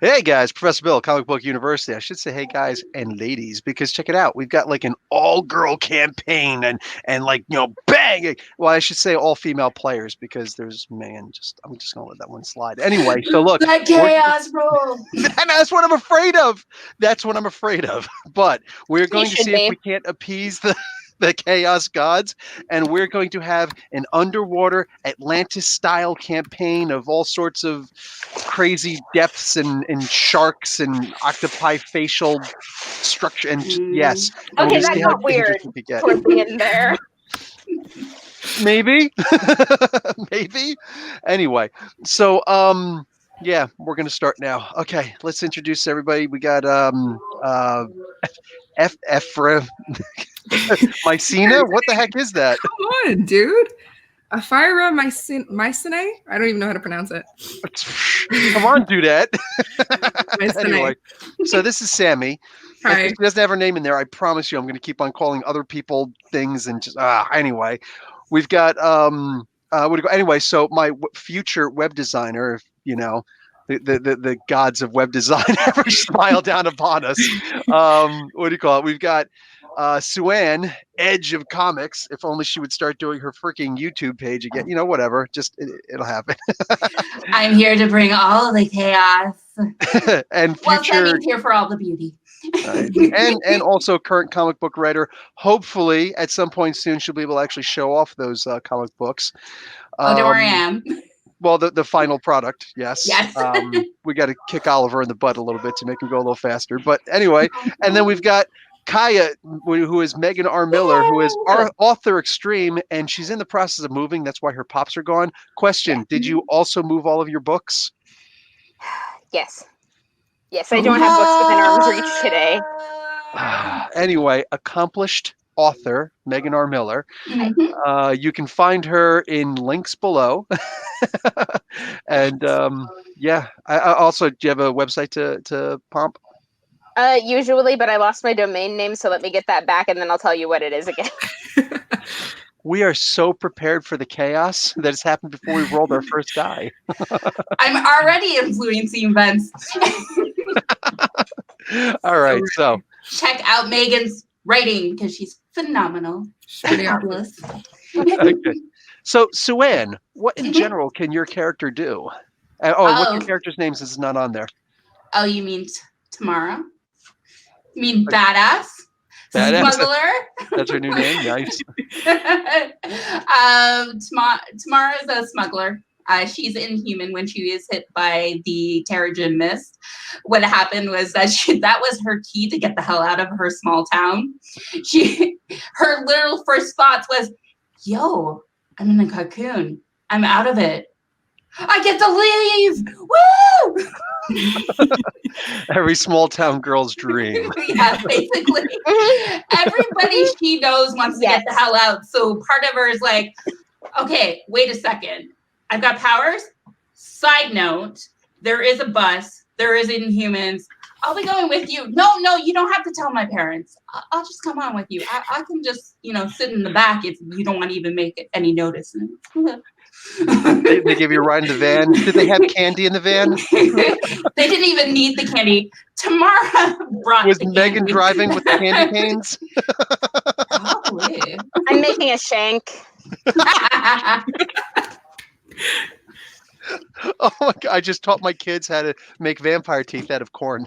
Hey guys, Professor Bill, Comic Book University. I should say hey guys and ladies because check it out. We've got like an all-girl campaign and like, bang. Well, I should say all-female players because there's man, just I'm just gonna let that one slide. Anyway, so look, That chaos roll. that's what I'm afraid of. That's what I'm afraid of. But we're going to should see if be. we can't appease the chaos gods, and we're going to have an underwater Atlantis-style campaign of all sorts of crazy depths and sharks and octopi facial structure. And yes, and Okay, we'll that see how got weird dangerous we can get. towards the end there. Maybe, maybe. Anyway, so yeah, we're gonna start now. Okay, let's introduce everybody. We got Ephra Mycena. What the heck is that? Come on, dude. Afira Mycenae? I don't even know how to pronounce it. Come on, do that. Mycenae. Anyway, so this is Sammy. Hi. If she doesn't have her name in there, I promise you I'm going to keep on calling other people things and just anyway. We've got anyway, so my future web designer, if the gods of web design ever smile down upon us. What do you call it? We've got Sue-Ann, Edge of Comics. If only she would start doing her freaking YouTube page again. Whatever. Just it'll happen. I'm here to bring all the chaos. And Well, future Sammy's here for all the beauty. right. and also current comic book writer. Hopefully, at some point soon, she'll be able to actually show off those comic books. Oh, don't worry, I am. Well, the final product, yes. Yes. We got to kick Oliver in the butt a little bit to make him go a little faster. But anyway, and then we've got Kaya, who is Megan R. Miller, who is our author extreme, and she's in the process of moving. That's why her pops are gone. Question: did you also move all of your books? Yes. Yes, I don't have books within arm's reach today. Anyway, accomplished author Megan R. Miller. You can find her in links below. And yeah, I also, do you have a website to pomp? Usually, but I lost my domain name, so let me get that back and then I'll tell you what it is again. We are so prepared for the chaos that has happened before we rolled our first die. I'm already influencing events. All right, so check out Megan's writing because she's phenomenal. Fabulous. okay. So Sue-Ann, what in general can your character do? What's your character's name since it's not on there? Oh, you mean Tamara? You mean badass? Badass. Smuggler? That's her new name. Nice. Tamara is a smuggler. She's inhuman when she was hit by the Terrigen Mist. What happened was that that was her key to get the hell out of her small town. Her literal first thoughts was, yo, I'm in a cocoon. I'm out of it. I get to leave. Woo! Every small town girl's dream. Yeah, basically. Everybody she knows wants to get the hell out. So part of her is like, okay, wait a second. I've got powers. Side note, there is a bus. There is Inhumans. I'll be going with you. No, you don't have to tell my parents. I'll just come on with you. I can just, sit in the back if you don't want to even make any notice. They give you a ride in the van. Did they have candy in the van? They didn't even need the candy. Tamara brought Was the Megan candy. driving with the candy canes? Probably. I'm making a shank. Oh my God, I just taught my kids how to make vampire teeth out of corn.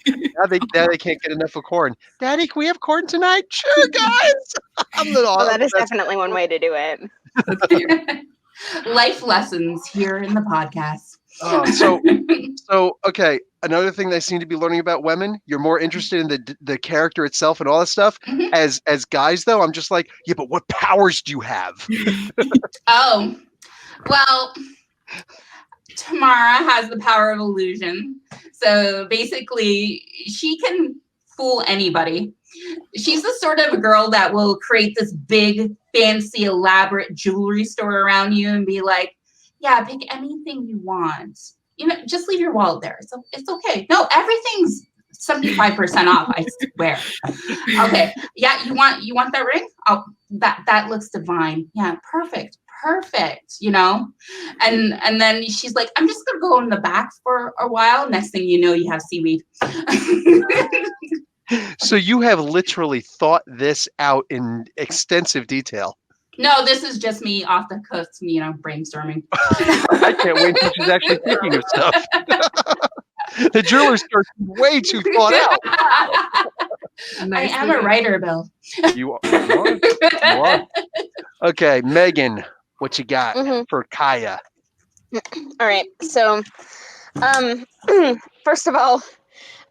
now they can't get enough of corn. Daddy, can we have corn tonight? Sure, guys. That is definitely one way to do it. Life lessons here in the podcast. So okay. Another thing they seem to be learning about women, you're more interested in the character itself and all that stuff. Mm-hmm. As guys, though, I'm just like, yeah, but what powers do you have? Oh, well, Tamara has the power of illusion. So basically, she can fool anybody. She's the sort of a girl that will create this big, fancy, elaborate jewelry store around you and be like, yeah, pick anything you want. Just leave your wallet there. So it's okay. No, everything's 75% off, I swear. Okay. Yeah, you want that ring? Oh, that looks divine. Yeah, perfect. perfect, you know? And then she's like, I'm just gonna go in the back for a while. Next thing you know, you have seaweed. So you have literally thought this out in extensive detail. No, this is just me off the cuff, you know, brainstorming. I can't wait until she's actually thinking of stuff. The jewelry store is way too thought out. I am a writer, Bill. You are. Okay, Megan, what you got for Kaya? All right. So, first of all,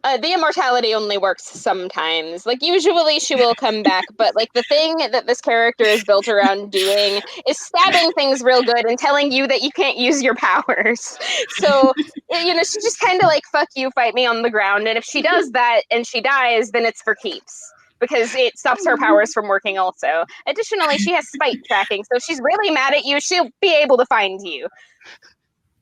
the immortality only works sometimes. Like, usually she will come back, but like the thing that this character is built around doing is stabbing things real good and telling you that you can't use your powers. So, you know, she just kind of like, fuck you, fight me on the ground. And if she does that and she dies, then it's for keeps, because it stops her powers from working also. Additionally, she has spite tracking, so if she's really mad at you, she'll be able to find you.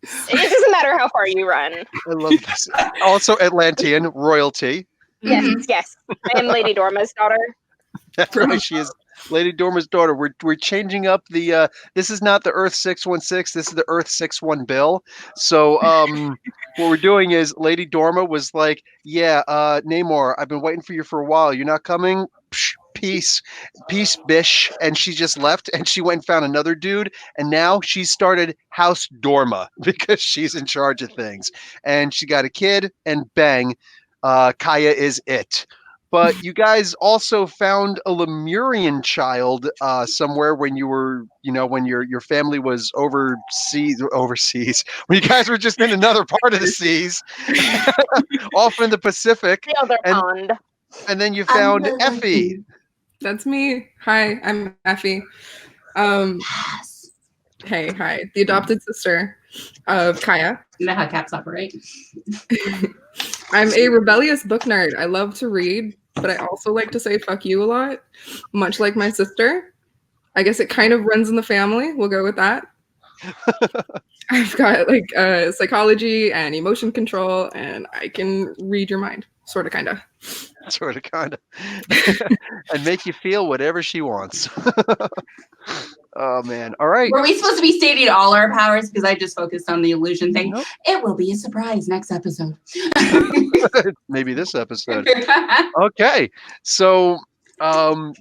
It doesn't matter how far you run. I love this. Also Atlantean royalty. Yes, yes. I am Lady Dorma's daughter. That's right. She is Lady Dorma's daughter. We're changing up the this is not the Earth 616, this is the Earth 61 Bill. So what we're doing is Lady Dorma was like, yeah, Namor, I've been waiting for you for a while. You're not coming? Psh, peace, bish. And she just left and she went and found another dude. And now she started House Dorma because she's in charge of things. And she got a kid and bang, Kaya is it. But you guys also found a Lemurian child somewhere when you were, you know, when your family was overseas, when you guys were just in another part of the seas, off in the Pacific. The other pond. And then you found Effie. That's me. Hi, I'm Effie. Yes. Hey, hi. The adopted sister of Kaya. You know how caps operate. I'm a rebellious book nerd. I love to read, but I also like to say fuck you a lot, much like my sister. I guess it kind of runs in the family. We'll go with that. I've got like psychology and emotion control, and I can read your mind, sort of, kind of. Sort of, kind of. And make you feel whatever she wants. Oh, man. All right. Were we supposed to be stating all our powers? Because I just focused on the illusion thing. Nope. It will be a surprise next episode. Maybe this episode. Okay. So,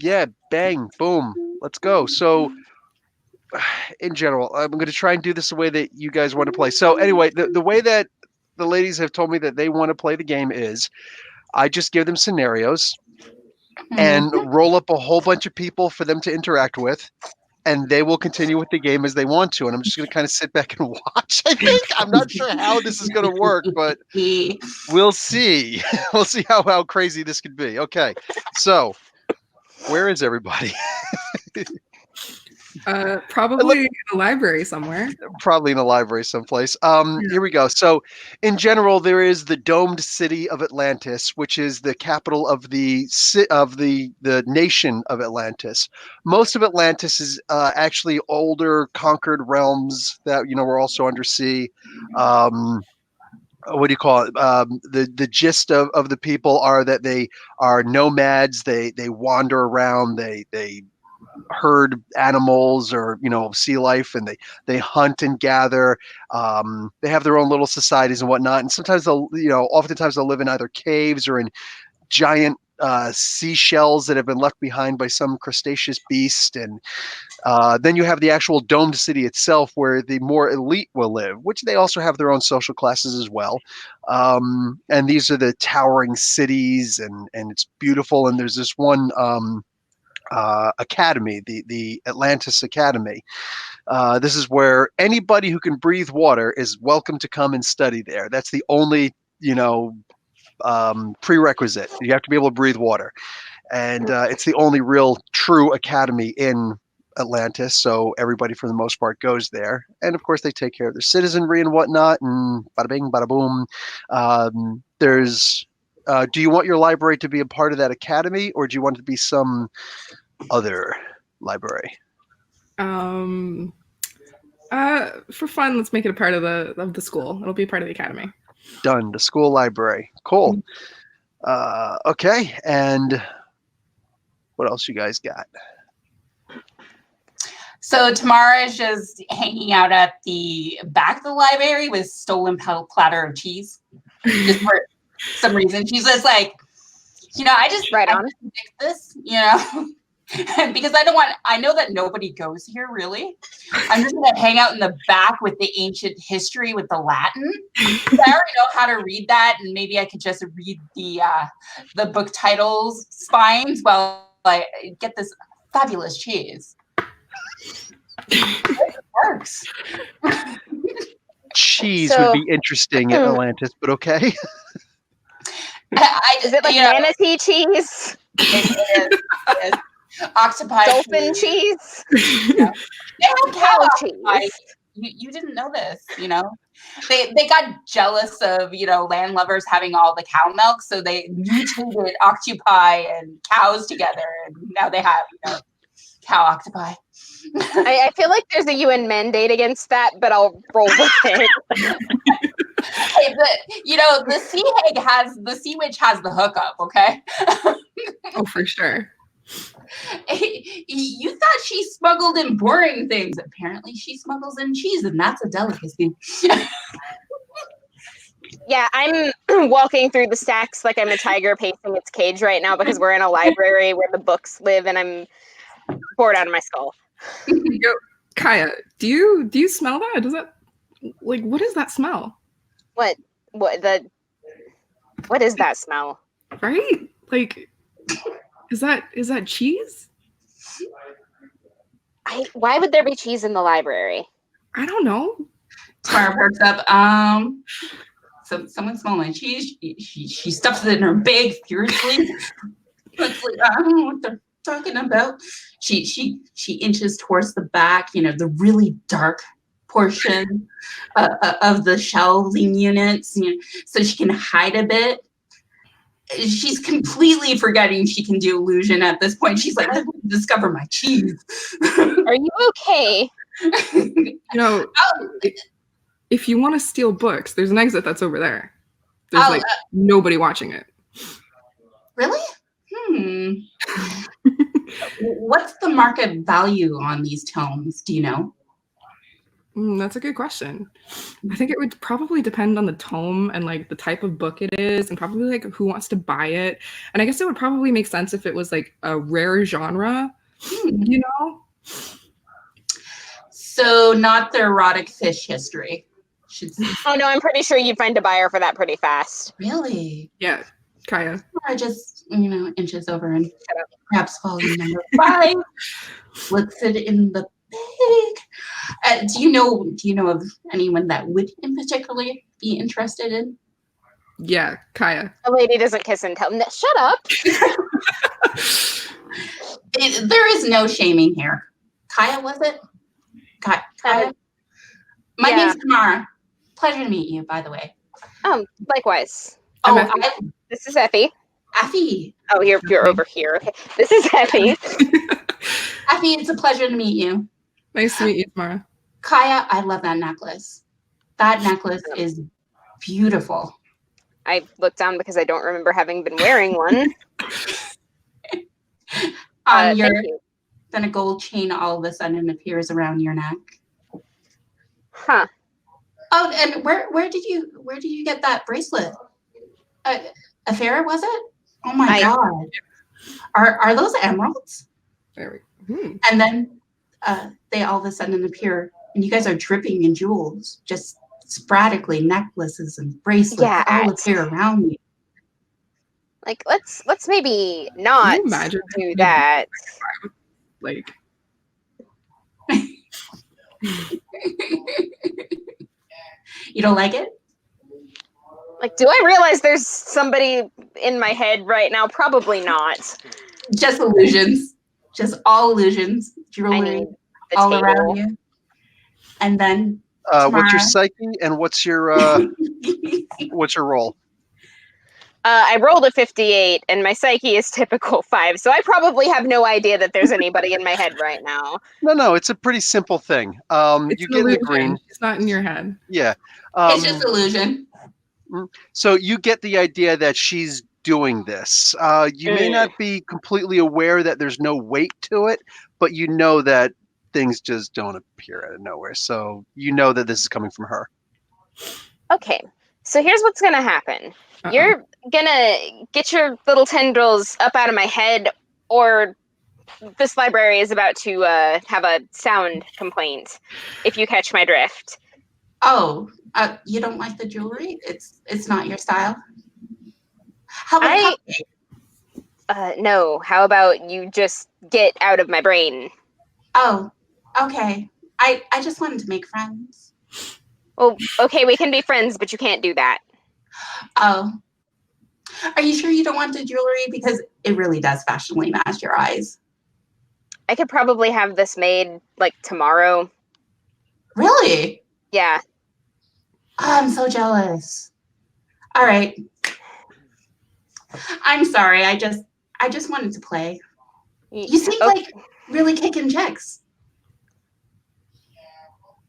yeah, bang, boom. Let's go. So, in general, I'm going to try and do this the way that you guys want to play. So, anyway, the way that the ladies have told me that they want to play the game is I just give them scenarios and roll up a whole bunch of people for them to interact with. And they will continue with the game as they want to. And I'm just going to kind of sit back and watch, I think. I'm not sure how this is going to work, but we'll see. We'll see how crazy this could be. Okay. So, where is everybody? Probably in a library somewhere. Probably in a library someplace. Here we go. So, in general, there is the domed city of Atlantis, which is the capital of the nation of Atlantis. Most of Atlantis is actually older conquered realms that were also undersea. What do you call it? The gist of the people are that they are nomads. They wander around. They herd animals or sea life, and they hunt and gather. They have their own little societies and whatnot, and sometimes oftentimes they'll live in either caves or in giant seashells that have been left behind by some crustaceous beast. And then you have the actual domed city itself, where the more elite will live, which they also have their own social classes as well. And these are the towering cities, and it's beautiful. And there's this one academy, the Atlantis Academy. This is where anybody who can breathe water is welcome to come and study there. That's the only prerequisite. You have to be able to breathe water, and it's the only real true academy in Atlantis. So everybody for the most part goes there, and of course they take care of their citizenry and whatnot, and bada bing bada boom. Do you want your library to be a part of that academy, or do you want it to be some other library? For fun, let's make it a part of the school. It'll be part of the academy. Done. The school library. Cool. Okay. And what else you guys got? So Tamara is just hanging out at the back of the library with stolen platter of cheese. Just for some reason. She's just like, I just picked this, because I know that nobody goes here really. I'm just gonna hang out in the back with the ancient history with the Latin. I already know how to read that, and maybe I could just read the book titles spines while I get this fabulous cheese. It works. Cheese would be interesting at Atlantis, but okay. Is it like manatee cheese? It is. Octopi dolphin cheese? They have cow cheese. You didn't know this, They got jealous of, landlubbers having all the cow milk, so they mutated octopi and cows together, and now they have, cow octopi. I feel like there's a UN mandate against that, but I'll roll with it. Hey, but the sea witch has the hookup, okay? Oh, for sure. You thought she smuggled in boring things. Apparently she smuggles in cheese, and that's a delicacy. Yeah, I'm walking through the stacks like I'm a tiger pacing its cage right now because we're in a library where the books live, and I'm bored out of my skull. Yo, Kaya, do you smell that? Does that what is that smell? What is that smell? Right? Is that cheese? Why would there be cheese in the library? I don't know. Tamara perks up. So someone smells my cheese. She stuffs it in her bag furiously. It's like, I don't know what they're talking about. She inches towards the back, the really dark portion of the shelving units, so she can hide a bit. She's completely forgetting she can do illusion at this point. She's like, discover my cheese. Are you okay? If you want to steal books, there's an exit that's over there. There's nobody watching it. Really? What's the market value on these tomes? Do you know? That's a good question. I think it would probably depend on the tome and the type of book it is, and probably who wants to buy it. And I guess it would probably make sense if it was a rare genre, So not the erotic fish history. Oh no, I'm pretty sure you'd find a buyer for that pretty fast. Really? Yeah, Kaya. I just inches over and perhaps volume number 5. Let's sit in the bag. Do you know of anyone that would in particularly be interested in? Yeah, Kaya. A lady doesn't kiss and tell. Shut up. There is no shaming here. Kaya, was it? Kaya? My name's Tamara. Pleasure to meet you, by the way. Likewise. This is Effie. Effie. Oh, you're over here. Okay. This is Effie. Effie, it's a pleasure to meet you. Nice to meet you, Tamara. Kaya, I love that necklace. That necklace is beautiful. I looked down because I don't remember having been wearing one. Thank you. Then a gold chain all of a sudden appears around your neck. Huh. Oh, and where did you get that bracelet? Affair, was it? Oh my god. Are those emeralds? Very. And then they all of a sudden appear, and you guys are dripping in jewels, just sporadically necklaces and bracelets all appear around you. Let's maybe not do that. You don't like it? Do I realize there's somebody in my head right now? Probably not. Just illusions. Just all illusions. Jewelry all around you. And then what's your psyche and what's your role? I rolled a 58 and my psyche is typical 5, so I probably have no idea that there's anybody in my head right now. No, it's a pretty simple thing. You get the green. It's not in your head. Yeah. It's just illusion. So you get the idea that she's doing this. You may not be completely aware that there's no weight to it, but you know that things just don't appear out of nowhere. So you know that this is coming from her. Okay, so here's what's gonna happen. Uh-oh. You're gonna get your little tendrils up out of my head, or this library is about to have a sound complaint, if you catch my drift. Oh, you don't like the jewelry? It's not your style? How about cupcake? No, how about you just get out of my brain? Oh, okay. I just wanted to make friends. Well, okay, we can be friends, but you can't do that. Oh. Are you sure you don't want the jewelry? Because it really does fashionably match your eyes. I could probably have this made, like, tomorrow. Really? Yeah. Oh, I'm so jealous. All right. I'm sorry. I just wanted to play. You seem like really kicking chicks.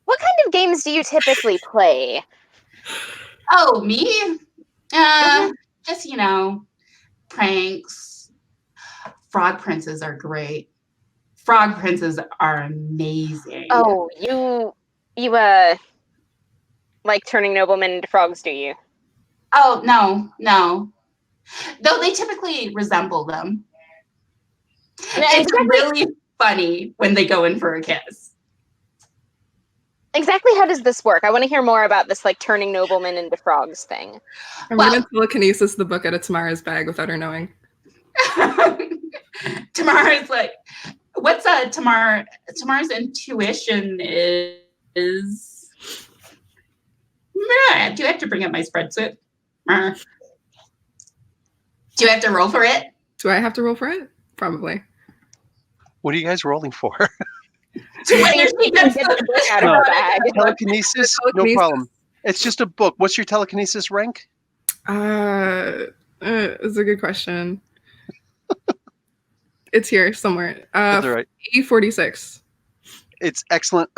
What kind of games do you typically play? Oh, me? Just, pranks. Frog princes are great. Frog princes are amazing. Oh, you like turning noblemen into frogs, do you? Oh, no. Though they typically resemble them. It's really funny when they go in for a kiss. Exactly how does this work? I want to hear more about this, like, turning noblemen into frogs thing. I'm gonna telekinesis the book out of Tamara's bag without her knowing. Tamara's like, what's Tamara's intuition is. Do you have to bring up my spreadsheet? Do you have to roll for it? Do I have to roll for it? Probably. What are you guys rolling for? Telekinesis? No problem. It's just a book. What's your telekinesis rank? It's a good question. It's here somewhere. That's all right. E46. It's excellent.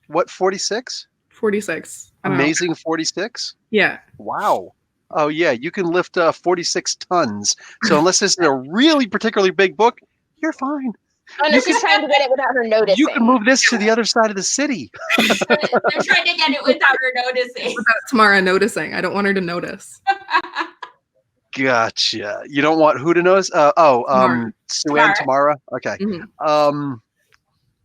What 46? 46. Amazing 46? Yeah. Wow. Oh yeah, you can lift 46 tons. So unless this is a really particularly big book, you're fine. Oh no, she's trying to get it without her noticing. You can move this to the other side of the city. I'm trying to get it without her noticing. Without Tamara noticing. I don't want her to notice. Gotcha. You don't want who to notice? Sue Ann, Tamara. Okay. Mm-hmm.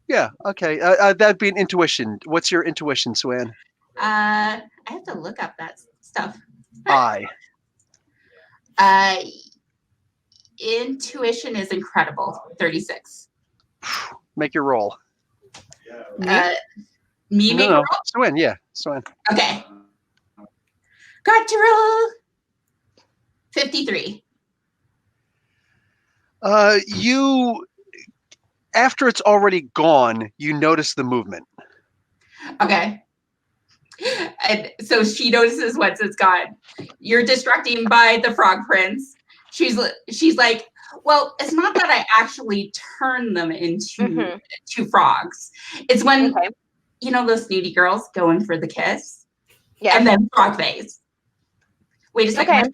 Yeah. Okay. That'd be an intuition. What's your intuition, Sue Ann? I have to look up that stuff. Intuition is incredible. 36. Make your roll. Me make a roll? Sue Ann, yeah. Sue Ann. Okay. Got to roll. 53. You, after it's already gone, you notice the movement. Okay. And so she notices once it's gone. You're distracting by the frog prince. She's like, well, it's not that I actually turn them into two frogs. It's when those snooty girls go in for the kiss, and then frog face. Wait a second. Where's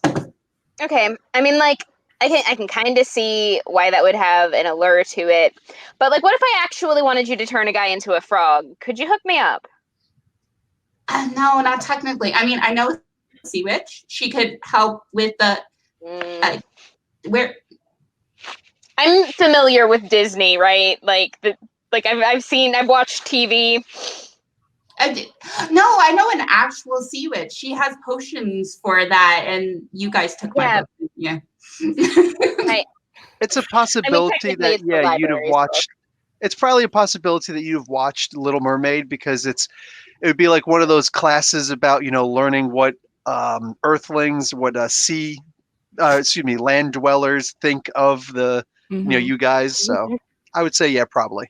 my book? Okay. I mean, like, I can kind of see why that would have an allure to it, but like, what if I actually wanted you to turn a guy into a frog? Could you hook me up? No, not technically. I mean, I know Sea Witch. She could help with the where. I'm familiar with Disney, right? I've watched TV. No, I know an actual Sea Witch. She has potions for that, and you guys took my book. Yeah. It's a possibility that you'd have watched. It's probably a possibility that you've watched Little Mermaid, because it would be like one of those classes about learning what earthlings, what land dwellers think of the you guys. So I would say probably.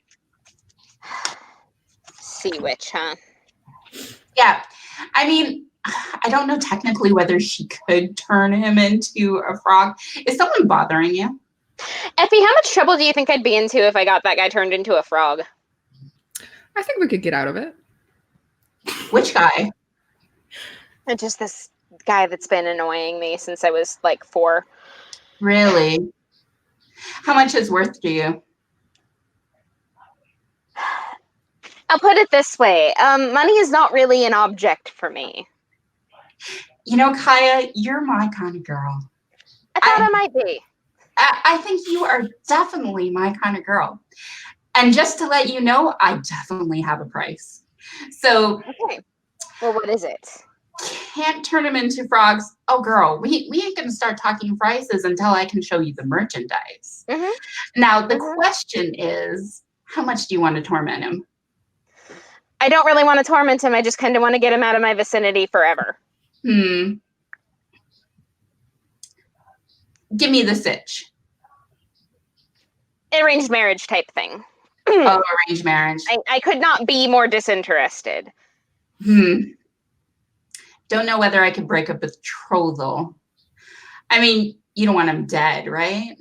Sea Witch, huh? Yeah, I mean, I don't know technically whether she could turn him into a frog. Is someone bothering you? Effie, how much trouble do you think I'd be into if I got that guy turned into a frog? I think we could get out of it. Which guy? Just this guy that's been annoying me since I was like 4. Really? How much is worth to you? I'll put it this way. Money is not really an object for me. You know, Kaya, you're my kind of girl. I thought I might be. I think you are definitely my kind of girl. And just to let you know, I definitely have a price. So, Okay. Well, what is it? can't turn them into frogs. Oh, girl, we ain't going to start talking prices until I can show you the merchandise. Mm-hmm. Now, the question is, how much do you want to torment him? I don't really want to torment him. I just kind of want to get him out of my vicinity forever. Give me the sitch. Arranged marriage type thing. Oh, arranged marriage. I could not be more disinterested. Don't know whether I could break a betrothal. I mean, you don't want him dead, right?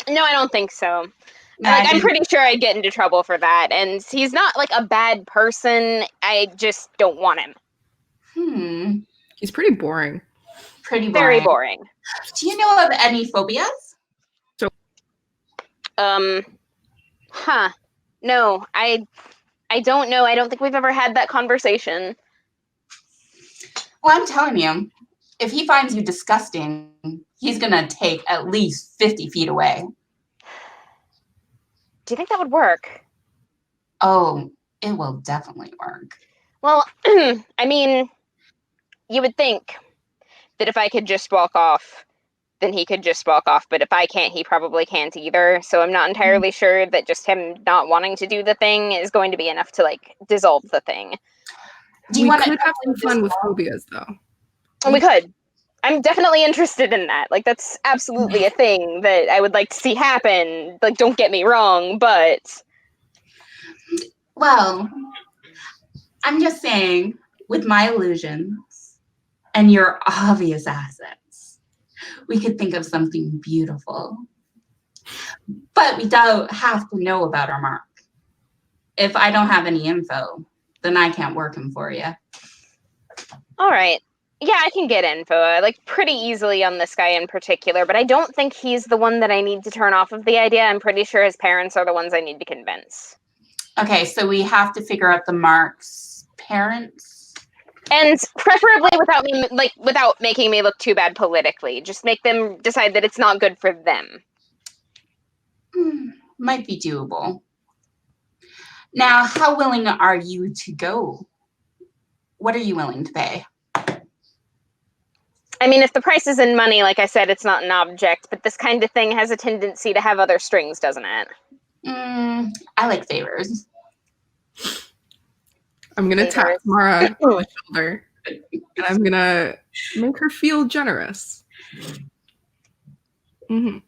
No, I don't think so. No, I'm pretty sure I'd get into trouble for that. And he's not like a bad person. I just don't want him. He's pretty boring. Pretty boring. Very boring. Do you know of any phobias? No, I don't know. I don't think we've ever had that conversation. Well, I'm telling you, if he finds you disgusting, he's going to take at least 50 feet away. Do you think that would work? Oh, it will definitely work. Well, I mean, you would think that if I could just walk off, then he could just walk off. But if I can't, he probably can't either. So I'm not entirely sure that just him not wanting to do the thing is going to be enough to, like, dissolve the thing. Do you We want could to have some fun with phobias, though. And we could. I'm definitely interested in that. Like, that's absolutely a thing that I would like to see happen. Like, don't get me wrong, but... Well, I'm just saying, with my illusions and your obvious assets, we could think of something beautiful. But we don't have to know about our mark. If I don't have any info, then I can't work him for you. All right. Yeah, I can get info, like, pretty easily on this guy in particular, but I don't think he's the one that I need to turn off of the idea. I'm pretty sure his parents are the ones I need to convince. Okay, so we have to figure out the mark's parents. And preferably without making me look too bad politically. Just make them decide that it's not good for them. Might be doable. Now, how willing are you to go? What are you willing to pay? I mean, if the price is in money, like I said, it's not an object, but this kind of thing has a tendency to have other strings, doesn't it? I like favors. I'm going to tap Mara on the shoulder, and I'm going to make her feel generous. Mm-hmm.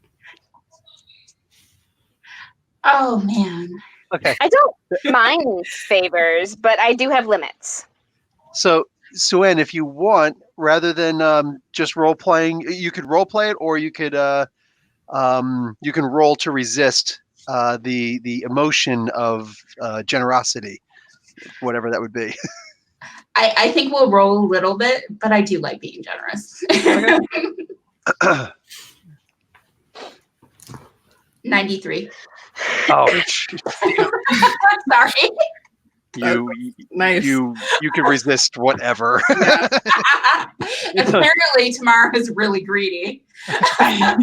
Oh, man. Okay. I don't mind favors, but I do have limits. So, Suen, if you want, rather than just role playing, you could role play it, or you could you can roll to resist the emotion of generosity, whatever that would be. I think we'll roll a little bit, but I do like being generous. 93. Oh, Sorry. Nice. You can resist whatever. Apparently, Tamara is really greedy. I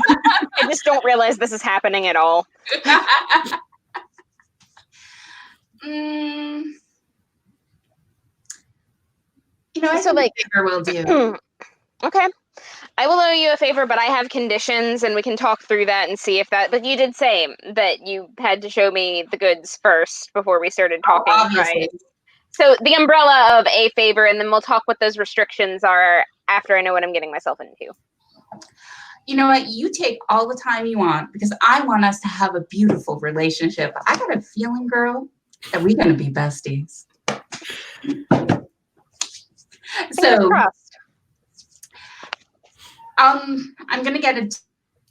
just don't realize this is happening at all. You know, I So, think like, a favor will do. Okay. I will owe you a favor, but I have conditions, and we can talk through that and see if that... But you did say that you had to show me the goods first before we started talking, Obviously. right? So the umbrella of a favor, and then we'll talk what those restrictions are after I know what I'm getting myself into. You know what? You take all the time you want, because I want us to have a beautiful relationship. I got a feeling, girl, that we're going to be besties. So... I'm going to get it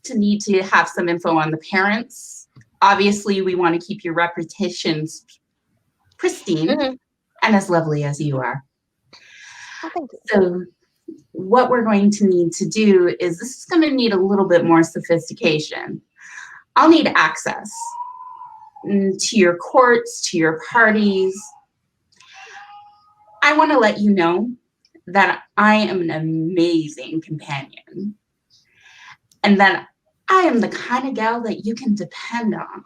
to need to have some info on the parents. Obviously, we want to keep your reputations pristine and as lovely as you are. Oh, thank you. So what we're going to need to do is, this is going to need a little bit more sophistication. I'll need access. to your courts, to your parties. I want to let you know that I am an amazing companion and that I am the kind of gal that you can depend on.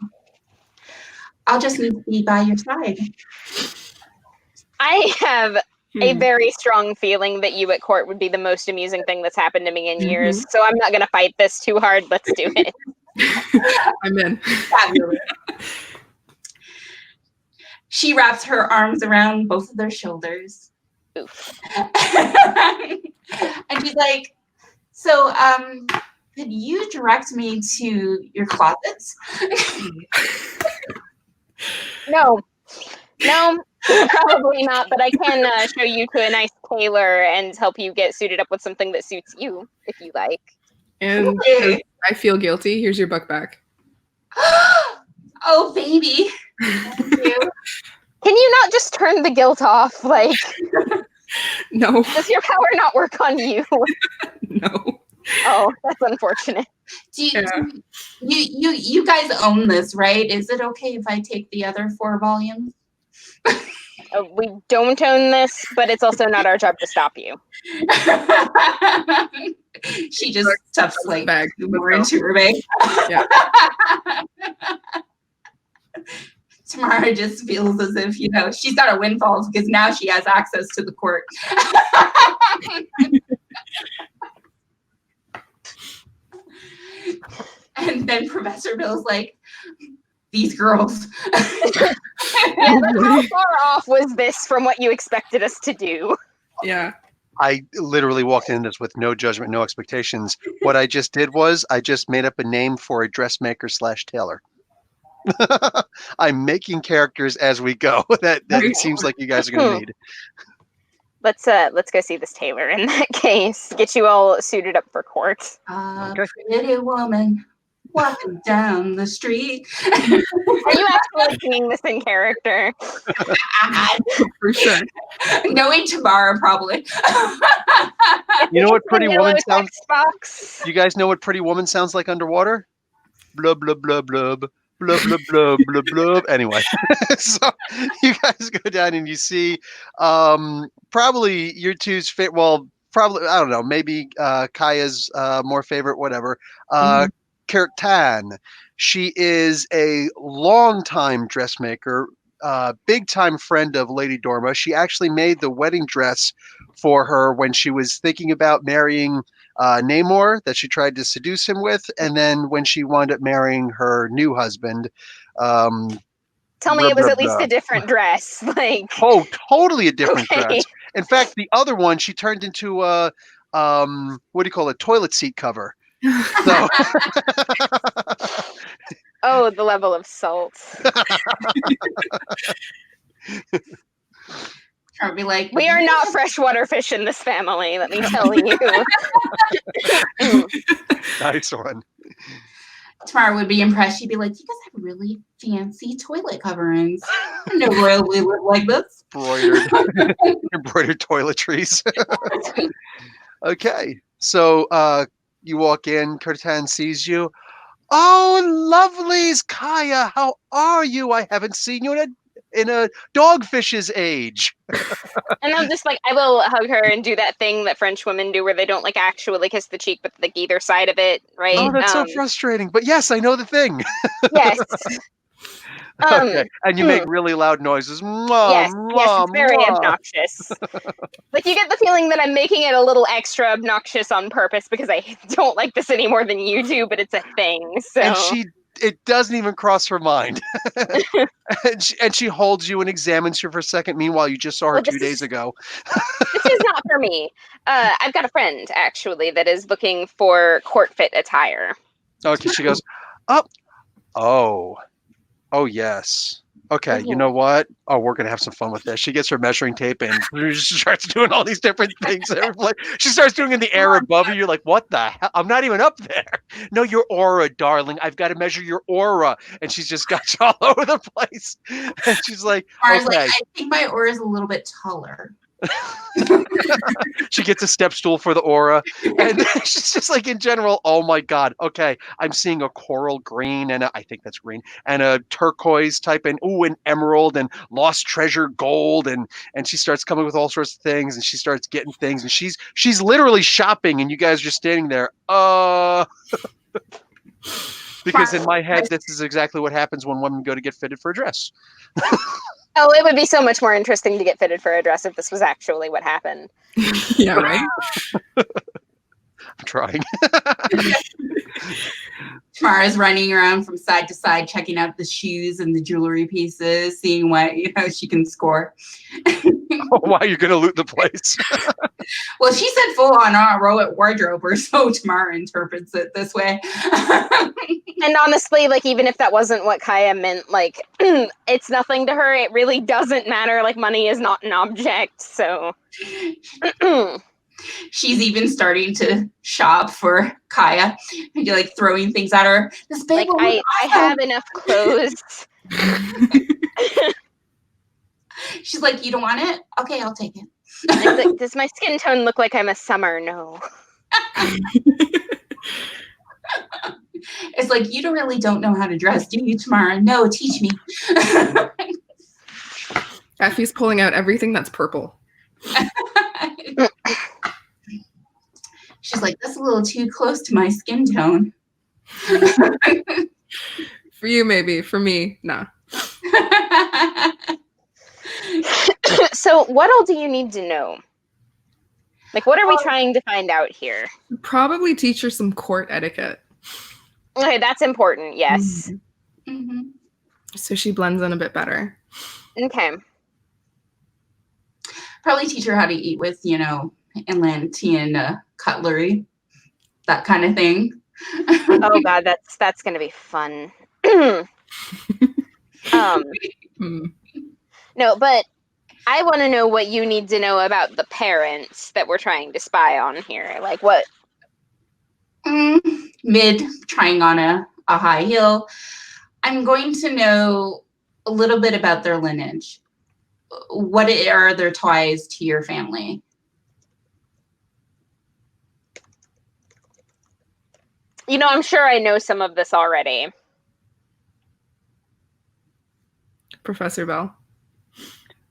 I'll just need to be by your side. I have a very strong feeling that you at court would be the most amusing thing that's happened to me in years. So I'm not going to fight this too hard. Let's do it. I'm in. Fabulous. She wraps her arms around both of their shoulders. Oof. And she's like, so, could you direct me to your closets? No, probably not, but I can show you to a nice tailor and help you get suited up with something that suits you, if you like. And I feel guilty. Here's your book back. Oh, baby. Thank you. Can you not just turn the guilt off? Like, No. does your power not work on you? No. Oh, that's unfortunate. You guys own this, right? Is it okay if I take the other 4 volumes? We don't own this, but it's also not our job to stop you. She just stuffs like bag. more into her bag. Yeah. Tamara just feels as if, she's got a windfall because now she has access to the court. And then Professor Bill's like, these girls. Yeah, but how far off was this from what you expected us to do? Yeah. I literally walked into this with no judgment, no expectations. What I just did was I just made up a name for a dressmaker / tailor. I'm making characters as we go that it seems like you guys are going to need. Let's go see this tailor in that case. Get you all suited up for court. Okay. Pretty woman walking down the street. Are you actually singing this in character? For sure. Knowing Tamara, probably. You know what Pretty Vanilla Woman sounds? text box. You guys know what Pretty Woman sounds like underwater? Blub blub blub blub. Blub blub blub blub blub. Anyway, so you guys go down and you see probably your two's fit. Well, probably I don't know. Maybe Kaya's more favorite. Whatever. Kirtan. She is a longtime dressmaker, big time friend of Lady Dorma. She actually made the wedding dress for her when she was thinking about marrying Namor, that she tried to seduce him with, and then when she wound up marrying her new husband. Tell me it was at least a different dress. Like, oh, totally a different okay. dress. In fact, the other one she turned into a what do you call it? Toilet seat cover. So. Oh, the level of salt. I'll be like, We are not freshwater fish in this family, let me tell you. Nice one. Tamara would be impressed. She'd be like, you guys have really fancy toilet coverings. No royal we look like this. Embroidered toiletries. Okay. So you walk in, Kirtan sees you. Oh, lovelies, Kaya, how are you? I haven't seen you in a dogfish's age. And I'm just like, I will hug her and do that thing that French women do where they don't like actually kiss the cheek, but like either side of it, right? Oh, that's so frustrating. But yes, I know the thing. Yes. Okay. And you make really loud noises. Mwah, yes, mwah, it's very mwah. obnoxious. Like you get the feeling that I'm making it a little extra obnoxious on purpose because I don't like this any more than you do, but it's a thing. So And it doesn't even cross her mind. and she holds you and examines you for a second. Meanwhile, you just saw her 2 days ago. This is not for me. I've got a friend actually that is looking for court fit attire. Okay, she goes, oh yes. Okay, you know what? Oh, we're gonna have some fun with this. She gets her measuring tape and she starts doing all these different things. She starts doing in the air above you. You're like, what the hell? I'm not even up there. No, your aura, darling. I've got to measure your aura. And she's just got you all over the place. And she's like, okay. I think my aura is a little bit taller. She gets a step stool for the aura, and she's just like, in general, oh my god, okay, I'm seeing a coral green, and I think that's green, and a turquoise type, and an emerald, and lost treasure gold, and she starts coming with all sorts of things, and she starts getting things, and she's literally shopping, and you guys are just standing there, because in my head, this is exactly what happens when women go to get fitted for a dress. Oh, it would be so much more interesting to get fitted for a dress if this was actually what happened. Yeah, right? I'm trying. Tamara's running around from side to side, checking out the shoes and the jewelry pieces, seeing what she can score. Why you're gonna loot the place? Well, she said full on wardrobe, or so Tamara interprets it this way. And honestly, like, even if that wasn't what Kaya meant, like, it's nothing to her. It really doesn't matter. Like, money is not an object, so. She's even starting to shop for Kaya. And you're like throwing things at her. This bag like, I have enough clothes. She's like, you don't want it? Okay, I'll take it. Like, does my skin tone look like I'm a summer? No. It's like, you really don't know how to dress, do you, Tamara? No, teach me. Effie's pulling out everything that's purple. She's like, that's a little too close to my skin tone. For you, maybe. For me, nah. So what all do you need to know? Like, what are we trying to find out here? Probably teach her some court etiquette. Okay, that's important, yes. Mm-hmm. So she blends in a bit better. Okay. Probably teach her how to eat with, Atlantean cutlery, that kind of thing. Oh god, that's gonna be fun. No, but I want to know what you need to know about the parents that we're trying to spy on here. Like, what? Mid, trying on a high heel. I'm going to know a little bit about their lineage. What are their ties to your family? I'm sure I know some of this already. Professor Bell.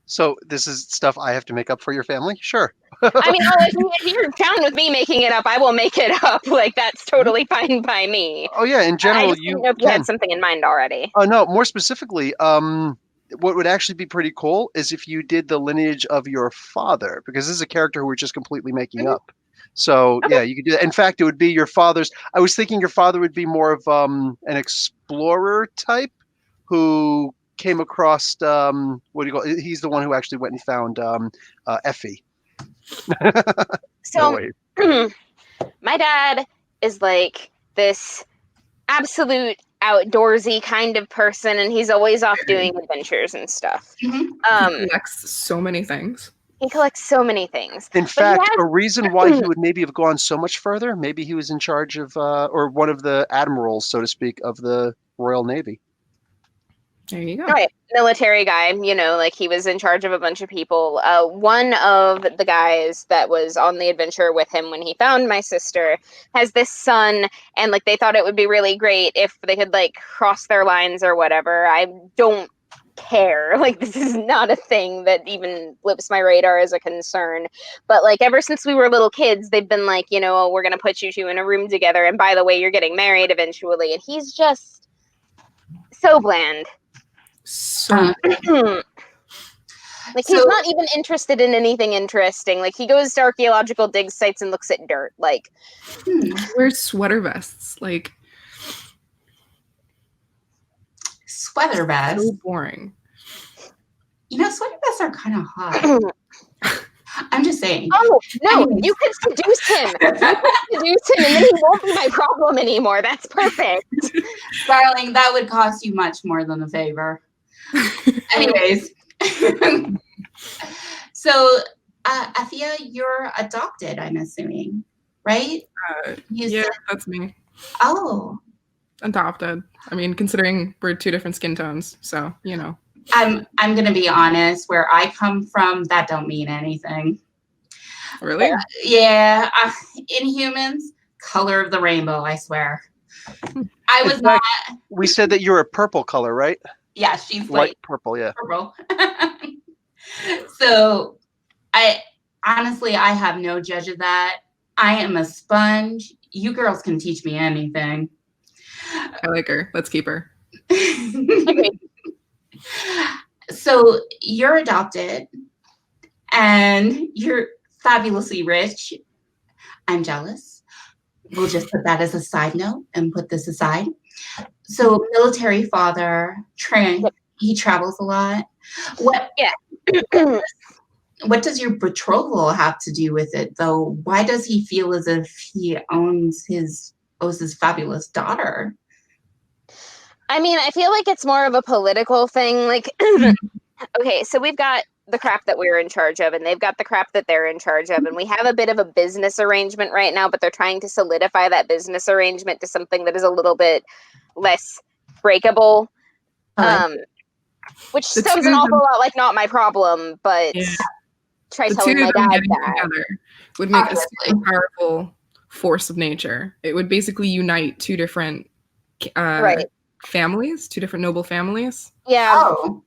So this is stuff I have to make up for your family? Sure. I mean, if you're down with me making it up, I will make it up. Like, that's totally fine by me. Oh yeah, in general, I just didn't know if you had something in mind already. Oh no, more specifically, what would actually be pretty cool is if you did the lineage of your father, because this is a character who we're just completely making up. So Okay. yeah, you could do that. In fact, it would be your father's. I was thinking your father would be more of an explorer type who came across what do you call it? He's the one who actually went and found Effie. So my dad is like this absolute outdoorsy kind of person, and he's always off doing adventures and stuff. He collects so many things. He collects so many things. In fact, a reason why he would maybe have gone so much further, maybe he was in charge of, or one of the admirals, so to speak, of the Royal Navy. There you go. Right, military guy, like he was in charge of a bunch of people. One of the guys that was on the adventure with him when he found my sister has this son, and like they thought it would be really great if they could like cross their lines or whatever. I don't care. Like, this is not a thing that even flips my radar as a concern. But like ever since we were little kids, they've been like, we're gonna put you two in a room together, and by the way, you're getting married eventually. And he's just so bland. So Like, he's not even interested in anything interesting. Like, he goes to archaeological dig sites and looks at dirt. Like, wears sweater vests. Like, Sweater vests. so boring. Sweater vests are kind of hot. I'm just saying. Oh, no, Anyways. you could seduce him. You could seduce him, and then he won't be my problem anymore. That's perfect. Darling, that would cost you much more than a favor. Anyways. So, Afia, you're adopted, I'm assuming, right? Yeah, that's me. Oh. Adopted. I mean, considering we're two different skin tones, so, I'm gonna be honest. Where I come from, that don't mean anything. Really? Yeah, Inhumans, color of the rainbow. I swear. I In was not. fact, we said that you're a purple color, right? Yeah, she's Light like purple, yeah. purple. So I honestly, I have no judge of that. I am a sponge. You girls can teach me anything. I like her. Let's keep her. Okay. So you're adopted and you're fabulously rich. I'm jealous. We'll just put that as a side note and put this aside. So military father, he travels a lot. What what does your betrothal have to do with it though? Why does he feel as if he owes his fabulous daughter? I mean, I feel like it's more of a political thing. Like, okay, so we've got the crap that we're in charge of, and they've got the crap that they're in charge of, and we have a bit of a business arrangement right now, but they're trying to solidify that business arrangement to something that is a little bit less breakable. Which sounds an awful lot like not my problem, but try The telling two my of them dad getting that. together would make a super powerful force of nature. It would basically unite two different Right. families, two different noble families. Yeah. Oh.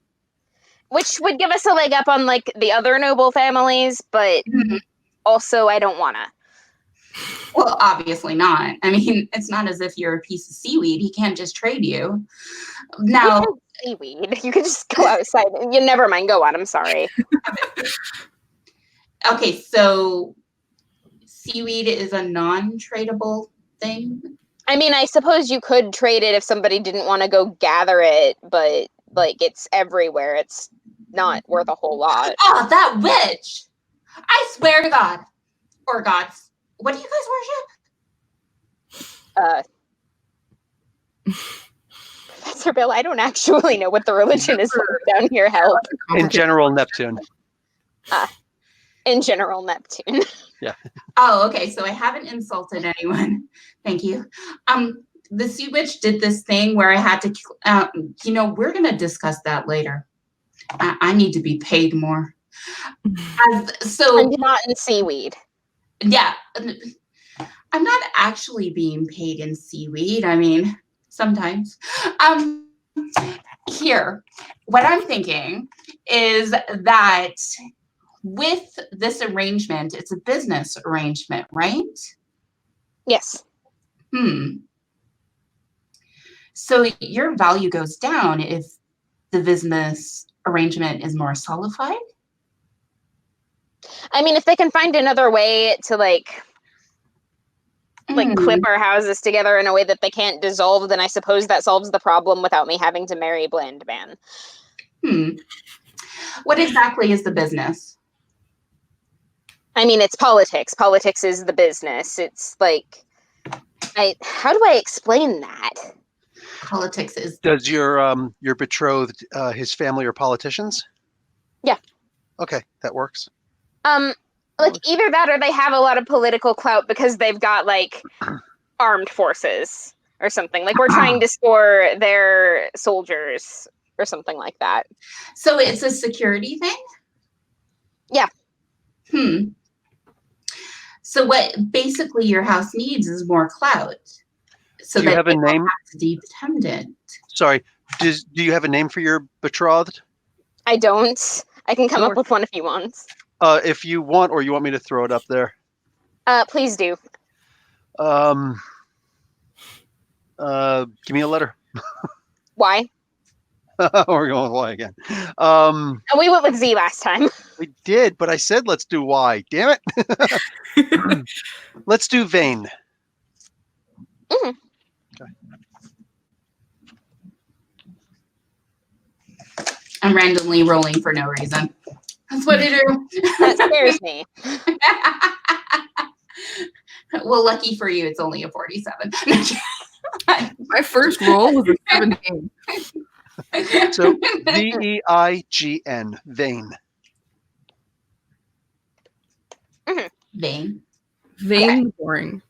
Which would give us a leg up on like the other noble families, but also I don't wanna. Well, obviously not. I mean, it's not as if you're a piece of seaweed. He can't just trade you. Now, seaweed. You could just go outside. You never mind. Go on. I'm sorry. Okay, so seaweed is a non-tradable thing. I mean, I suppose you could trade it if somebody didn't want to go gather it, but like it's everywhere. It's not worth a whole lot. Oh, that witch! I swear to God, or gods. What do you guys worship? Professor Bill, I don't actually know what the religion is down here. Help. In general, Neptune. In general, Neptune. Yeah. Oh, okay. So I haven't insulted anyone. Thank you. The sea witch did this thing where I had to, we're going to discuss that later. I need to be paid more. So I'm not in seaweed. Yeah. I'm not actually being paid in seaweed. I mean, sometimes. Here, what I'm thinking is that with this arrangement, it's a business arrangement, right? Yes. So your value goes down if the business arrangement is more solidified? I mean, if they can find another way to like clip our houses together in a way that they can't dissolve, then I suppose that solves the problem without me having to marry Bland Man. What exactly is the business? I mean, it's politics. Politics is the business. It's like, how do I explain that? Politics is. Does your betrothed, his family are politicians? Yeah. Okay, that works. Like either that or they have a lot of political clout because they've got like armed forces or something. Like we're trying to score their soldiers or something like that. So it's a security thing? Yeah. So what basically your house needs is more clout. So Do you that have a name? Have to be dependent. Sorry. Do you have a name for your betrothed? I don't. I can come up with one if you want. If you want, or you want me to throw it up there? Please do. Give me a letter. Why? We're going with Y again. And we went with Z last time. We did, but I said let's do Y. Damn it. Let's do Vane. Okay. I'm randomly rolling for no reason. That's what I do. That scares me. Well, lucky for you, it's only a 47. My first roll was a 17. So V-E-I-G-N, Vane. Vane. Vain, boring.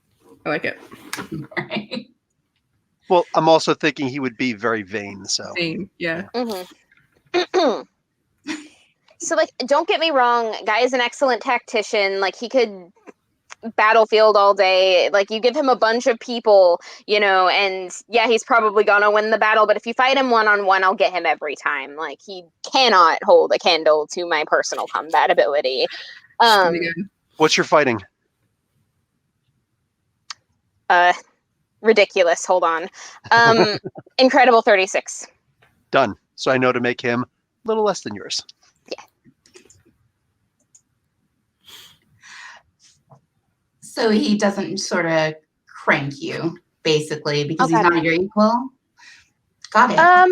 I like it. Right. Well, I'm also thinking he would be very vain. So Vain, yeah. So, like, don't get me wrong, Guy is an excellent tactician. Like, he could battlefield all day. Like, you give him a bunch of people, and yeah, he's probably gonna win the battle, but if you fight him one-on-one, I'll get him every time. Like, he cannot hold a candle to my personal combat ability. What's your fighting? Ridiculous. Hold on. Incredible 36. Done. So I know to make him a little less than yours. Yeah. So he doesn't sort of crank you, basically, because he's not your equal? Got it. Got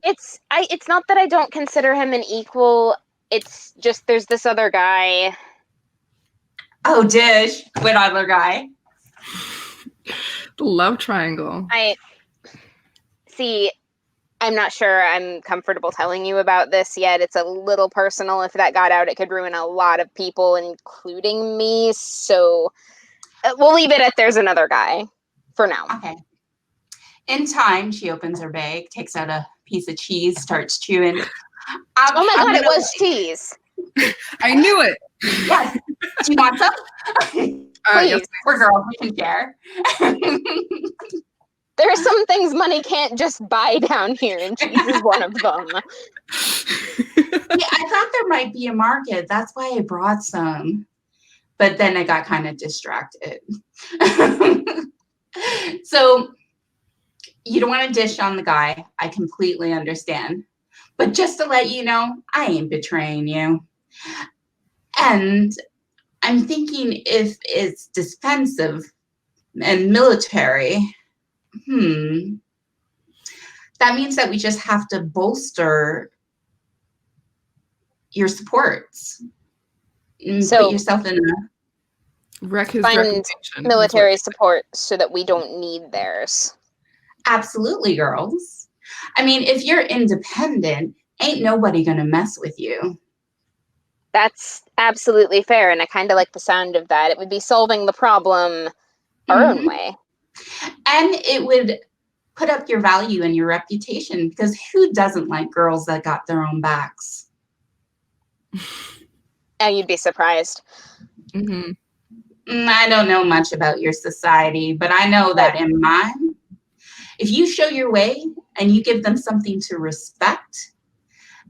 it. It's not that I don't consider him an equal. It's just there's this other guy. Oh, dish. What other guy? The love triangle. I'm not sure I'm comfortable telling you about this yet. It's a little personal. If that got out, it could ruin a lot of people, including me. So we'll leave it at there's another guy for now. Okay. In time, she opens her bag, takes out a piece of cheese, starts chewing. Oh my God, it was cheese. I knew it. Yes. Do you want some? Please. Yes. We're girls. We can share. There are some things money can't just buy down here, and cheese is one of them. Yeah, I thought there might be a market. That's why I brought some. But then I got kind of distracted. So you don't want to dish on the guy. I completely understand. But just to let you know, I ain't betraying you. And I'm thinking if it's defensive and military, that means that we just have to bolster your supports. So put yourself in a Wreck his find reputation. military support so that we don't need theirs. absolutely, girls. I mean, if you're independent, ain't nobody gonna mess with you. That's absolutely fair, and I kind of like the sound of that. It would be solving the problem our own way. And it would put up your value and your reputation, because who doesn't like girls that got their own backs? And you'd be surprised. I don't know much about your society, but I know that in mine, if you show your way and you give them something to respect,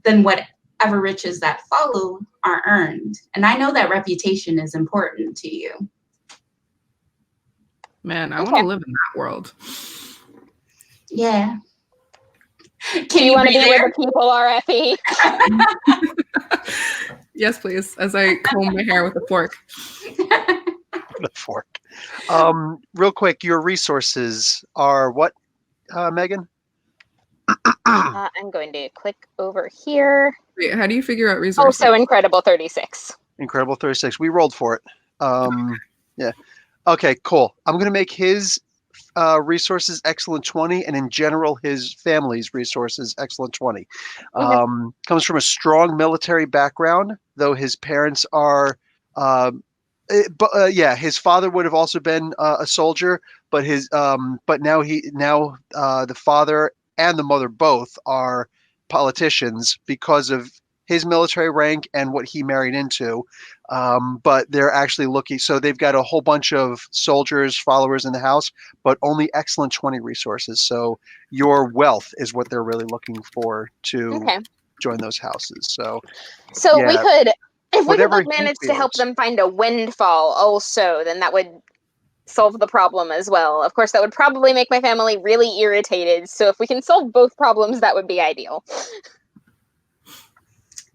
then whatever riches that follow are earned. And I know that reputation is important to you. Man, I want to live in that world. Yeah. Can you want to be where the people are, Effie? Yes, please. As I comb my hair with a fork. The fork. Real quick, your resources are what, Megan? I'm going to click over here. Wait, how do you figure out resources? Oh, so incredible 36. Incredible 36. We rolled for it. Yeah. Okay, cool. I'm going to make his resources excellent 20, and in general, his family's resources excellent 20. Comes from a strong military background, though his parents are, his father would have also been a soldier, but now the father and the mother both are politicians because of his military rank and what he married into. But they're actually looking, so they've got a whole bunch of soldiers, followers in the house, but only excellent 20 resources. So your wealth is what they're really looking for to join those houses. So yeah, we could, if we could whatever manage he to help feels. them find a windfall also, then that would solve the problem as well. Of course, that would probably make my family really irritated. So if we can solve both problems, that would be ideal.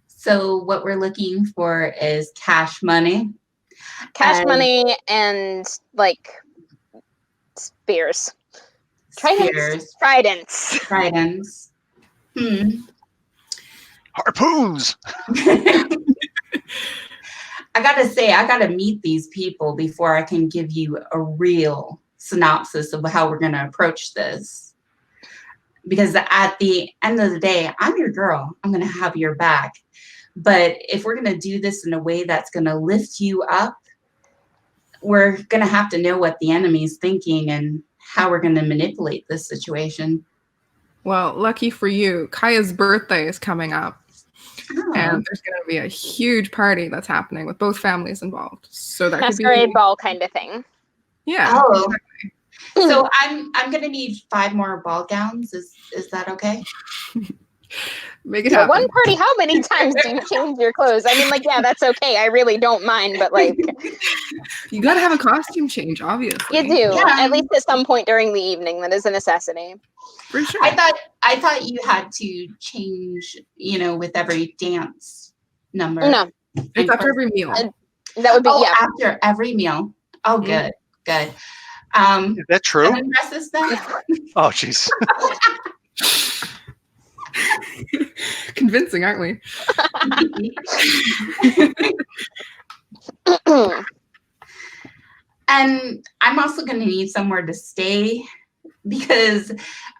So what we're looking for is cash money. Cash money and like spears. Spears. Tridents. Harpoons. I gotta say, I gotta meet these people before I can give you a real synopsis of how we're gonna approach this. Because at the end of the day, I'm your girl. I'm gonna have your back. But if we're gonna do this in a way that's gonna lift you up, we're gonna have to know what the enemy's thinking and how we're gonna manipulate this situation. Well, lucky for you, Kaya's birthday is coming up. Oh. And there's going to be a huge party that's happening with both families involved. So that could Masquerade be ball kind of thing. Yeah. Oh. Exactly. So I'm gonna need 5 more ball gowns. Is that okay? Make it For happen. one party, how many times do you change your clothes? I mean, like, yeah, that's okay. I really don't mind, but like, You got to have a costume change, obviously. you do Yeah. at least at some point during the evening. That is a necessity. For sure. I thought you had to change, with every dance number. No, It's after every meal. that would be yeah. After every meal. Oh, good, good. Is that true? Kevin dresses then? Oh, jeez. Convincing, aren't we? And I'm also going to need somewhere to stay because,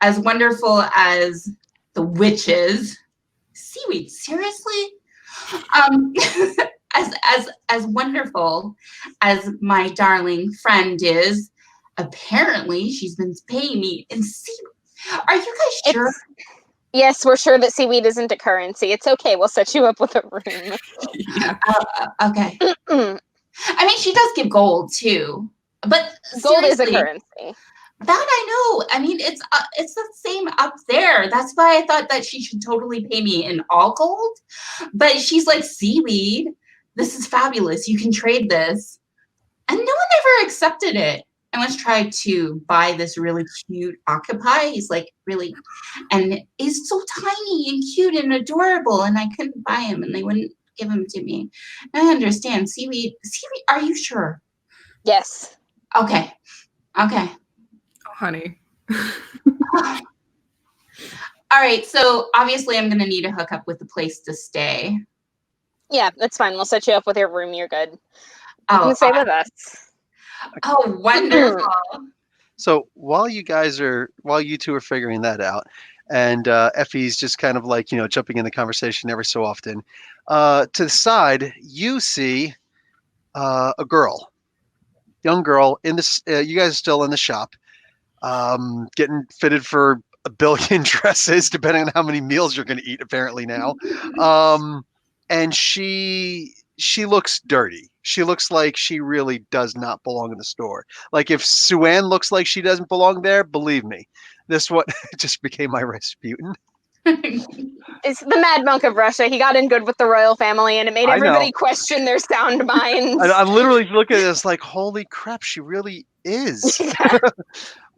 as wonderful as the witches, seaweed, seriously, as wonderful as my darling friend is, apparently she's been paying me in seaweed. Are you guys sure? Yes, we're sure that seaweed isn't a currency. It's okay. We'll set you up with a room. Yeah. Okay. I mean, she does give gold too, but Gold is a seriously, currency. that I know. I mean, it's the same up there. That's why I thought that she should totally pay me in all gold. But she's like, seaweed, this is fabulous. You can trade this. And no one ever accepted it. I once tried to buy this really cute octopi. He's like really, and he's so tiny and cute and adorable. And I couldn't buy him and they wouldn't give him to me. I understand. Seaweed, are you sure? Yes. Okay. Oh, honey. All right, so obviously I'm going to need a hookup with a place to stay. Yeah, that's fine. We'll set you up with your room. You're good. You Oh, can stay with us. oh, wonderful. So while you two are figuring that out, and Effie's just kind of like, jumping in the conversation every so often, to the side, you see a young girl in this. You guys are still in the shop, getting fitted for a billion dresses, depending on how many meals you're going to eat. Apparently now, and she looks dirty. She looks like she really does not belong in the store. Like if Sue-Ann looks like she doesn't belong there, believe me, this one just became my Rasputin. It's the Mad Monk of Russia. He got in good with the royal family, and it made everybody question their sound minds. I'm literally looking at this like, holy crap, she really is.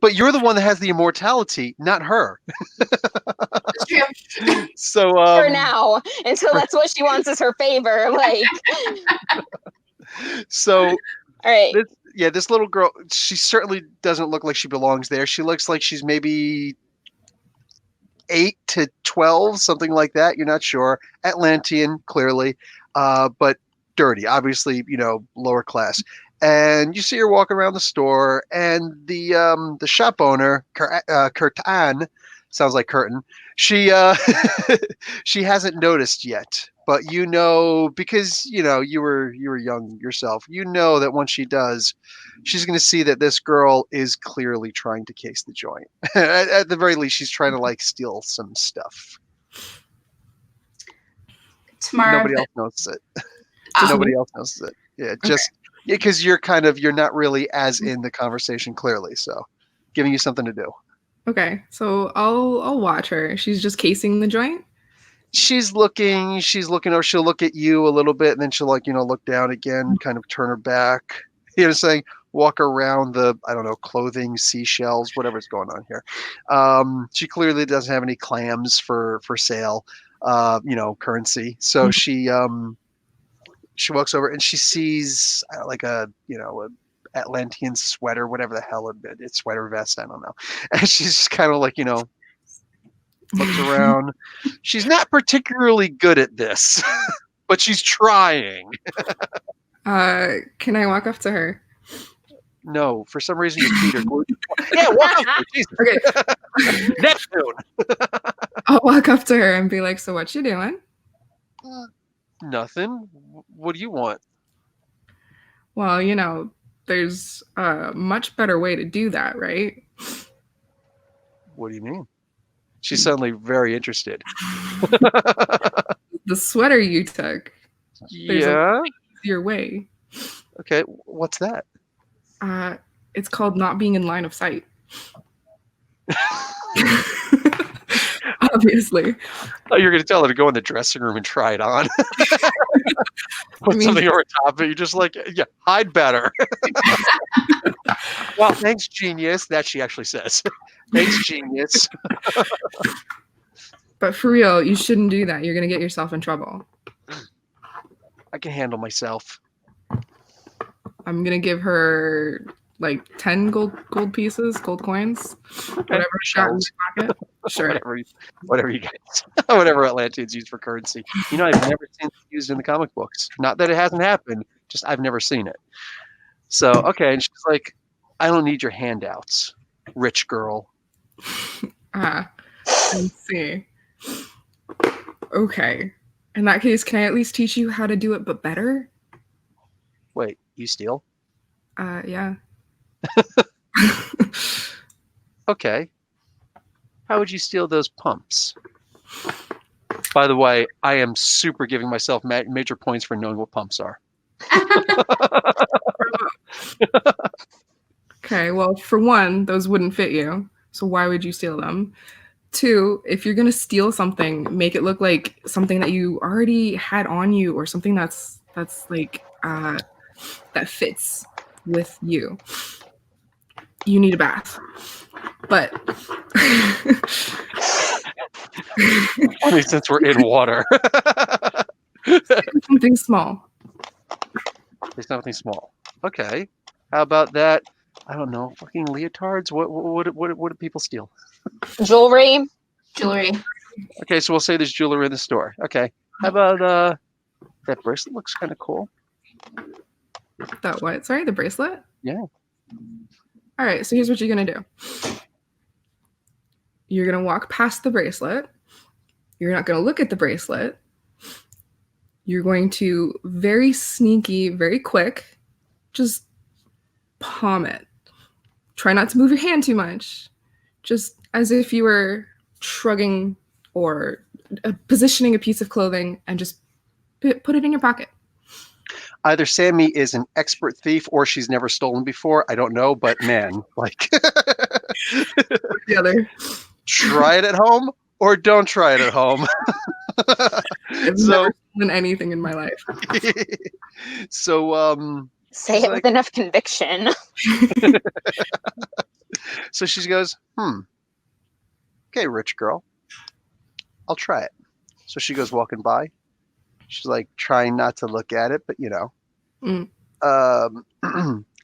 But you're the one that has the immortality, not her. So for now, until that's what she wants is her favor. Like, so all right. This little girl, she certainly doesn't look like she belongs there. She looks like she's maybe 8 to 12, something like that. You're not sure. Atlantean, clearly, but dirty, obviously, lower class. And you see her walk around the store, and the shop owner, Curtin, sounds like curtain. She she hasn't noticed yet, but because you were young yourself. That once she does, she's going to see that this girl is clearly trying to case the joint. At the very least, she's trying to like steal some stuff. Tomorrow, nobody else knows it. Nobody else knows it. Yeah, just because you're not really as in the conversation clearly, so giving you something to do. Okay, so I'll watch her. She's just casing the joint. She's looking, or she'll look at you a little bit, and then she'll look down again, kind of turn her back. Saying walk around the, I don't know, clothing, seashells, whatever's going on here. She clearly doesn't have any clams for sale, currency. So she walks over and she sees like a Atlantean sweater, whatever the hell it's sweater vest, I don't know. And she's just kind of like, looks around. She's not particularly good at this, but she's trying. Can I walk up to her? No, for some reason your feet are glued. Yeah, walk up to her. Jesus. Okay. Neptune. I'll walk up to her and be like, so what you doing? Nothing. What do you want? Well, there's a much better way to do that, right? What do you mean? She's suddenly very interested. The sweater you took. There's Yeah. your way. Okay. What's that? It's called not being in line of sight. Obviously. Oh, you're going to tell her to go in the dressing room and try it on. Put something over top of it. You're just like, yeah, hide better. Well, thanks, genius. That she actually says. Thanks, genius. But for real, you shouldn't do that. You're going to get yourself in trouble. I can handle myself. I'm going to give her like 10 gold pieces, gold coins, whatever she got in your pocket. Sure. Whatever you guys, whatever Atlanteans use for currency. You know, I've never seen it used in the comic books. Not that it hasn't happened, just I've never seen it. So, okay. And she's like, I don't need your handouts, rich girl. Let's see. Okay. In that case, can I at least teach you how to do it, but better? Wait, you steal? Yeah. Okay. How would you steal those pumps? By the way, I am super giving myself major points for knowing what pumps are. Okay, well, for one, those wouldn't fit you. So why would you steal them? Two, if you're going to steal something, make it look like something that you already had on you or something that's like that fits with you. You need a bath. But only since we're in water. Something small. There's nothing small. Okay. How about that? I don't know. Fucking leotards? What do people steal? Jewelry. Okay, so we'll say there's jewelry in the store. Okay. How about that bracelet looks kind of cool. That what? Sorry, the bracelet? Yeah. All right, so here's what you're going to do. You're going to walk past the bracelet. You're not going to look at the bracelet. You're going to very sneaky, very quick, just palm it. Try not to move your hand too much. Just as if you were shrugging or positioning a piece of clothing and just put it in your pocket. Either Sammy is an expert thief or she's never stolen before. I don't know, but man, like The other. Try it at home or don't try it at home. I've never stolen anything in my life. So Say it with enough conviction. so she goes, okay, rich girl, I'll try it. So she goes walking by. She's like trying not to look at it, but you know.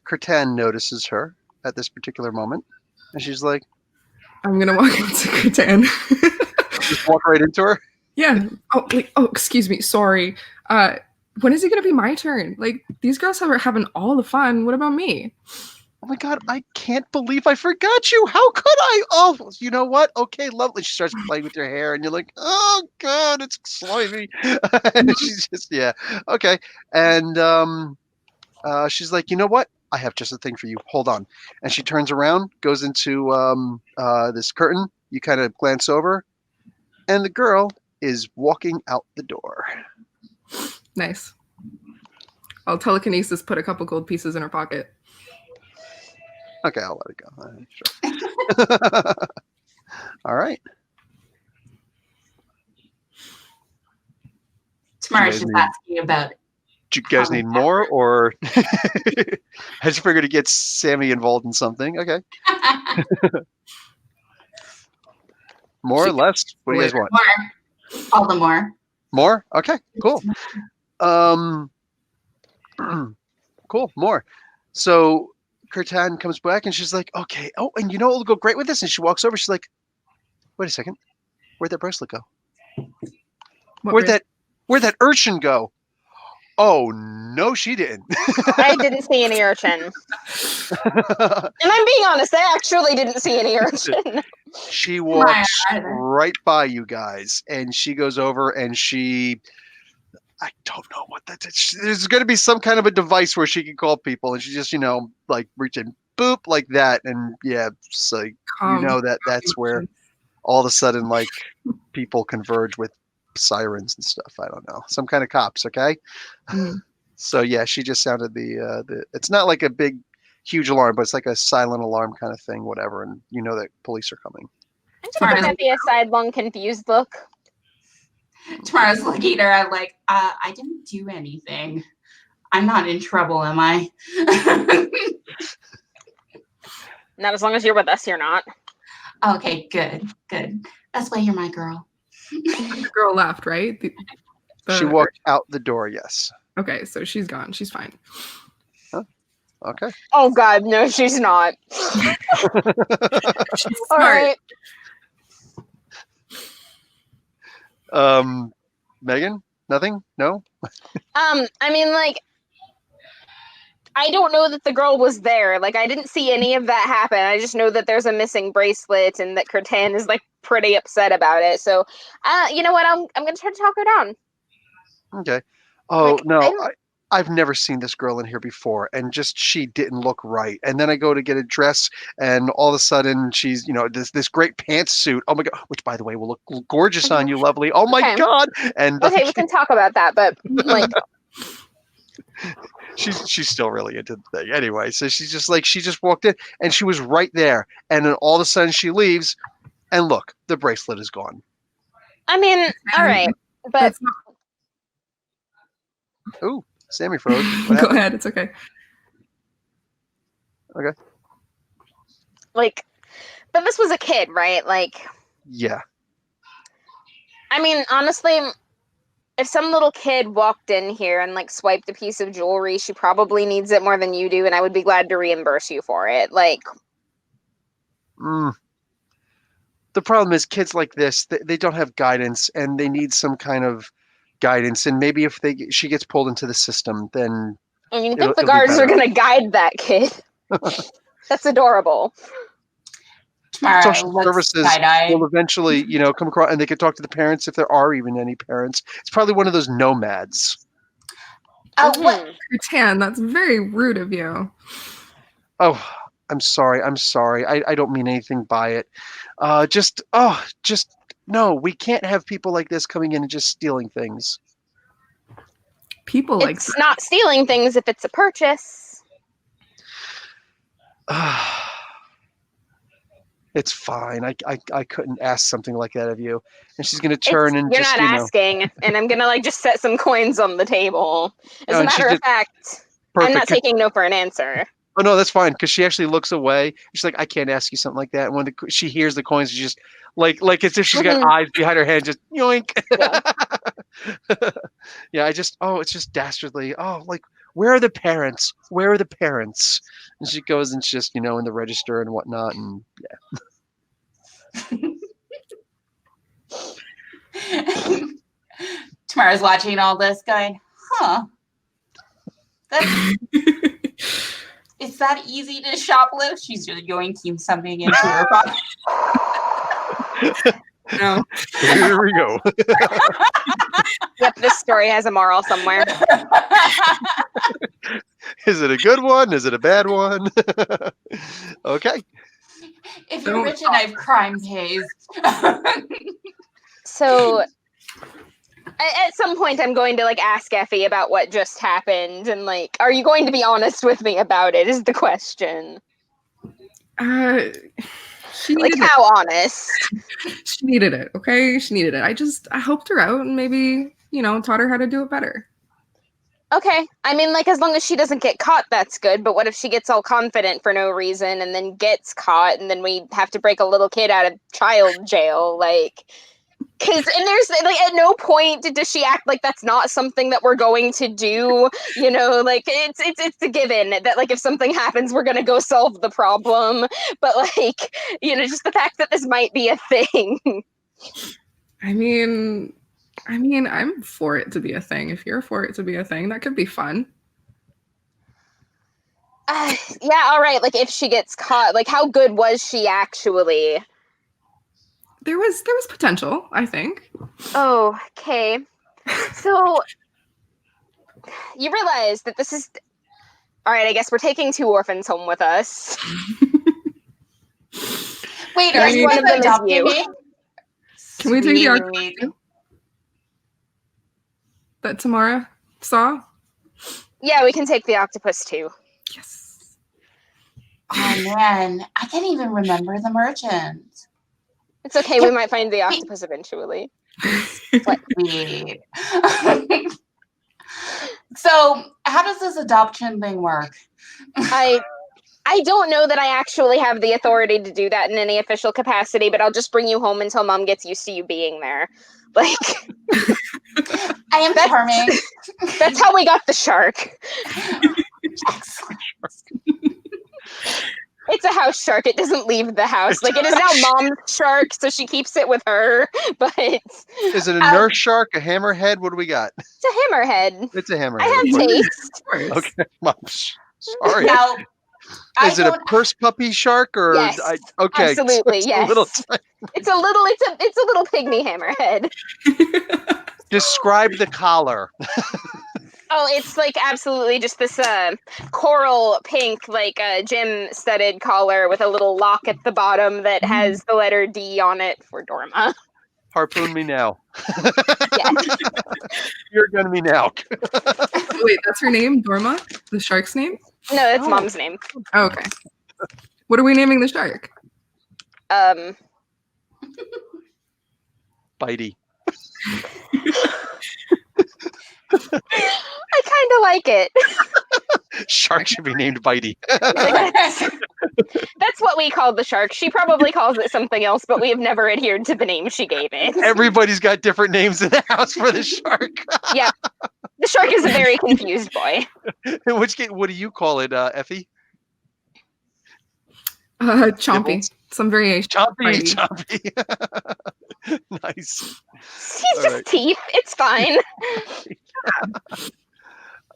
Curtin notices her at this particular moment, and she's like, I'm gonna walk into Curtin. just walk right into her. Yeah. Oh, excuse me. Sorry. When is it gonna be my turn? Like, these girls are having all the fun. What about me? Oh my God, I can't believe I forgot you. How could I? Oh, you know what? Okay, lovely. She starts playing with your hair, and you're like, oh God, it's slimy. And she's just, yeah, okay. And she's like, you know what? I have just a thing for you. Hold on. And she turns around, goes into this curtain. You kind of glance over, and the girl is walking out the door. Nice. I'll telekinesis put a couple gold pieces in her pocket. Okay, I'll let it go. Sure. All right. Tamara's just asking about it. Do you guys need more, or I just figured to get Sammy involved in something. Okay. More or less? What do you guys want? More. All the more. More? Okay, cool. Cool, more. So Curtin comes back and she's like, okay, oh, and you know what will go great with this? And she walks over, she's like, wait a second, where'd that bracelet go? Where'd that urchin go? Oh, no, she didn't. I didn't see any urchin. And I'm being honest, I actually didn't see any urchin. She walks right by you guys, and she goes over and I don't know what that is. There's going to be some kind of a device where she can call people, and she just, like reach in, boop, like that. And yeah, so you know that's where. all of a sudden, like, people converge with sirens and stuff. I don't know. Some kind of cops, okay? Mm. So yeah, she just sounded the it's not like a big, huge alarm, but it's like a silent alarm kind of thing, whatever, and you know that police are coming. I'm just looking at the sidelong confused look. Tamara's looking at her. I'm like, I didn't do anything. I'm not in trouble, am I? Not as long as you're with us, you're not. Okay, good. That's why you're my girl. The girl left, right? She walked out the door, yes. Okay, so she's gone. She's fine. Huh? Okay. Oh God, no, she's not. She's All smart. right. Megan? Nothing? No? I mean, like, I don't know that the girl was there. Like, I didn't see any of that happen. I just know that there's a missing bracelet and that Curtan is, like, pretty upset about it. So, you know what? I'm gonna try to talk her down. Okay. Oh, Like, no. I've never seen this girl in here before, and just she didn't look right. And then I go to get a dress, and all of a sudden she's, this great pantsuit. Oh my God! Which, by the way, will look gorgeous on you, lovely. Oh my Okay. God! And Okay, we can talk about that, but like, she's still really into the thing anyway. So she's just like, she just walked in, and she was right there. And then all of a sudden she leaves, and look, the bracelet is gone. I mean, all right, but That's not- Ooh, Sammy froze. What Go happened? ahead. It's okay. Okay. like, but this was a kid, right? Like, Yeah. I mean, honestly, if some little kid walked in here and like swiped a piece of jewelry, she probably needs it more than you do, and I would be glad to reimburse you for it. Like, The problem is kids like this, they don't have guidance, and they need some kind of guidance. And maybe if she gets pulled into the system, then I mean, you It'll- think the it'll be guards are better. gonna guide that kid? That's adorable. Tamara social looks services side-eyed. will eventually, come across, and they can talk to the parents if there are even any parents. It's probably one of those nomads. What? Mhm. Curtan, that's very rude of you. Oh, I'm sorry. I don't mean anything by it. Just no, we can't have people like this coming in and just stealing things. People like It's not stealing things if it's a purchase. It's fine. I couldn't ask something like that of you. And she's gonna turn and You're just, not asking, and I'm gonna like just set some coins on the table. As No, a and she matter of just- fact, I'm not perfect. taking no for an answer. Oh no, that's fine, because she actually looks away. She's like, I can't ask you something like that. And when she hears the coins, she just like as if she's got eyes behind her head, just yoink. Yeah, it's just dastardly. Oh, like, where are the parents? Where are the parents? And she goes and she's just, in the register and whatnot, and yeah. Tamara's watching all this going, huh? It's that easy to shoplift? She's just yoinking something into her pocket. no. Here we go. Yep, this story has a moral somewhere. Is it a good one? Is it a bad one? Okay. If you're rich enough, crime pays. So at some point I'm going to like ask Effie about what just happened, and like, are you going to be honest with me about it is the question. She Like, needed how honest? it. She needed it. Okay, she needed it. I helped her out and maybe taught her how to do it better. Okay, I mean, like, as long as she doesn't get caught, that's good. But what if she gets all confident for no reason and then gets caught, and then we have to break a little kid out of child jail? Like, and there's like, at no point does she act like that's not something that we're going to do. Like, it's a given that like if something happens, we're gonna go solve the problem. But like, just the fact that this might be a thing. I mean, I'm for it to be a thing. If you're for it to be a thing, that could be fun. Yeah, all right. Like, if she gets caught, like, how good was she actually? There was potential, I think. Oh, okay. So you realize that this is all right. I guess we're taking 2 orphans home with us. Wait, Yes, are you one of guys them is adopting you. me? Can we take the octopus Sweet. too? That Tamara saw? Yeah, we can take the octopus too. Yes. Oh man, I can't even remember the merchant. It's okay. We might find the octopus eventually. Sweet. So, how does this adoption thing work? I don't know that I actually have the authority to do that in any official capacity, but I'll just bring you home until Mom gets used to you being there. Like, I am charming. that's how we got the shark. Excellent. It's a house shark. It doesn't leave the house. Like, it is now Mom's shark, so she keeps it with her. But Is it a nurse shark, a hammerhead? What do we got? it's a hammerhead. It's a hammerhead. I have of course. taste. Of course. Okay, Mom, sorry. Now, Is it a purse puppy shark or? Yes, Okay, absolutely, it's yes. A little It's a little pygmy hammerhead. describe the collar. Oh, it's like absolutely just this coral pink, like gem studded collar with a little lock at the bottom that has the letter D on it for Dorma. Harpoon me now. Yeah. You're gonna me now. Wait, that's her name? Dorma? The shark's name? No, that's Oh. Mom's name. Oh, okay. What are we naming the shark? Bitey. I kind of like it. Shark should be named Bitey. That's what we called the shark. She probably calls it something else, but we have never adhered to the name she gave it. Everybody's got different names in the house for the shark. Yeah. The shark is a very confused boy. In which case, what do you call it, Effie? Chompy. Nibbles? Some variation. Chompy. Bitey. Chompy. Nice. He's All just right. teeth. It's fine.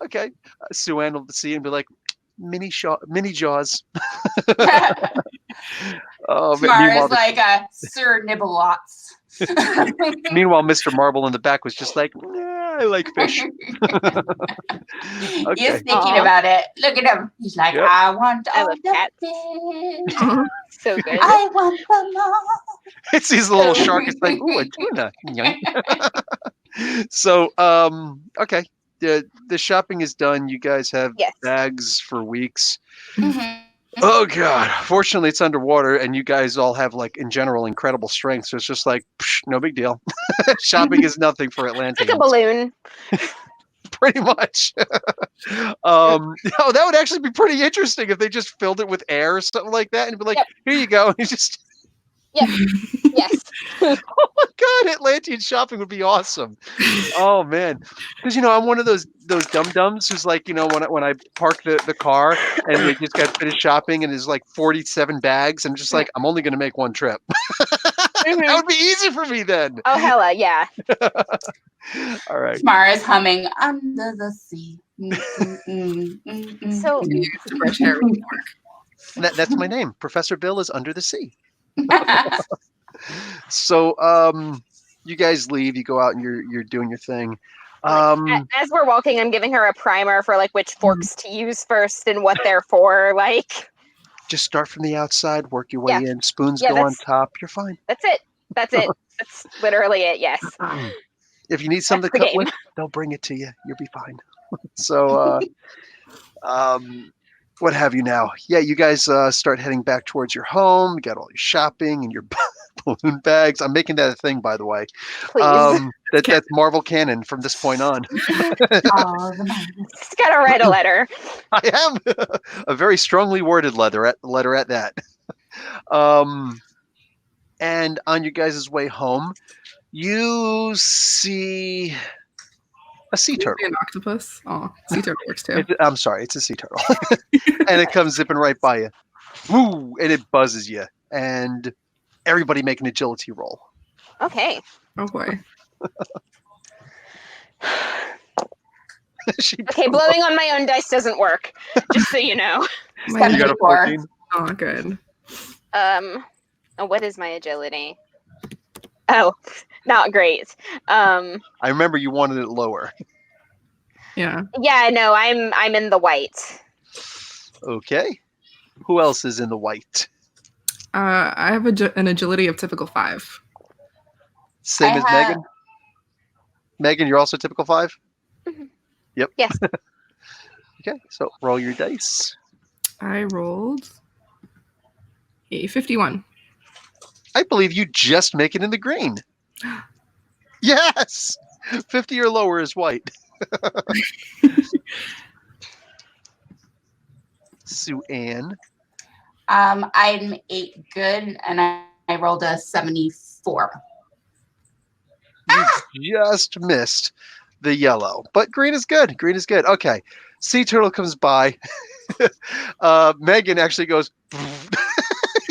Okay. Sue Ann will see and be like, mini jaws. Oh, Mara's like Sir Nibblewatts. Meanwhile, Mr. Marble in the back was just like, "Nah, I like fish." He's Okay. thinking about it. Look at him. He's like, Yep. I want I all love the cats. fish. So good. I want them all. It sees the little shark. It's like, ooh, a tuna. Yoink. So, okay. The shopping is done. You guys have Yes. bags for weeks. Mhm. Oh God! Fortunately, it's underwater, and you guys all have, like, in general, incredible strength. So it's just like, psh, no big deal. Shopping is nothing for Like a Atlanteans, balloon. pretty much. Oh, that would actually be pretty interesting if they just filled it with air or something like that, and be like, Yep. "Here you go." And you just, Yes. oh my God, Atlantean shopping would be awesome. Oh man, because I'm one of those dum-dums who's like, when I park the car and they just got finished shopping and there's like 47 bags, and just like, I'm only going to make one trip. That would be easy for me then. Oh, hella, yeah. All right. Mara's humming under the sea. So, It's fresh hair. That's my name. Professor Bill is under the sea. So, you guys leave. You go out and you're doing your thing. as we're walking, I'm giving her a primer for like which forks to use first and what they're for. Like, Just start from the outside, work your way Yeah. in. Spoons Yeah, go on that's- top. You're fine. that's it. That's it. That's literally it. Yes. If you need something to That's the cut with, they'll bring it to you. You'll be fine. So, what have you now? Yeah, you guys start heading back towards your home. You got all your shopping and your balloon bags. I'm making that a thing, by the way. Please. That's Marvel canon from this point on. Just gotta write a letter. I am a very strongly worded letter at that. And on you guys' way home, you see a sea turtle. An octopus. Oh, sea turtle works too. I'm sorry, it's a sea turtle. And it comes zipping right by you. Woo! And it buzzes you. And everybody make an agility roll. Okay. Oh boy. Okay, blowing on my own dice doesn't work. Just so you know. My- You got a 14? oh, good. What is my agility? Oh, not great. I remember you wanted it lower. Yeah. Yeah, no, I'm in the white. Okay. Who else is in the white? I have an agility of typical 5. Same as have- Megan. Megan, you're also typical 5. Yep. Yes. Okay, so roll your dice. I rolled a 51. I believe you just make it in the green. Yes, 50 or lower is white. Sue Ann. I'm 8 good, and I rolled a 74. You just missed the yellow, but green is good. Green is good. Okay, sea turtle comes by. Megan actually goes.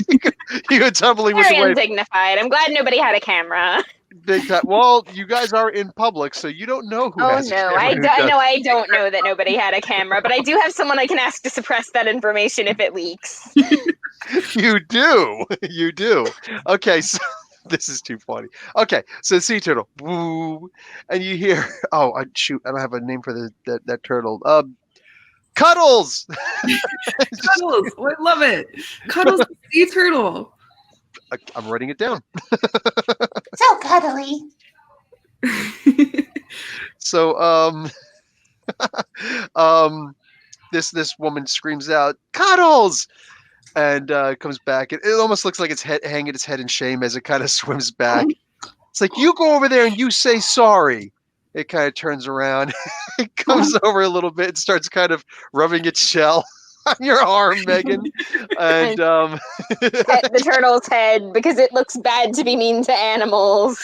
you go tumbling with Very the wave. undignified. I'm glad nobody had a camera. Big time. Well, you guys are in public, so you don't know who Oh has a no, camera. Who doesn't. I don't know that nobody had a camera, but I do have someone I can ask to suppress that information if it leaks. You do. You do. Okay, so this is too funny. Okay, so sea turtle, woo, and you hear, oh, shoot, I don't have a name for that turtle. Cuddles. Cuddles. Oh, I love it. Cuddles the sea turtle. I'm writing it down. So cuddly. So, this woman screams out, "Cuddles!" and comes back. It almost looks like it's hanging its head in shame as it kind of swims back. It's like, you go over there and you say sorry. It kind of turns around. It comes over a little bit and starts kind of rubbing its shell on your arm, Megan. And Pet the turtle's head because it looks bad to be mean to animals.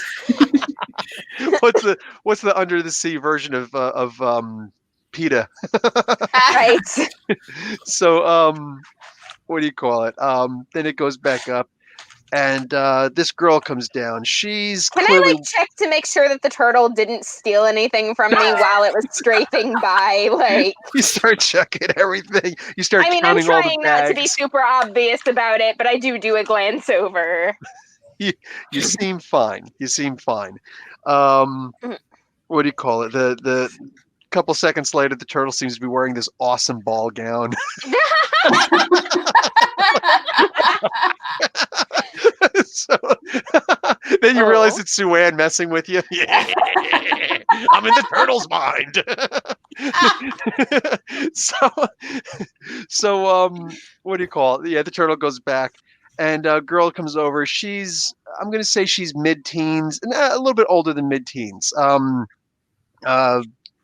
what's the under the sea version of PETA? Right. So what do you call it? Then it goes back up, and this girl comes down. She's Can clearly. I check to make sure that the turtle didn't steal anything from me while it was strafing by? You start checking everything. You start I'm counting all the trying not to be bags. super obvious about it, but I do a glance over. You seem fine. You seem fine. What do you call it? The couple seconds later, the turtle seems to be wearing this awesome ball gown. So then you realize it's Sue Ann messing with you. Yeah, I'm in the turtle's mind. so what do you call it? Yeah, the turtle goes back, and a girl comes over. I'm gonna say she's mid-teens, a little bit older than mid-teens.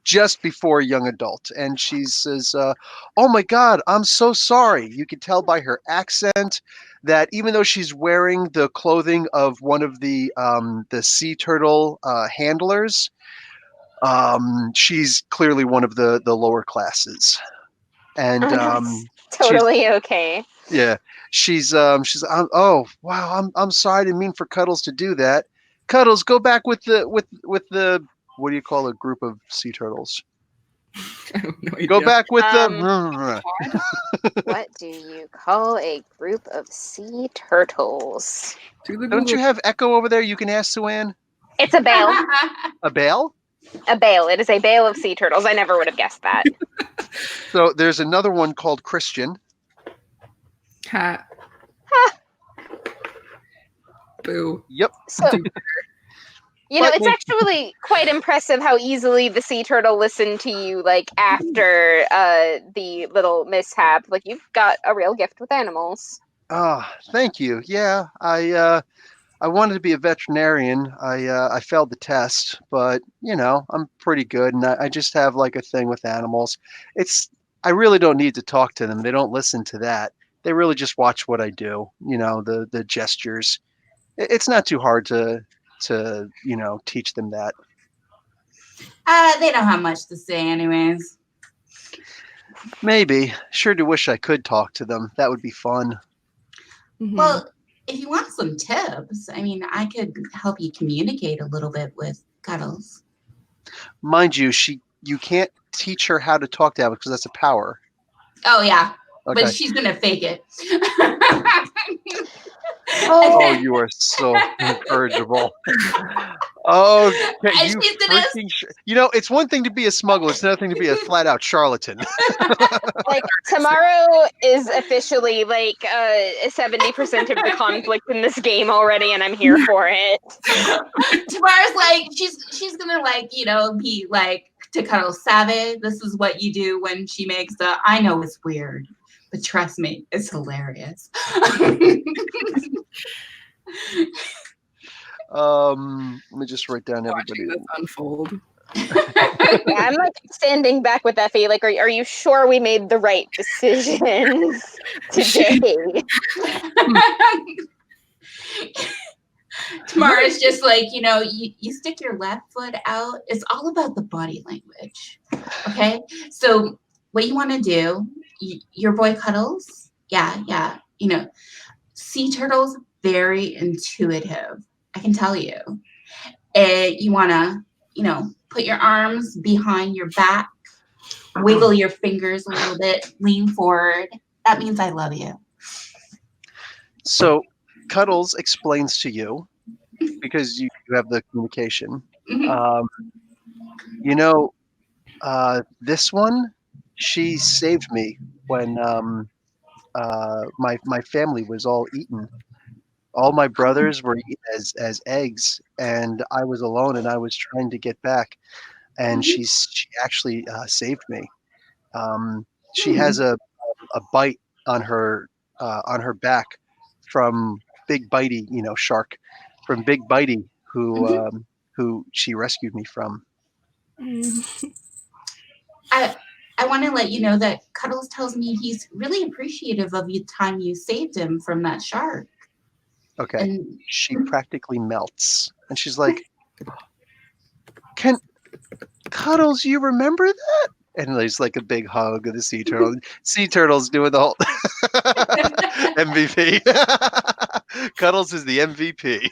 Just before young adult, and she says, "Oh my God, I'm so sorry." You can tell by her accent that even though she's wearing the clothing of one of the sea turtle handlers, she's clearly one of the lower classes, and Totally okay. yeah, she's oh wow, I'm sorry, I didn't mean for Cuddles to do that. Cuddles, go back with the what do you call a group of sea turtles? I have no idea. Go back with the. What do you call a group of sea turtles? To the Don't you Google. have Echo over there? You can ask Sue Ann. It's a bale. A bale? A bale. It is a bale of sea turtles. I never would have guessed that. So there's another one called Christian. Cat. Boo. Yep. So, it's actually quite impressive how easily the sea turtle listened to you, after the little mishap. You've got a real gift with animals. Thank you. Yeah, I wanted to be a veterinarian. I failed the test, but I'm pretty good, and I just have a thing with animals. I really don't need to talk to them. They don't listen to that. They really just watch what I do. The gestures. It's not too hard to teach them that. They don't have much to say anyways. Maybe. Sure do wish I could talk to them. That would be fun. Mhm. Well, if you want some tips, I could help you communicate a little bit with Cuddles. Mind you, you can't teach her how to talk to animals because that's a power. Oh yeah, Okay. but she's gonna fake it. Oh, you are so incorrigible. Oh, And you she's gonna freaking! You know, it's one thing to be a smuggler; it's another thing to be a flat-out charlatan. Like tomorrow is officially like 70% of the conflict in this game already, and I'm here for it. Tamara's like she's gonna like, you know, be like to Cuddle savage. This is what you do when she makes the I know it's weird, but trust me, it's hilarious. Let me just write down everybody. Watching this unfold. Yeah, I'm like standing back with Effie. Like, are you sure we made the right decisions today? Tamara's just like, you know, you stick your left foot out. It's all about the body language. Okay. So what you want to do, your boy Cuddles. Yeah. You know, sea turtles, very intuitive. I can tell you. You want to, you know, put your arms behind your back, wiggle your fingers a little bit, lean forward. That means I love you. So, Cuddles explains to you because you have the communication. Mhm. You know, this one, she saved me when my family was all eaten. All my brothers were eaten as eggs, and I was alone, and I was trying to get back. And she actually saved me. She has a bite on her back from Big Bitey, you know, shark, from Big Bitey, who she rescued me from. I want to let you know that Cuddles tells me he's really appreciative of the time you saved him from that shark. Okay, And she practically melts, and she's like, "Can Cuddles, you remember that?" And there's like a big hug of the sea turtle. Sea turtle's doing the whole MVP. Cuddles is the MVP.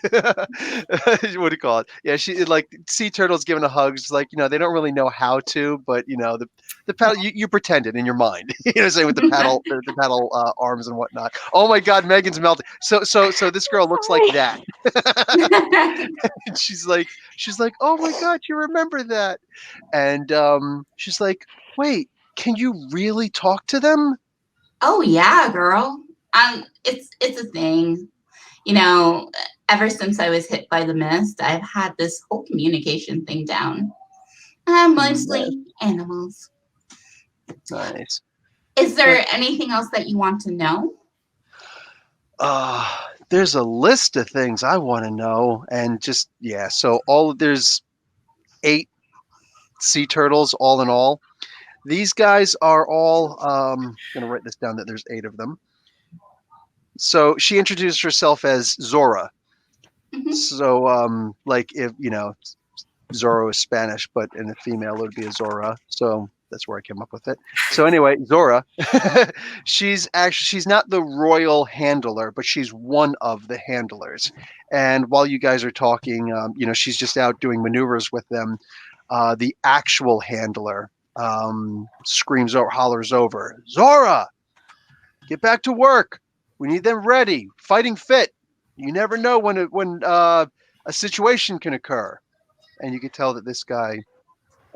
What do you call it? Yeah, she like sea turtles giving a hug. It's like, you know, they don't really know how to, but you know, the paddle you pretend it in your mind. You know, saying with the paddle arms and whatnot. Oh my God, Megan's melting. So this girl looks like that. And she's like, oh my God, you remember that? And she's like, wait, can you really talk to them? oh yeah, girl. It's a thing. You know, ever since I was hit by the mist, I've had this whole communication thing down. Mostly animals. Nice. Is there anything else that you want to know? There's a list of things I want to know, and just yeah. So there's 8 sea turtles all in all. These guys are all. Gonna write this down that there's 8 of them. So she introduced herself as Zora. Mhm. So like if you know, Zorro is Spanish, but in a female it would be a Zora. So that's where I came up with it. So anyway, Zora, she's not the royal handler, but she's one of the handlers. And while you guys are talking, you know, she's just out doing maneuvers with them. The actual handler screams or hollers over, Zora, get back to work. We need them ready, fighting fit. You never know when a situation can occur. And you could tell that this guy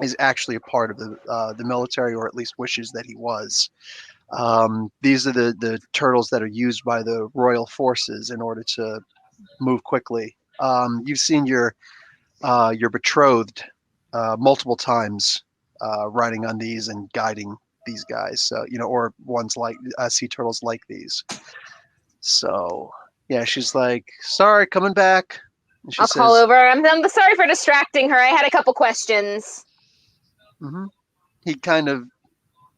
is actually a part of the military, or at least wishes that he was. These are the turtles that are used by the royal forces in order to move quickly. You've seen your betrothed multiple times riding on these and guiding these guys. So you know, or ones like sea turtles like these. So yeah, she's like, "Sorry, coming back." And she I'll call over. I'm sorry for distracting her. I had a couple questions. Mm-hmm. He kind of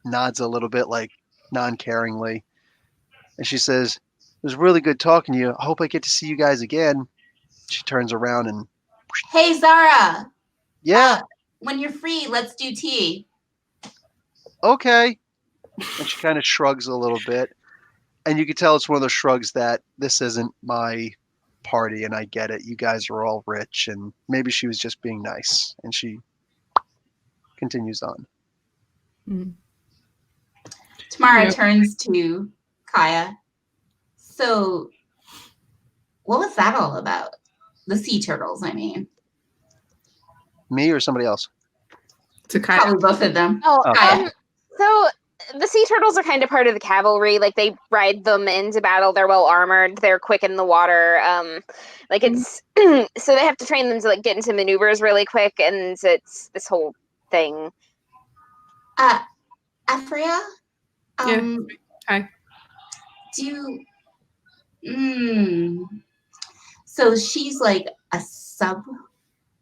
nods a little bit, like non-caringly, and she says, "It was really good talking to you. I hope I get to see you guys again." She turns around and, Hey Zara. yeah, When you're free, let's do tea. okay. And she kind of shrugs a little bit, and you can tell it's one of those shrugs that this isn't my party, and I get it. You guys are all rich, and maybe she was just being nice, and she continues on. Tamara turns to Kaya. So, what was that all about? The sea turtles, I mean. Me or somebody else? To Kaya. Probably both of them. Oh, Kaya. so the sea turtles are kind of part of the cavalry. Like they ride them into battle. They're well armored. They're quick in the water. Like it's so they have to train them to like get into maneuvers really quick, and it's this whole thing. Afria? Yeah. Hi. So she's like a sub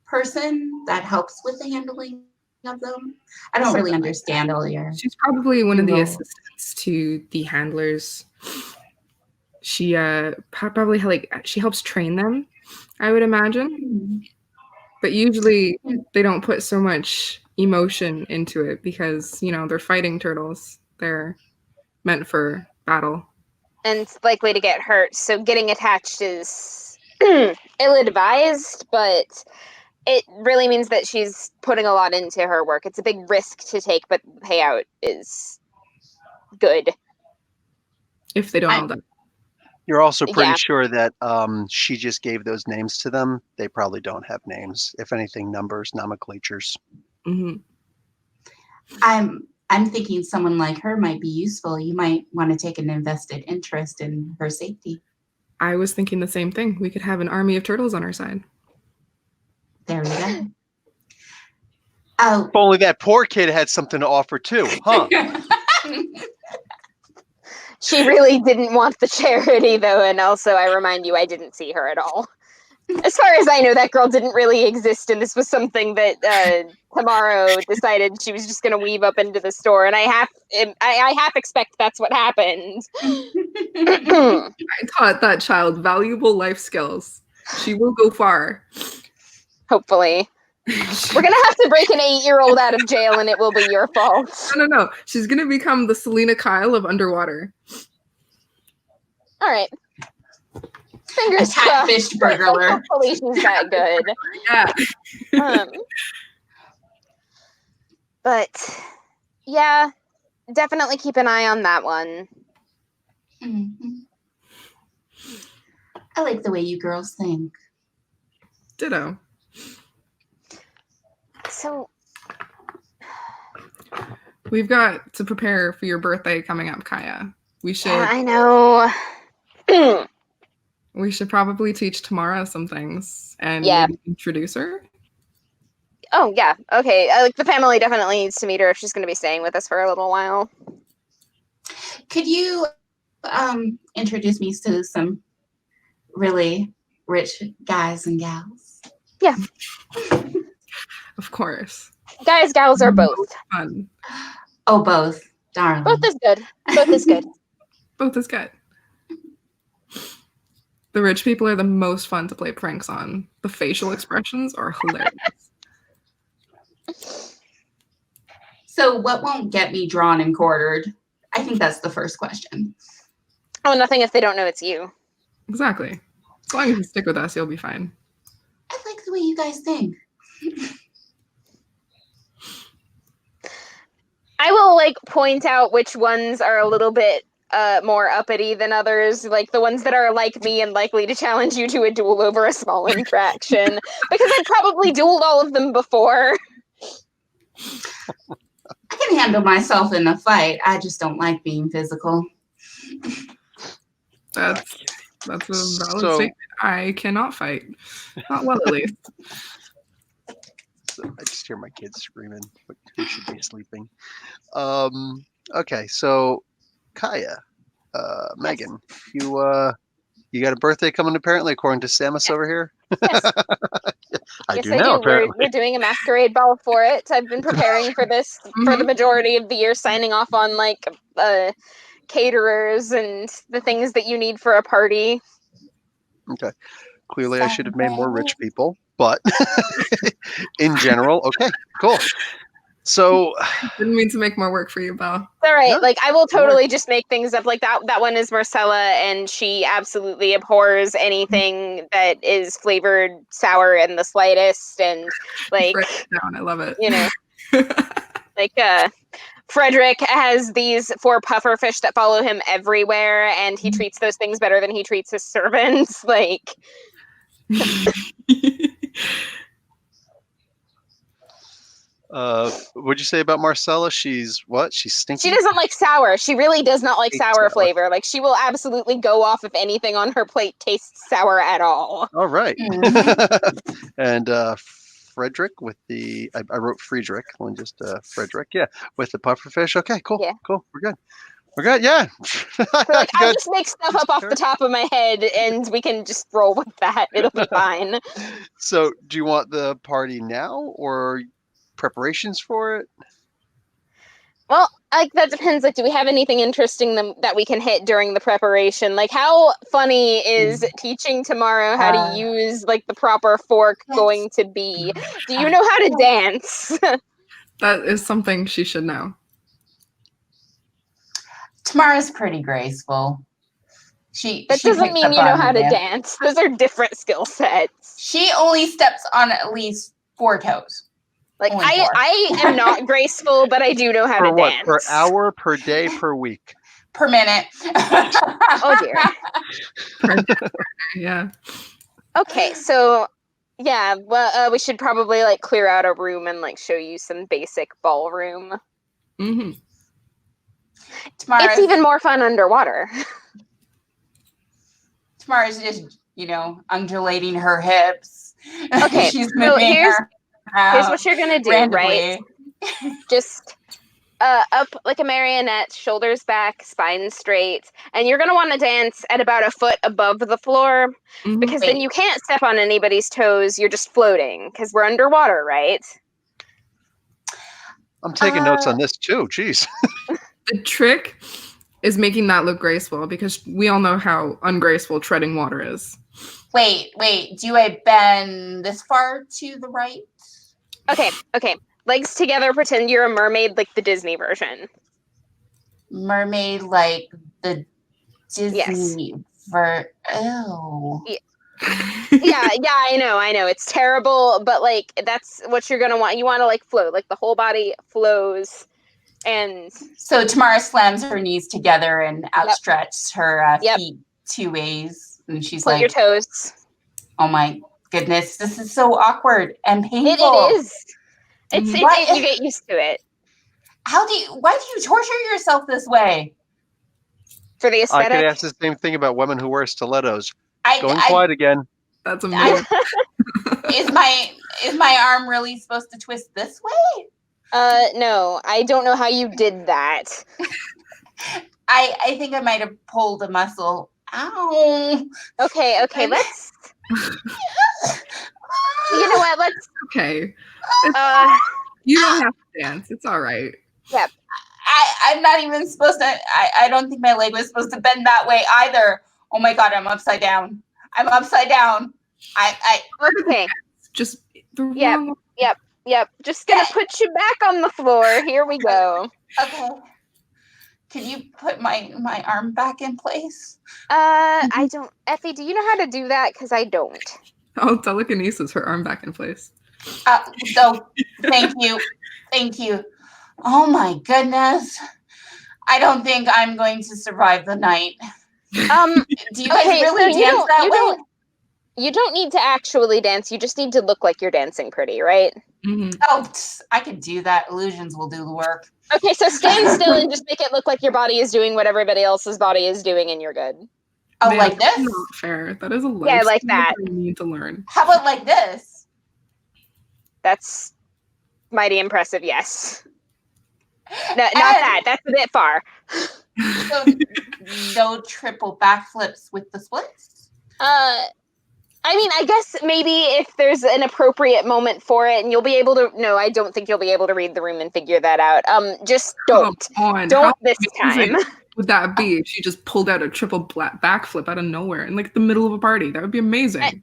person that helps with the handling of them. I don't really understand all your. She's probably one of the roles. assistants to the handlers. She probably she helps train them, I would imagine. But usually they don't put so much emotion into it because, you know, they're fighting turtles. They're meant for battle. And it's likely to get hurt. So getting attached is ill-advised, but it really means that she's putting a lot into her work. It's a big risk to take, but the payout is good. If they don't all die. You're also pretty Yeah. sure that she just gave those names to them. They probably don't have names. If anything, numbers, nomenclatures. Mm-hmm. I'm thinking someone like her might be useful. You might want to take an invested interest in her safety. I was thinking the same thing. We could have an army of turtles on our side. There we go. Oh, If only that poor kid had something to offer too, huh? She really didn't want the charity, though, and also I remind you, I didn't see her at all. As far as I know, that girl didn't really exist, and this was something that Tomorrow decided she was just going to weave up into the store, and I half expect that's what happened. I taught that child valuable life skills. She will go far. Hopefully. We're going to have to break an 8-year-old out of jail, and it will be your fault. No. She's going to become the Selena Kyle of underwater. All right. Fingers a catfish burglar. Hopefully she's that good. Yeah. But yeah, definitely keep an eye on that one. Mm-hmm. I like the way you girls think. Ditto. So we've got to prepare for your birthday coming up, Kaya. We should. Yeah, I know. We should probably teach Tamara some things and maybe introduce her. Oh, yeah. Okay. Like the family definitely needs to meet her if she's going to be staying with us for a little while. Could you introduce me to some really rich guys and gals? Yeah. Of course. Guys, gals, or both? Fun. Oh, both. Darling. Both is good. Both is good. Both is good. The rich people are the most fun to play pranks on. The facial expressions are hilarious. So what won't get me drawn and quartered? I think that's the first question. Oh, nothing if they don't know it's you. Exactly. As long as you stick with us, you'll be fine. I like the way you guys think. I will point out which ones are a little bit more uppity than others, like the ones that are like me and likely to challenge you to a duel over a small infraction, because I've probably dueled all of them before. I can handle myself in a fight. I just don't like being physical. That's a valid statement. I cannot fight. Not well, at least. So I just hear my kids screaming, but who should be sleeping. Okay, so Kaya, Megan, you got a birthday coming apparently, according to Samus over here? Yes. I Yes, do now, apparently. We're doing a masquerade ball for it. I've been preparing for this for the majority of the year, signing off on caterers and the things that you need for a party. Okay. Clearly I should have made more rich people, but in general, okay, cool. So Didn't mean to make more work for you, Belle. It's all right. No, I will totally just make things up. Like that one is Marcella, and she absolutely abhors anything that is flavored sour in the slightest. And Write it down. I love it. You know, Frederick has these 4 puffer fish that follow him everywhere, and he treats those things better than he treats his servants. What'd you say about Marcella? She's what? She's stinky. She doesn't like sour. She really does not like Hates sour sour. flavor. Like she will absolutely go off if anything on her plate tastes sour at all. All right. Mhm. And Frederick with the I wrote Friedrich, one just Frederick. Yeah, with the pufferfish. Okay, cool. Yeah. Cool. We're good. We're good. Yeah. Like, I'll Good. just make stuff up off the top of my head and we can just roll with that. It'll be fine. So, do you want the party now or preparations for it? Well, like that depends. Like, do we have anything interesting that we can hit during the preparation? Like, how funny is teaching tomorrow how to use like the proper fork going to be? Do you know how to dance? That is something she should know. Tamara's pretty graceful. That she doesn't picks mean up you know on how to the dance. Those are different skill sets. She only steps on at least 4 toes. Like Only 4. I am not graceful, but I do know how For to what? dance. Per hour, per day, per week? Per minute. Oh dear. Yeah. Okay, so yeah, well, we should probably like clear out a room and like show you some basic ballroom. Mm-hmm. It's even more fun underwater. Tamara's just, undulating her hips. Okay, She's so moving here's her what you're gonna do, randomly. right? Just up like a marionette, shoulders back, spine straight, and you're gonna want to dance at about a foot above the floor Mm-hmm. because then you can't step on anybody's toes. You're just floating because we're underwater, right? I'm taking notes on this too. Jeez. The trick is making that look graceful because we all know how ungraceful treading water is. Wait. Do I bend this far to the right? Okay. Legs together, pretend you're a mermaid like the Disney version. Mermaid like the Disney Yeah, I know. It's terrible, but like that's what you're gonna want. You want to like float, like the whole body flows. And so Tamara slams her knees together and outstretches her feet 2 ways, and she's point like, your toes. "Oh my goodness, this is so awkward and painful." It is. You get used to it. Why do you torture yourself this way? For the aesthetic. I could ask the same thing about women who wear stilettos. Going I quiet again. That's amazing. Is my arm really supposed to twist this way? No, I don't know how you did that. I think I might have pulled a muscle. Ow. Okay, let's. You know what? Let's. Okay. You don't have to dance. It's all right. Yep. I'm not even supposed to. I don't think my leg was supposed to bend that way either. Oh my god, I'm upside down. Okay. Just the wrong. Yep. Just gonna put you back on the floor. Here we go. Okay. Can you put my arm back in place? I don't. Effie, do you know how to do that? Because I don't. Oh, telekinesis, her arm back in place. So thank you. Oh my goodness. I don't think I'm going to survive the night. Do you guys really dance that way? You don't need to actually dance. You just need to look like you're dancing pretty, right? Mm-hmm. Oh, I could do that. Illusions will do the work. Okay, so stand still and just make it look like your body is doing what everybody else's body is doing and you're good. Oh, Man, like this? that's not fair. That is a life Yeah, like skill that. you need to learn. How about like this? That's mighty impressive, yes. No, not that. That's a bit far. So no triple backflips with the splits? I mean, I guess maybe if there's an appropriate moment for it and you'll be able to. No, I don't think you'll be able to read the room and figure that out. Just don't. Come on. Don't How this amazing time. would that be if she just pulled out a triple backflip out of nowhere in like the middle of a party? That would be amazing.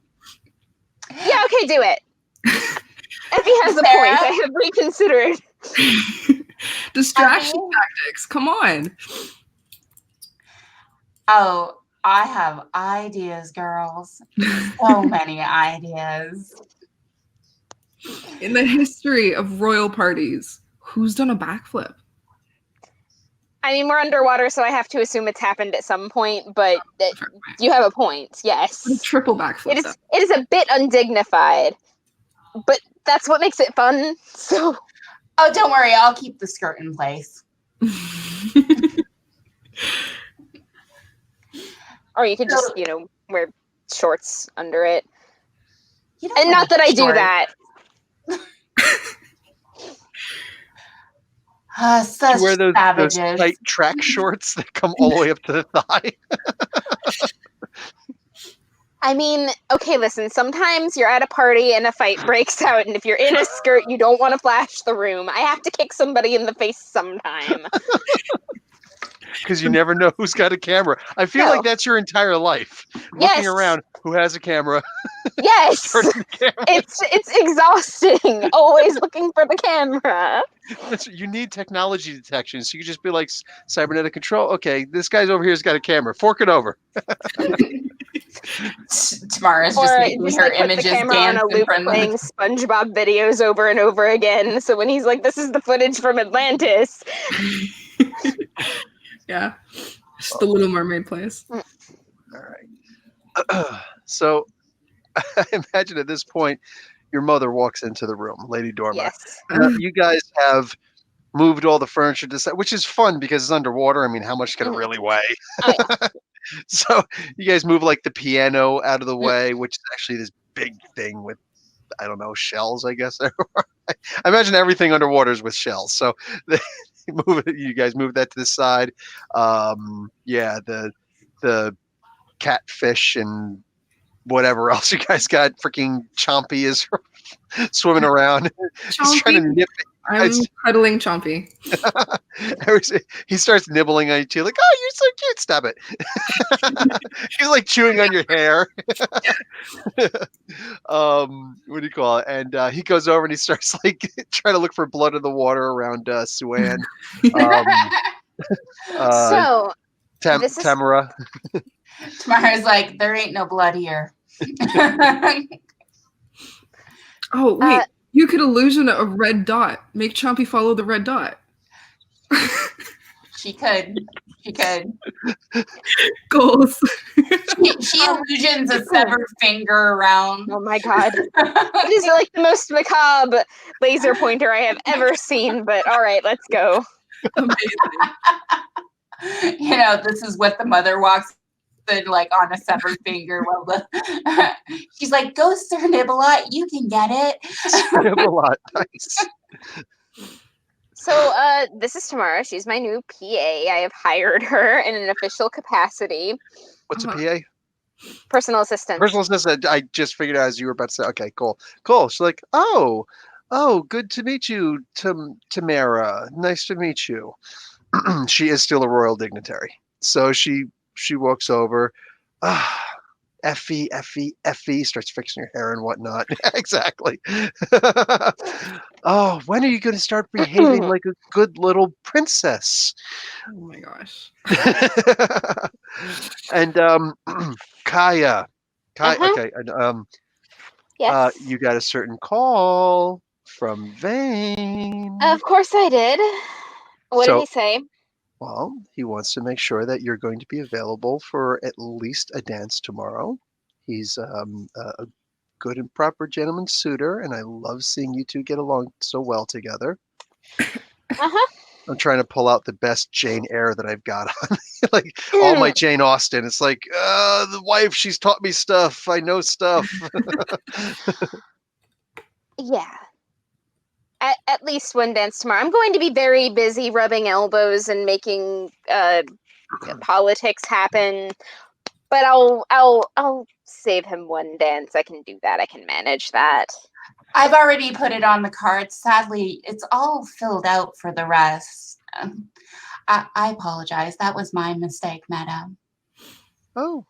Yeah, okay, do it. Effie has a Sarah? point. I have reconsidered. Distraction tactics. Come on. Oh, I have ideas, girls. So many ideas. In the history of royal parties, who's done a backflip? I mean, we're underwater, so I have to assume it's happened at some point, but you have a point, yes. A triple backflip. It is a bit undignified, but that's what makes it fun, so... Oh, don't worry. I'll keep the skirt in place. Or you could just, wear shorts under it. You don't And wear not that I do shorts. that. Such You wear those savages. tight track shorts that come all the way up to the thigh. I mean, okay, listen, sometimes you're at a party and a fight breaks out, and if you're in a skirt, you don't want to flash the room. I have to kick somebody in the face sometime. Because you never know who's got a camera. I feel like that's your entire life. Looking around, who has a camera? Yes. Turning the camera. It's exhausting. Always looking for the camera. You need technology detection. So you just be like cybernetic control. Okay, this guy's over here's got a camera. Fork it over. Tamara's just making her put images the camera on dance a in loop front of playing SpongeBob videos over and over again. So when he's like, "This is the footage from Atlantis." Yeah. Just the Little Mermaid plays. All right. So I imagine at this point, your mother walks into the room, Lady Dorma. Yes. You guys have moved all the furniture to side, which is fun because it's underwater. I mean, how much can it really weigh? Oh, yeah. So you guys move like the piano out of the way, which is actually this big thing with, I don't know, shells, I guess. I imagine everything underwater is with shells. So you guys move that to the side. Yeah, the catfish and whatever else you guys got. Freaking Chompy is swimming around. He's trying to nip it. I'm cuddling Chompy. He starts nibbling on you too, like, "Oh, you're so cute! Stop it!" He's like chewing on your hair. What do you call it? And he goes over and he starts like trying to look for blood in the water around Suan. So Tamara. Tamara's like, there ain't no blood here. Oh wait. You could illusion a red dot. Make Chompy follow the red dot. She could. Goals. She illusions a severed finger around. Oh my god. It is like the most macabre laser pointer I have ever seen, but all right, let's go. Amazing. This is what the mother walks in, like on a severed finger. Well, she's like, "Go, Sir Nibblot, you can get it." Nibblot, nice. So, this is Tamara. She's my new PA. I have hired her in an official capacity. What's a PA? Personal assistant. Personal assistant. I just figured out as you were about to say. Okay, cool. She's like, oh, good to meet you, Tamara. Nice to meet you. She is still a royal dignitary. So she walks over. Effie, starts fixing her hair and whatnot. Exactly. Oh, when are you going to start behaving like a good little princess? Oh my gosh. And Kaya. Okay. And, yes. You got a certain call from Vane. Of course I did. What did he say? Well, he wants to make sure that you're going to be available for at least a dance tomorrow. He's a good and proper gentleman suitor, and I love seeing you two get along so well together. I'm trying to pull out the best Jane Eyre that I've got on. Like all my Jane Austen. It's like, the wife, she's taught me stuff. I know stuff. Yeah. At least one dance tomorrow. I'm going to be very busy rubbing elbows and making politics happen. But I'll save him one dance. I can do that. I can manage that. I've already put it on the card. Sadly, it's all filled out for the rest. I apologize. That was my mistake, madam. Oh,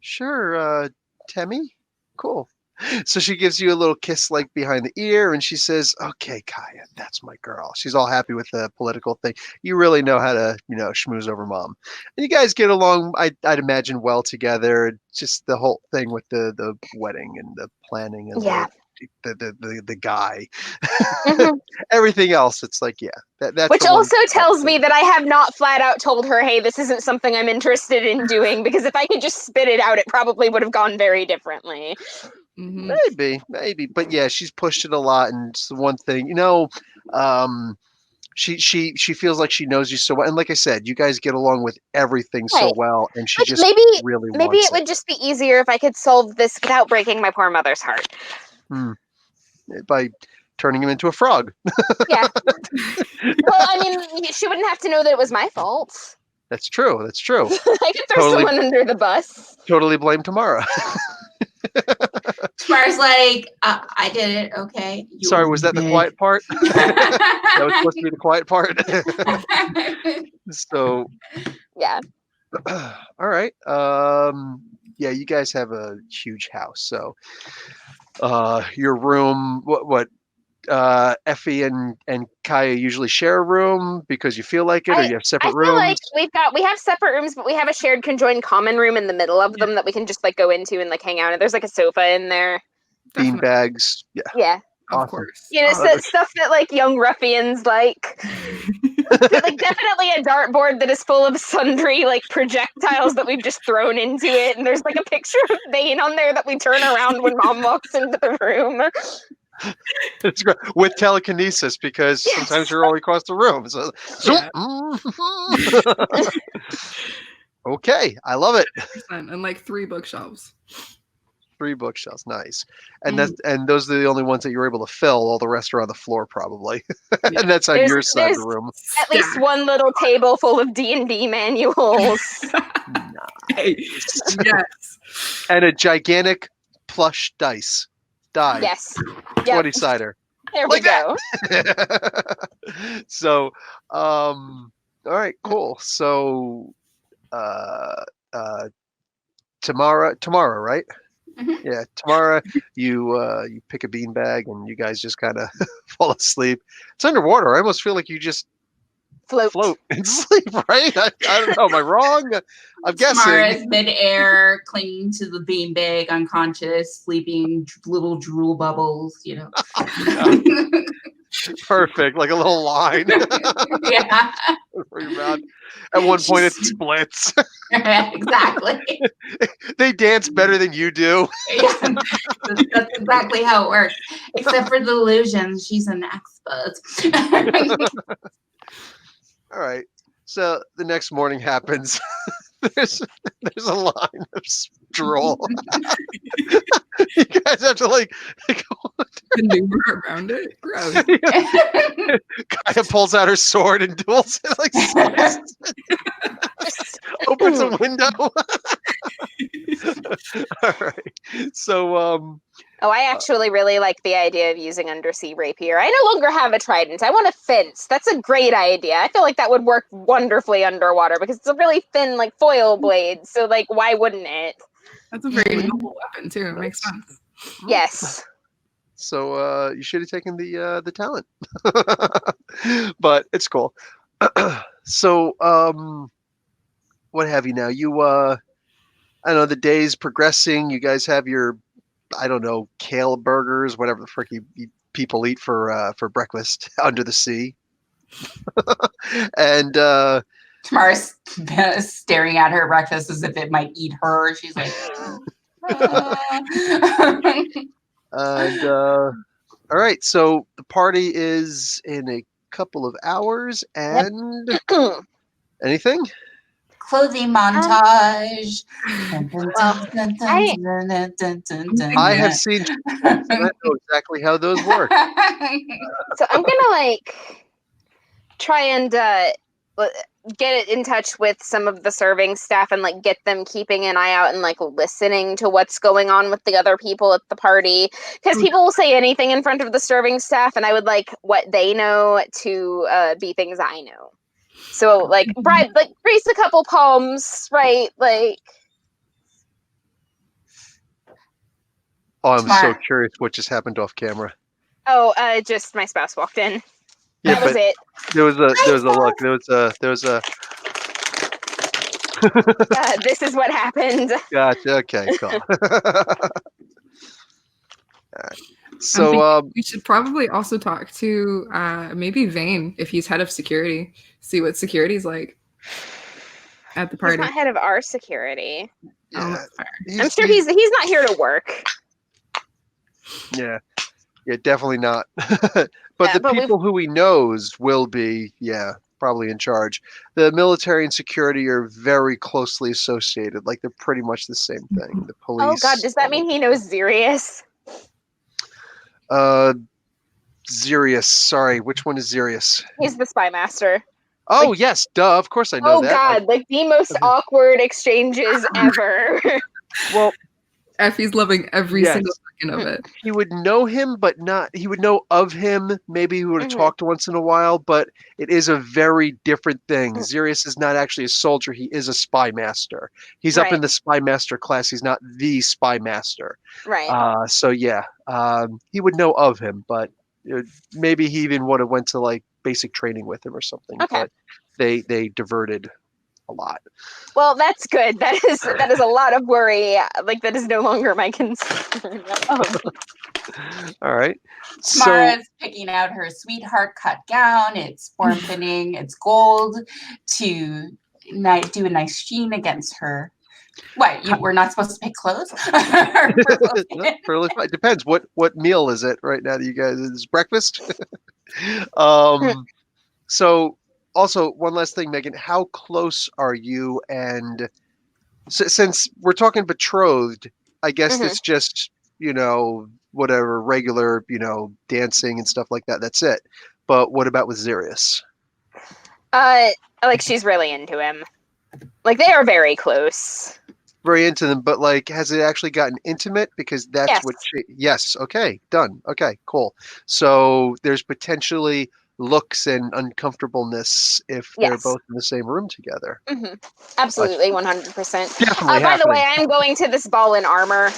sure, Temmie. Cool. So she gives you a little kiss like behind the ear and she says, "Okay, Kaya, that's my girl." She's all happy with the political thing. You really know how to, schmooze over mom. And you guys get along, I'd imagine, well together. Just the whole thing with the wedding and the planning and the guy. Mm-hmm. Everything else, it's like, that's which also tells me that I have not flat out told her, "Hey, this isn't something I'm interested in doing," because if I could just spit it out, it probably would have gone very differently. Mhm. Maybe, but yeah, she's pushed it a lot, and it's the one thing, she feels like she knows you so well, and like I said, you guys get along with everything so Right. well, and she Like just really maybe wants it would just be easier if I could solve this without breaking my poor mother's heart. By turning him into a frog. Yeah. Well, I mean, she wouldn't have to know that it was my fault. That's true. I could throw Totally. someone under the bus. Totally blame Tamara. Tamara's like, I did it. Okay. Sorry, was that the quiet part? That was supposed to be the quiet part. So, Yeah. all right. Yeah, you guys have a huge house. So, your room, what Effie and Kaya usually share a room because you feel like it, or you have I separate feel like rooms? we have separate rooms, but we have a shared conjoined common room in the middle of them that we can just like go into and like hang out. And there's like a sofa in there. Bean Definitely. bags. Yeah. Yeah. Of Awesome. course. You know, Oh, stuff that like young ruffians like. Like definitely a dartboard that is full of sundry like projectiles that we've just thrown into it, and there's like a picture of Bane on there that we turn around when Mom walks into the room. It's great. With telekinesis, because Yes. sometimes you're all across the room. So, Yeah. okay, I love it. 100%. And like 3 bookshelves. 3 bookshelves, nice. And those are the only ones that you're able to fill. All the rest are on the floor, probably. And that's on your side of the room. At least one little table full of D&D manuals. Hey, yes. And a gigantic plush die. Yes. Yep. 20-sider. There Like we go. So, all right, cool. So, Tamara, right? Mhm. Yeah, Tamara, you pick a beanbag and you guys just kind of fall asleep. It's underwater. I almost feel like you just float and sleep, right? I don't know. Am I wrong? I'm guessing. Tamara's midair, clinging to the beanbag, unconscious, sleeping, little drool bubbles, Perfect, like a little line. Yeah. For your mouth. At one point, it splits. Exactly. They dance better than you do. Yeah. That's exactly how it works. Except for the illusions, she's an expert. All right. So the next morning happens. There's a line of drool. You guys have to like Maneuver around it. Gross. Kaya pulls out her sword and duels it, like slices it. Opens a window. All right. So I actually really like the idea of using undersea rapier. I no longer have a trident. I want a fence. That's a great idea. I feel like that would work wonderfully underwater because it's a really thin, like foil blade. So, like, why wouldn't it? That's a very noble weapon too. It makes sense. Yes. So you should have taken the talent, but it's cool. So what have you now? You I don't know, the day's progressing. You guys have your, I don't know, kale burgers, whatever the frick you people eat for breakfast under the sea. And Tamara's staring at her breakfast as if it might eat her. She's like, and all right, so the party is in a couple of hours, and anything? clothing montage. I have seen. I know exactly how those work. So I'm gonna like try and get in touch with some of the serving staff and like get them keeping an eye out and like listening to what's going on with the other people at the party, because people will say anything in front of the serving staff, and I would like what they know to be things I know. So like grease a couple palms, right? Like, Oh, I'm so Smart. curious what just happened off camera. just my spouse walked in. Yeah, That was but it. there was a look. There was a. This is what happened. Gotcha. Okay, cool. All right. I'm So thinking we should probably also talk to maybe Vane if he's head of security. See what security's like at the He's party. not head of our security. yeah, Fair. I'm sure he's not here to work. Yeah, definitely not. But the but people who he knows will be, probably in charge. The military and security are very closely associated. Like they're pretty much the same thing. The oh god, police. does that mean he knows Sirius? Sirius. Sorry, which one is Sirius? He's the spy master. Oh Like, yes, duh. Of course I know oh that. god, like the most awkward exchanges ever. Well, Effie's loving every Yes. single second of it. he would know him, but not. He would know of him. Maybe he would have talked once in a while, but it is a very different thing. Sirius is not actually a soldier. He is a spy master. He's up in Right. the spy master class. He's not the spy master. Right. So yeah, he would know of him, but maybe he even would have went to like basic training with him or something. Okay. But they diverted a lot. Well, that's good. That is a lot of worry. Like that is no longer my concern. All right. Mara's picking out her sweetheart cut gown. It's form fitting. It's gold to do a nice sheen against her. What? We're not supposed to pick clothes? It depends. What meal is it right now? Do you guys is it breakfast? So also one last thing, Megan. How close are you? And since we're talking betrothed, I guess it's just whatever regular dancing and stuff like that. That's it. But what about with Sirius? Like she's really into him. Like they are very close. Very into them, but like, has it actually gotten intimate? Because that's Yes. what. Yes. Okay. Done. Okay. Cool. So there's potentially looks and uncomfortableness if they're Yes. both in the same room together. Absolutely, 100%. Definitely By the way, happening. I'm going to this ball in armor.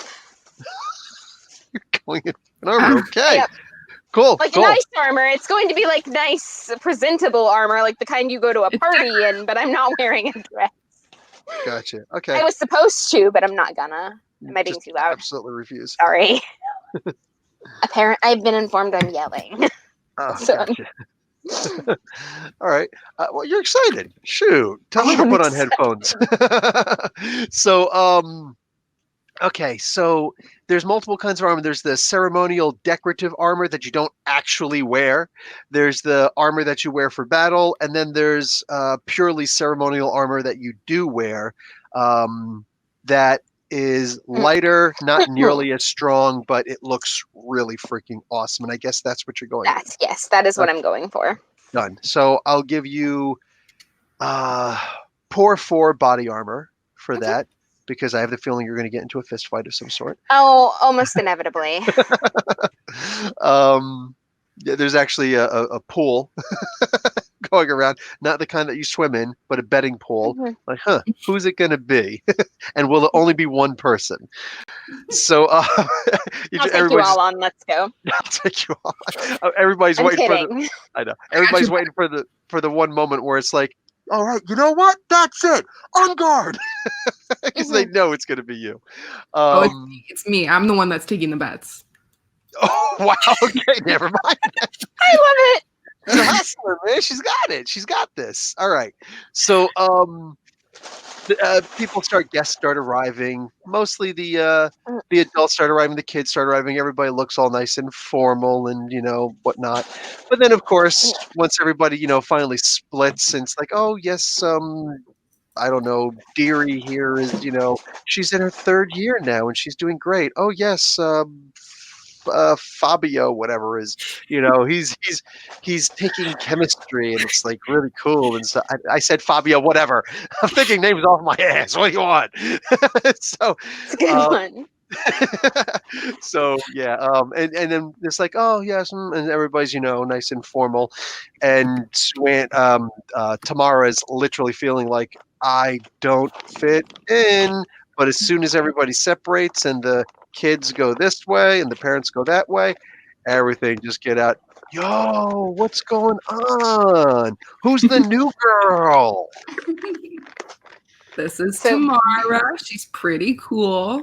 Going in armor. Okay. Yep. Cool. Like Cool. nice armor. It's going to be like nice, presentable armor, like the kind you go to a party in, but I'm not wearing a dress. Gotcha. Okay. I was supposed to, but I'm not gonna. Am I being Just too loud? absolutely refuse. Sorry. I've been informed I'm yelling. Oh, So- gotcha. All right. Well, you're excited. Shoot. Tell her I to am put on excited. headphones. So, okay. So there's multiple kinds of armor. There's the ceremonial decorative armor that you don't actually wear. There's the armor that you wear for battle. And then there's purely ceremonial armor that you do wear that is lighter, not nearly as strong, but it looks really freaking awesome. And I guess that's what you're going with. Yes, that is what I'm going for. Done. So I'll give you Pour 4 body armor for that, because I have the feeling you're going to get into a fist fight of some sort. Oh, almost inevitably. There's actually a pool going around, not the kind that you swim in, but a betting pool. Like, who's it going to be? And will it only be one person? So I'll take you all on. Let's go. I'll take you all. Everybody's I'm waiting kidding. I know. Everybody's waiting for the one moment where it's like, all right, you know what? That's it. On guard. Because they know it's going to be you. It's me. I'm the one that's taking the bets. Oh, wow. Okay, never mind. I love it. She's a hustler, man. She's got it. She's got this. All right. So, guests start arriving. Mostly the adults start arriving. The kids start arriving. Everybody looks all nice and formal and whatnot. But then, of course, once everybody finally splits, and it's like, oh yes, I don't know, Deary here is she's in her 3rd year now and she's doing great. Oh yes, Fabio, whatever is, he's taking chemistry and it's like really cool. And so I said Fabio, whatever. I'm thinking names off my ass. What do you want? So It's a good one. So yeah, and then it's like, oh yes, and everybody's nice and formal, and when Tamara is literally feeling like I don't fit in, but as soon as everybody separates and the kids go this way and the parents go that way, everything just get out. Yo, what's going on? Who's the new girl? This is Tamara. She's pretty cool.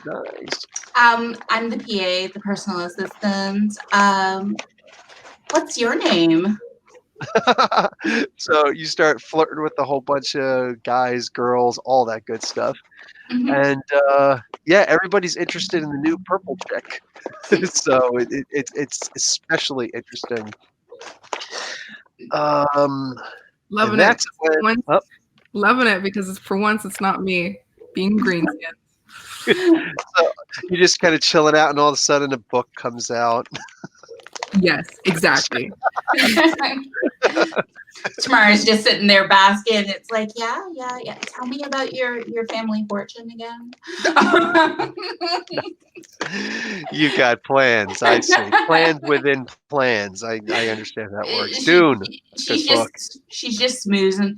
Nice. I'm the PA, the personal assistant. What's your name? So you start flirting with a whole bunch of guys, girls, all that good stuff. Mhm. And yeah, everybody's interested in the new purple chick. So it's especially interesting. And Loving it. that's when Once, oh, loving it because it's, for once it's not me being green skin. so you're just kind of chilling out, and all of a sudden a book comes out. Yes, exactly. Tamara's just sitting there basking. It's like, yeah. Tell me about your family fortune again. You got plans, I see. Plans within plans. I understand how that works. She- Dune, good she's book. just smoozing.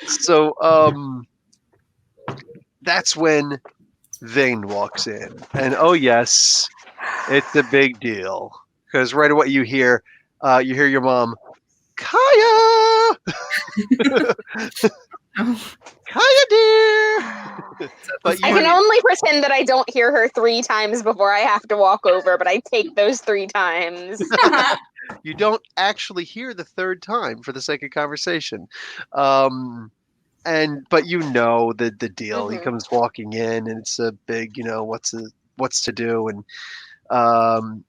So that's when Vane walks in, and oh yes, it's a big deal because right away you hear your mom, Kaya, Oh, Kaya dear. But I you can only pretend that I don't hear her 3 times before I have to walk over, but I take those 3 times. you don't actually hear the third time for the sake of conversation. But you know the deal. He Mhm. comes walking in, and it's a big, what's to do, and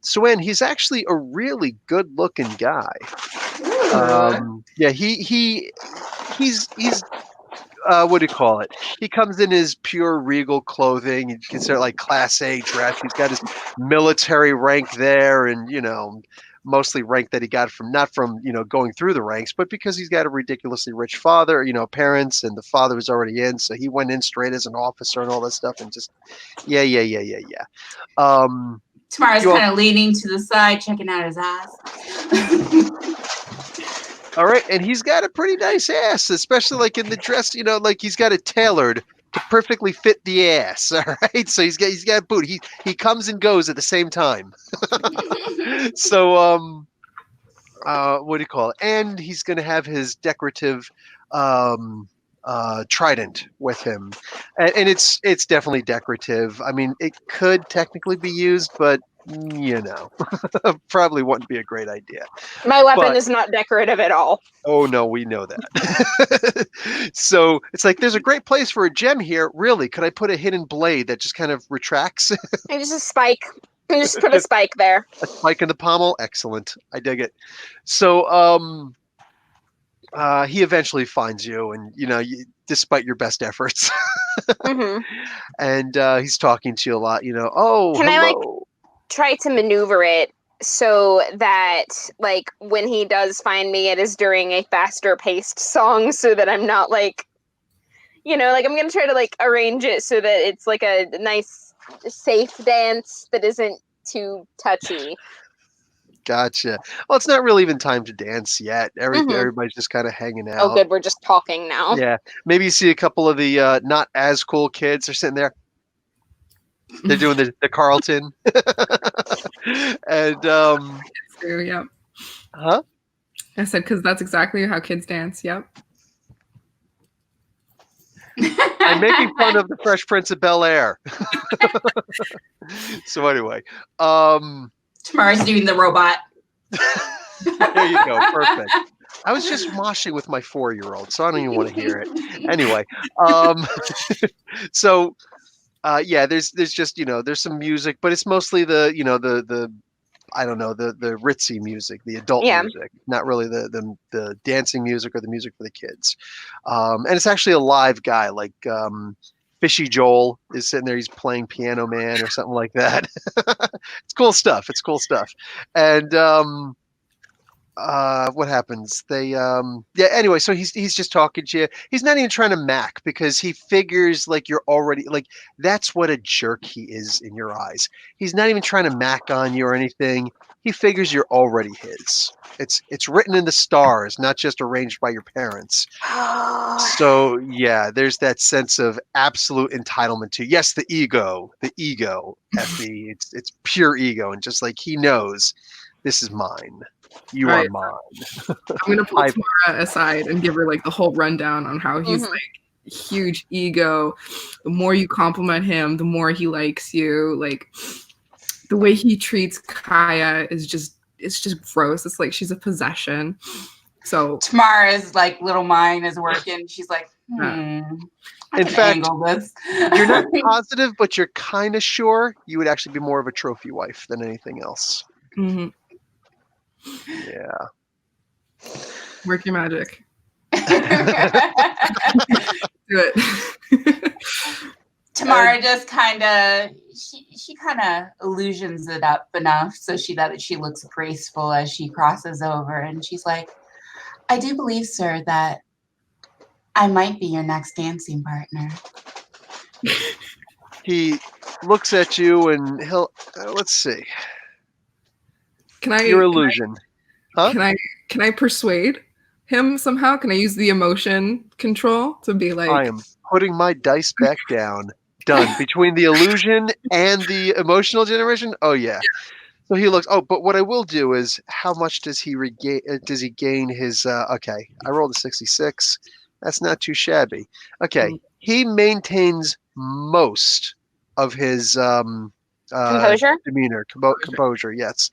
Suen, he's actually a really good looking guy. Yeah, he's what do you call it? He comes in his pure regal clothing. You consider like Class A dress. He's got his military rank there, and mostly rank that he got from not from going through the ranks, but because he's got a ridiculously rich father, parents, and the father was already in, so he went in straight as an officer and all that stuff, and just yeah. Tamara's You all- kind of leaning to the side, checking out his ass. All right, and he's got a pretty nice ass, especially like in the dress. Like he's got it tailored to perfectly fit the ass. All right, so he's got a boot. He comes and goes at the same time. So what do you call it? And he's going to have his decorative trident with him, and it's definitely decorative. I mean, it could technically be used, but probably wouldn't be a great idea. My weapon But is not decorative at all. oh no, we know that. So it's like there's a great place for a gem here. Really, could I put a hidden blade that just kind of retracts? I just a spike. I just put a spike there. A spike in the pommel? Excellent. I dig it. So he eventually finds you, and despite your best efforts, Hmm. and he's talking to you a lot. Oh, Can hello. I try to maneuver it so that when he does find me, it is during a faster paced song, so that I'm not I'm gonna try to arrange it so that it's like a nice safe dance that isn't too touchy. Gotcha. Well, it's not really even time to dance yet. Mhm. Everybody's just kind of hanging out. Oh, good. We're just talking now. Yeah, maybe you see a couple of the not as cool kids are sitting there. They're doing the Carlton, and It's true, yep. huh? I said because that's exactly how kids dance. Yep. I'm making fun of the Fresh Prince of Bel-Air. So anyway, Tamara's doing the robot. there you go, perfect. I was just moshing with my 4-year-old, so I don't even want to hear it. Anyway, so yeah, there's just there's some music, but it's mostly the the I don't know, the ritzy music, the adult Yeah. music, not really the dancing music or the music for the kids. And it's actually a live guy, like Fishy Joel is sitting there. He's playing Piano Man or something like that. It's cool stuff. It's cool stuff. And what happens? They yeah, anyway, so he's just talking to you. He's not even trying to mac because he figures like you're already like that's what a jerk he is in your eyes. He's not even trying to mac on you or anything. He figures you're already his. It's written in the stars, not just arranged by your parents. So yeah, there's that sense of absolute entitlement to yes, the ego, Effie. It's pure ego, and just like he knows this is mine. You All are right. mine. I'm gonna pull Tamara aside and give her the whole rundown on how he's huge ego. The more you compliment him, the more he likes you. Like the way he treats Kaya is just it's just gross. It's like she's a possession. So Tamara's like little mind is working. She's like, I In can fact, angle this. you're not positive, but you're kind of sure you would actually be more of a trophy wife than anything else. mhm, Yeah. work your magic. Do it. Tamara just kind of she kind of illusions it up enough so that she looks graceful as she crosses over, and she's like, I do believe, sir, that I might be your next dancing partner. He looks at you and he'll let's see. Can I Your illusion. Huh? can I persuade him somehow? Can I use the emotion control to be like, I am putting my dice back down. Done. Between the illusion and the emotional generation? Oh yeah. So he looks, but what I will do is how much does he regain does he gain his okay. I rolled a 66. That's not too shabby. Okay. He maintains most of his Composure? demeanor, composure, yes.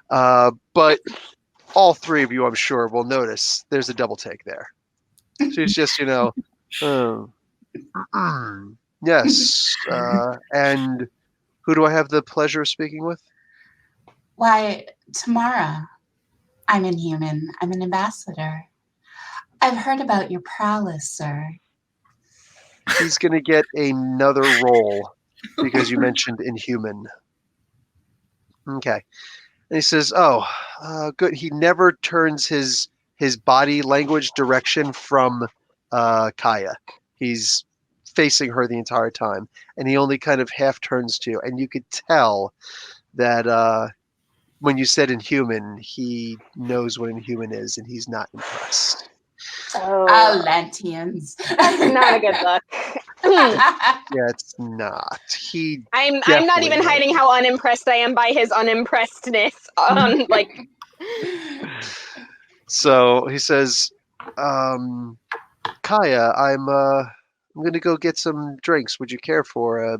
But all three of you, I'm sure, will notice there's a double take there. She's just, yes. And who do I have the pleasure of speaking with? Why, Tamara, I'm Inhuman. I'm an ambassador. I've heard about your prowess, sir. He's going to get another roll because you mentioned Inhuman. Okay. And he says, good. He never turns his body language direction from Kaya. He's facing her the entire time. And he only kind of half turns to you. And you could tell that when you said Inhuman, he knows what Inhuman is, and he's not impressed. Atlanteans. That's not a good look. Yeah, it's not. I'm not even hiding how unimpressed I am by his unimpressedness. So he says, Kaya, I'm gonna go get some drinks. Would you care for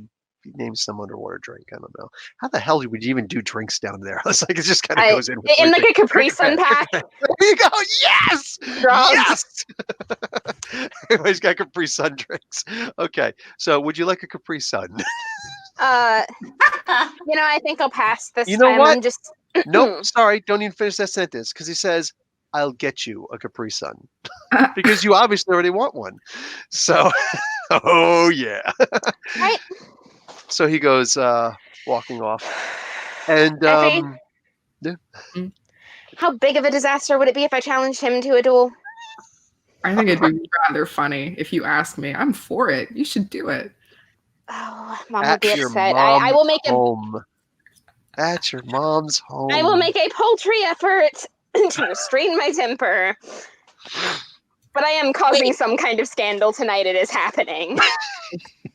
name some underwater drink? I don't know. How the hell would you even do drinks down there? It's like it just kind of goes in. In like a Capri Sun pack. There you go. Yes. Draws. Yes. Everybody's got Capri Sun drinks. Okay. So would you like a Capri Sun? I think I'll pass this You know time. what? I'm just Nope. Sorry. Don't even finish that sentence because he says, I'll get you a Capri Sun because you obviously already want one. So, oh yeah. Right. So he goes walking off. And how big of a disaster would it be if I challenged him to a duel? I think it'd be rather funny if you ask me. I'm for it. You should do it. Oh, Mom at would be your upset. I will make home. At your mom's home. I will make a paltry effort to restrain my temper. But I am causing some kind of scandal tonight. It is happening.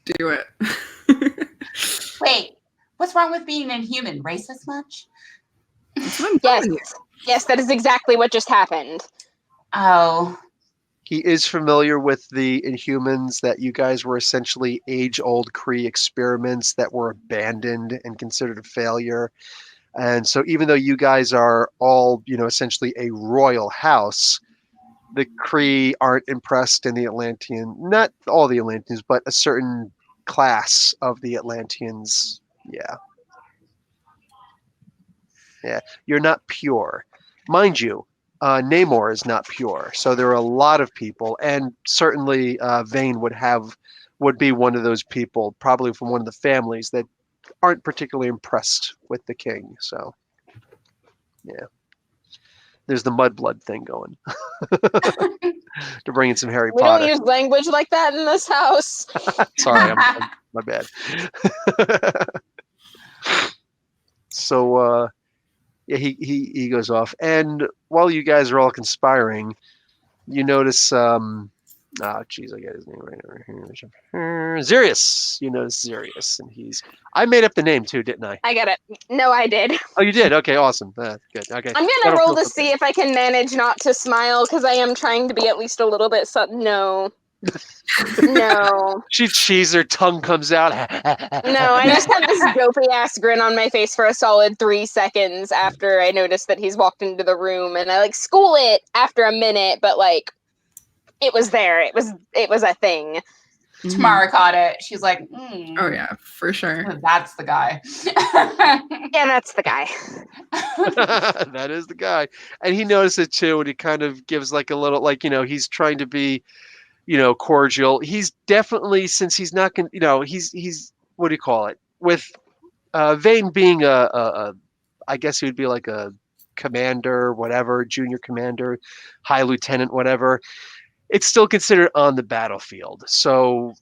Do it. Wait, what's wrong with being Inhuman? Racist much? Yes, that is exactly what just happened. Oh. He is familiar with the Inhumans, that you guys were essentially age-old Kree experiments that were abandoned and considered a failure. And so even though you guys are all, essentially a royal house, the Kree aren't impressed in the Atlantean, not all the Atlanteans, but a certain class of the Atlanteans. Yeah. Yeah. You're not pure. Mind you, Namor is not pure. So there are a lot of people, and certainly Vane would be one of those people, probably from one of the families that aren't particularly impressed with the king. So, yeah. There's the mudblood thing going. To bring in some Harry We Potter. don't use language like that in this house. Sorry, my bad. So, yeah, he goes off, and while you guys are all conspiring, you notice, I got his name right over here. Xerius. You notice Xerius, and I made up the name too, didn't I? I get it. No, I did. Oh, you did? Okay, awesome. Good. Okay. I'm gonna roll to see if I can manage not to smile because I am trying to be at least a little bit. No. No. She cheese, her tongue comes out. No, I just had this dopey ass grin on my face for a solid 3 seconds after I noticed that he's walked into the room, and I like school it after a minute, but like it was there. It was a thing. Tamara caught it. She's like, Oh yeah, for sure. that's the guy. Yeah, that's the guy. That is the guy. And he noticed it too, and he kind of gives like a little, like, he's trying to be, cordial. He's definitely, since he's not going to, he's, what do you call it? With Vane being I guess he would be like a commander, whatever, junior commander, high lieutenant, whatever. It's still considered on the battlefield. So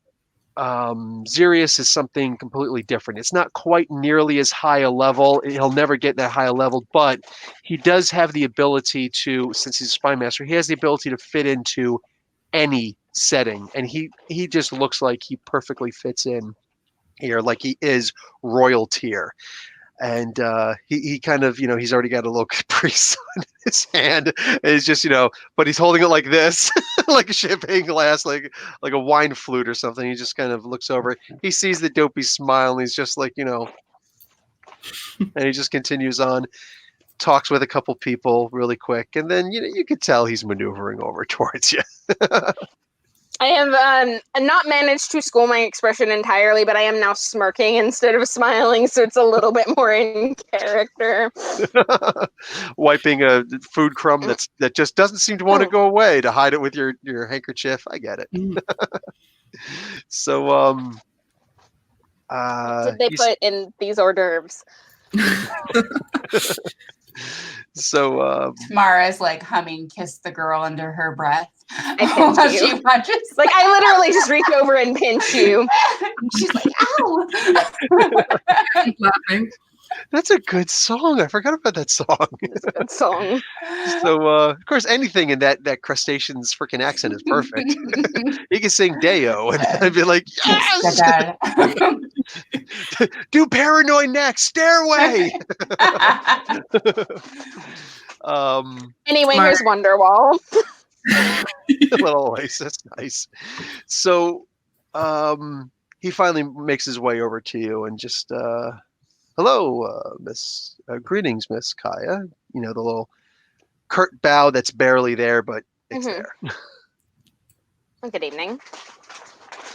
Xerius is something completely different. It's not quite nearly as high a level. He'll never get that high a level, but he does have the ability to, since he's a spy master, he has the ability to fit into any setting. And he just looks like he perfectly fits in here, like he is royal tier. And he kind of, he's already got a little caprice on his hand. And he's just, but he's holding it like this, like a champagne glass, like a wine flute or something. He just kind of looks over. He sees the dopey smile, and he's just like, and he just continues on, talks with a couple people really quick, and then you could tell he's maneuvering over towards you. I have not managed to school my expression entirely, but I am now smirking instead of smiling, so it's a little bit more in character. Wiping a food crumb that just doesn't seem to want to go away, to hide it with your handkerchief. I get it. So did they put in these hors d'oeuvres? So Tamara's like humming "Kiss the Girl" under her breath. I pinch you. She watches. Like, I literally just reach over and pinch you. She's like, "Ow!" Laughing. That's a good song. I forgot about that song. It's a good song. So of course, anything in that crustacean's freaking accent is perfect. He can sing Deo, and I'd be like, yes! Do Paranoid next, Stairway. Anyway, Smart. here's Wonderwall. Little Oasis, nice. So he finally makes his way over to you and just hello, Miss greetings, Miss Kaya. The little curt bow that's barely there, but it's there. Good evening.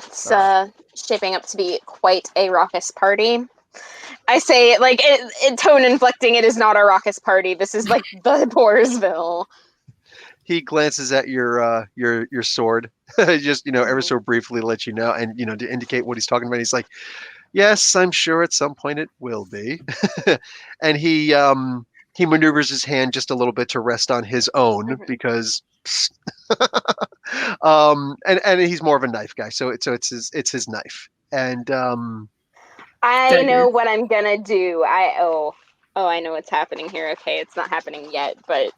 It's shaping up to be quite a raucous party. I say, like, it tone inflecting, it is not a raucous party. This is like the Boorsville. He glances at your sword, just ever so briefly to let you know, and to indicate what he's talking about. He's like, "Yes, I'm sure at some point it will be." And he maneuvers his hand just a little bit to rest on his own because, and he's more of a knife guy, so it's his knife, and I know what I'm gonna do. I know what's happening here. Okay, it's not happening yet, but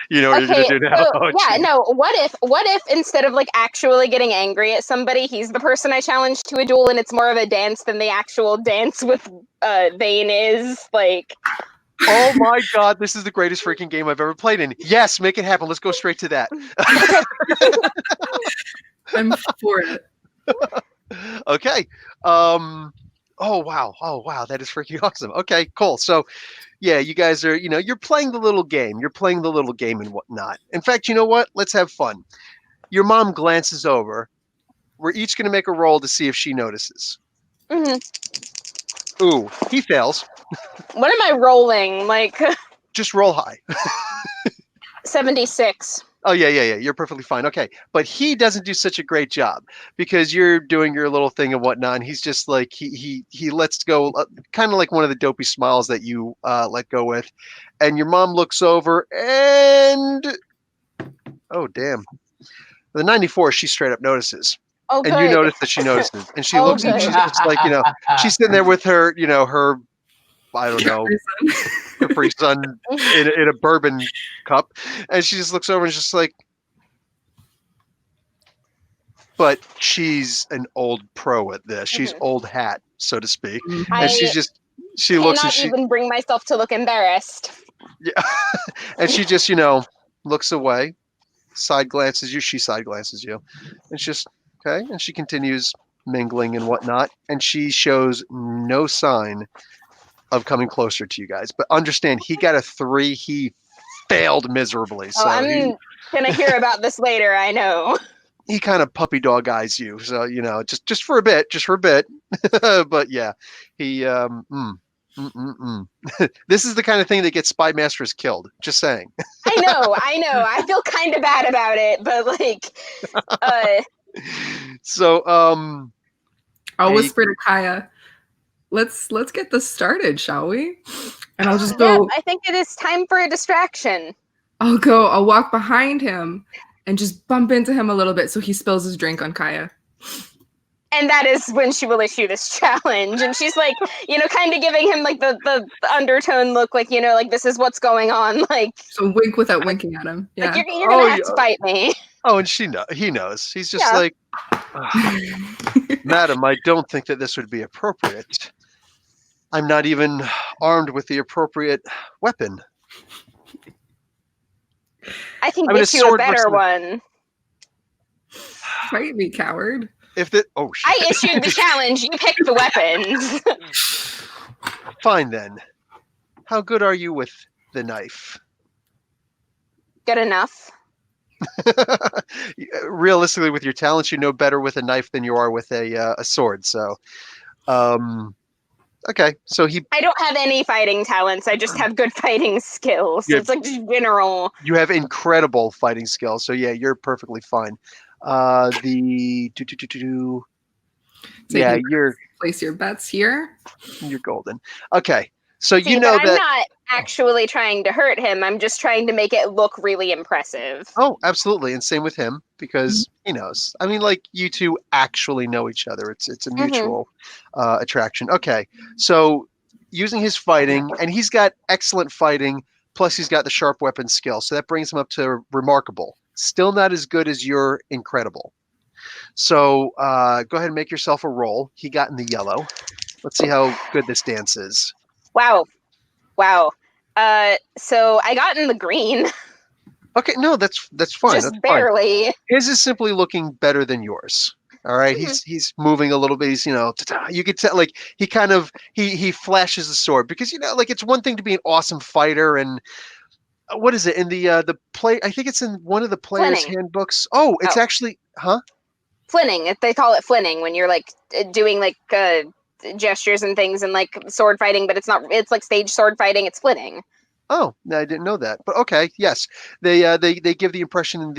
you know what you're gonna do now. So, Oh, yeah, no. What if instead of like actually getting angry at somebody, he's the person I challenge to a duel, and it's more of a dance than the actual dance with Vane is like. Oh my God, this is the greatest freaking game I've ever played in. Yes, make it happen. Let's go straight to that. I'm for it. Okay. Oh wow, that is freaking awesome. Okay, cool. So yeah, you guys are, you're playing the little game. You're playing the little game and whatnot. In fact, you know what? Let's have fun. Your mom glances over. We're each going to make a roll to see if she notices. Ooh, he fails. What am I rolling? Like Just roll high. 76. Oh, yeah. You're perfectly fine. Okay. But he doesn't do such a great job because you're doing your little thing and whatnot. And he's just like, he lets go, kind of like one of the dopey smiles that you let go with. And your mom looks over and, oh, damn. The 94, she straight up notices. Oh, and you notice that she notices. And she looks and she's just like, she's sitting there with her, her, I don't know, Capri Sun in a bourbon cup, and she just looks over and is just like, but she's an old pro at this. She's old hat, so to speak, and she looks and she even bring myself to look embarrassed. Yeah, and she just looks away, side glances you. She side glances you. It's just okay, and she continues mingling and whatnot, and she shows no sign of coming closer to you guys. But understand, he got a 3. He failed miserably. Oh, So I'm gonna hear about this later. I know. he kind of puppy dog eyes you. So just for a bit, but yeah, he This is the kind of thing that gets spy masters killed. Just saying. I know. I feel kind of bad about it, but like, So I'll Hey. whisper to Kaya, let's get this started, shall we? And I'll just yeah, go. I think it is time for a distraction. I'll walk behind him and just bump into him a little bit so he spills his drink on Kaya. And that is when she will issue this challenge. And she's like, kind of giving him like the undertone look, like, like this is what's going on. Like, So wink without winking at him. Yeah. like you're gonna have to fight me. Oh, and he knows. He's just like, Madam, I don't think that this would be appropriate. I'm not even armed with the appropriate weapon. I can I mean, get a you a sword better versus- one. Fight me, coward. If that, oh shit. I issued the challenge. You pick the weapons. Fine then. How good are you with the knife? Good enough. Realistically, with your talents, you know better with a knife than you are with a sword. So, okay. So I don't have any fighting talents. I just have good fighting skills. Yeah. It's like just general. you have incredible fighting skills. So yeah, you're perfectly fine. So Yeah, you place your bets here. you're golden. Okay. So See, you know but I'm that. not actually trying to hurt him. I'm just trying to make it look really impressive. Oh, absolutely, and same with him because he knows. I mean, like you two actually know each other. It's a mutual attraction. Okay, so using his fighting, and he's got excellent fighting. Plus, he's got the sharp weapon skill, so that brings him up to remarkable. Still not as good as your incredible. So go ahead and make yourself a roll. He got in the yellow. Let's see how good this dance is. Wow. So I got in the green, Okay, no, that's fine. just That's fine. barely. His is simply looking better than yours. All right, he's moving a little bit. He's you could tell like he kind of he flashes the sword because like it's one thing to be an awesome fighter and what is it in the play? I think it's in one of the players' Flinning. handbooks. Oh, it's actually Flinning. They call it flinning when you're like doing like gestures and things and like sword fighting, but it's not. It's like stage sword fighting. It's flinning. Oh, no, I didn't know that. But okay, yes, they give the impression in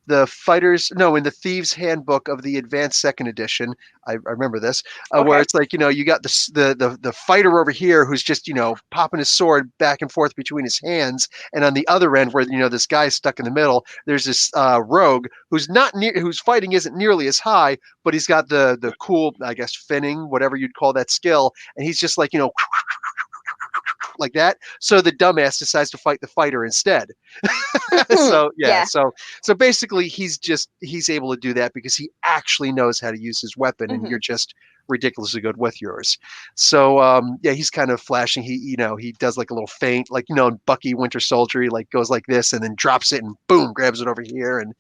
the fighters in the Thieves Handbook of the Advanced Second Edition. I remember this where it's like you got the fighter over here who's just popping his sword back and forth between his hands, and on the other end where this guy's stuck in the middle, there's this rogue who's whose fighting isn't nearly as high, but he's got the cool, I guess, finning, whatever you'd call that skill, and he's just like like that. So the dumbass decides to fight the fighter instead. So so basically he's able to do that because he actually knows how to use his weapon, and you're just ridiculously good with yours. So he's kind of flashing. He does like a little feint, like in Bucky Winter Soldier, he like goes like this and then drops it and boom, grabs it over here, and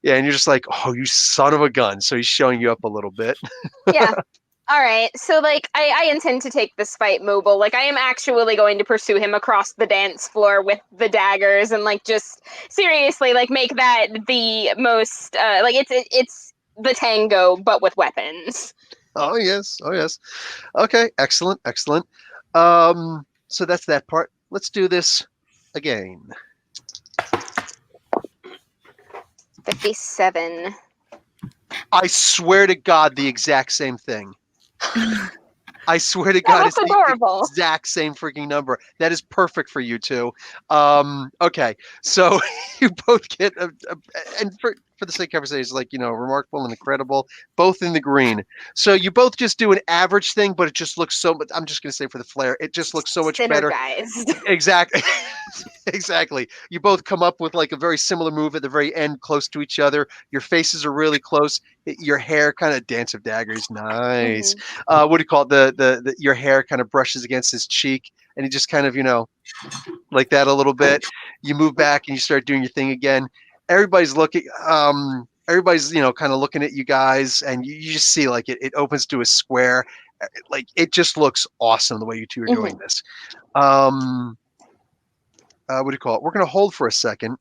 and you're just like, oh, you son of a gun. So he's showing you up a little bit. Yeah. All right, so like I intend to take this fight mobile. Like I am actually going to pursue him across the dance floor with the daggers and like just seriously like make that the most like it's the tango but with weapons. Oh yes. Okay, excellent. So that's that part. Let's do this again. 57. I swear to God, the exact same thing. I swear to God, it's that's the adorable. exact same freaking number. That is perfect for you two. Okay, so you both get and for the sake of conversation, it's like remarkable and incredible, both in the green. So you both just do an average thing, but it just looks so much. I'm just gonna say for the flair, it just looks so much better. Synergized. Exactly. Exactly. You both come up with like a very similar move at the very end, close to each other. Your faces are really close. Your hair kind of dance of daggers. Nice. What do you call it? The your hair kind of brushes against his cheek, and he just kind of like that a little bit. You move back and you start doing your thing again. everybody's looking. Everybody's kind of looking at you guys, and you just see like it opens to a square. Like it just looks awesome the way you two are doing this. What do you call it? We're gonna hold for a second.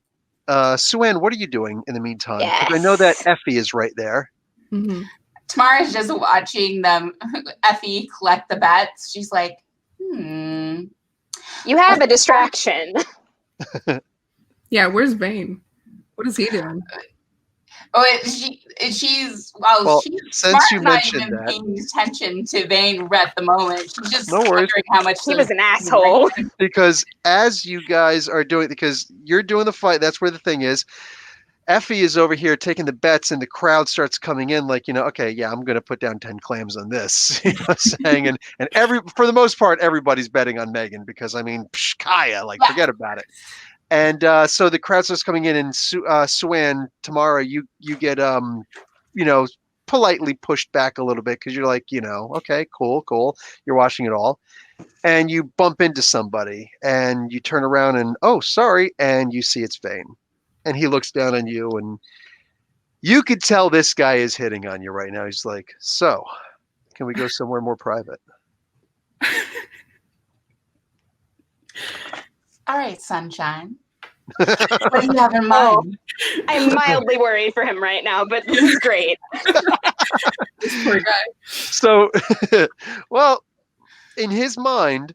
Sue-Ann, what are you doing in the meantime? Because I know that Effie is right there. Mm-hmm. Tamara's just watching them, Effie collect the bets. She's like, You have a distraction. Yeah, where's Vane? What is he doing? Oh, she's since you not mentioned even that, paying attention to Vane at the moment. She's just No worries. wondering how much He was an asshole. because as you guys are doing, because you're doing the fight, that's where the thing is. Effie is over here taking the bets, and the crowd starts coming in like, okay, yeah, I'm going to put down 10 clams on this, what I'm saying? And for the most part, everybody's betting on Megan because, Kaya, forget about it. And so the crowd starts coming in, and Sue-Ann, Tamara, you get, politely pushed back a little bit because you're like, okay, cool. You're watching it all. And you bump into somebody, and you turn around and, oh, sorry, and you see it's Vane. And he looks down on you, and you could tell this guy is hitting on you right now. He's like, so, can we go somewhere more private? All right, sunshine. What do you have in mind? I'm mildly worried for him right now, but this is great. This poor guy. So, well, in his mind,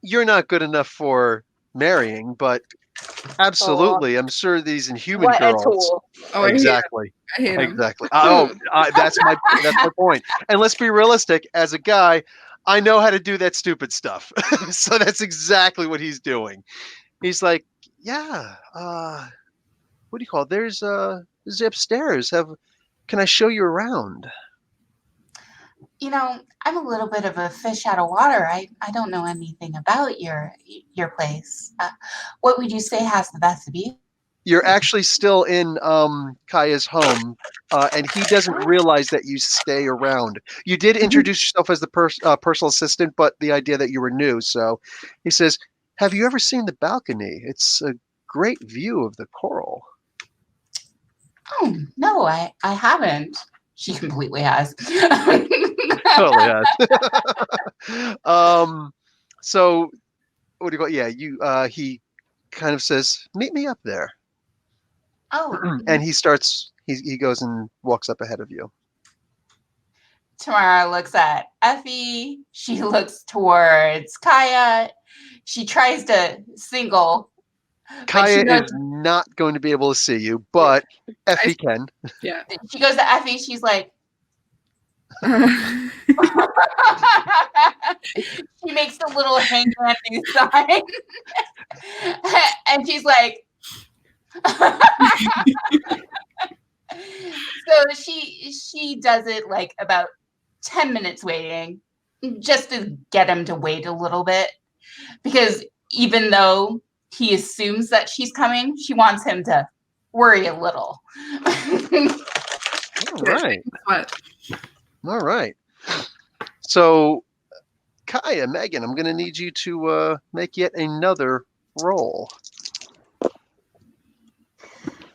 you're not good enough for marrying, but absolutely, I'm sure these inhuman What girls. a tool. Oh, Exactly. I hate him. Exactly. That's my point. And let's be realistic. As a guy, I know how to do that stupid stuff. So that's exactly what he's doing. He's like, yeah. What do you call it? There's the upstairs. Can I show you around? I'm a little bit of a fish out of water. I don't know anything about your place. What would you say has the best view? You're actually still in Kaya's home, and he doesn't realize that you stay around. You did introduce yourself as the personal assistant, but the idea that you were new. So he says, have you ever seen the balcony? It's a great view of the coral. Oh, no, I haven't. She completely has. Totally has. So what do you call it? Yeah, he kind of says, meet me up there. Oh. And he goes and walks up ahead of you. Tamara looks at Effie. She looks towards Kaya. She tries to single. Kaya is not going to be able to see you, but Effie can. Yeah. She goes to Effie. She's like, she makes the little hand-waving sign. And she's like, so she does it like about 10 minutes waiting just to get him to wait a little bit, because even though he assumes that she's coming, she wants him to worry a little. All right. So Kaya, Megan, I'm going to need you to make yet another roll.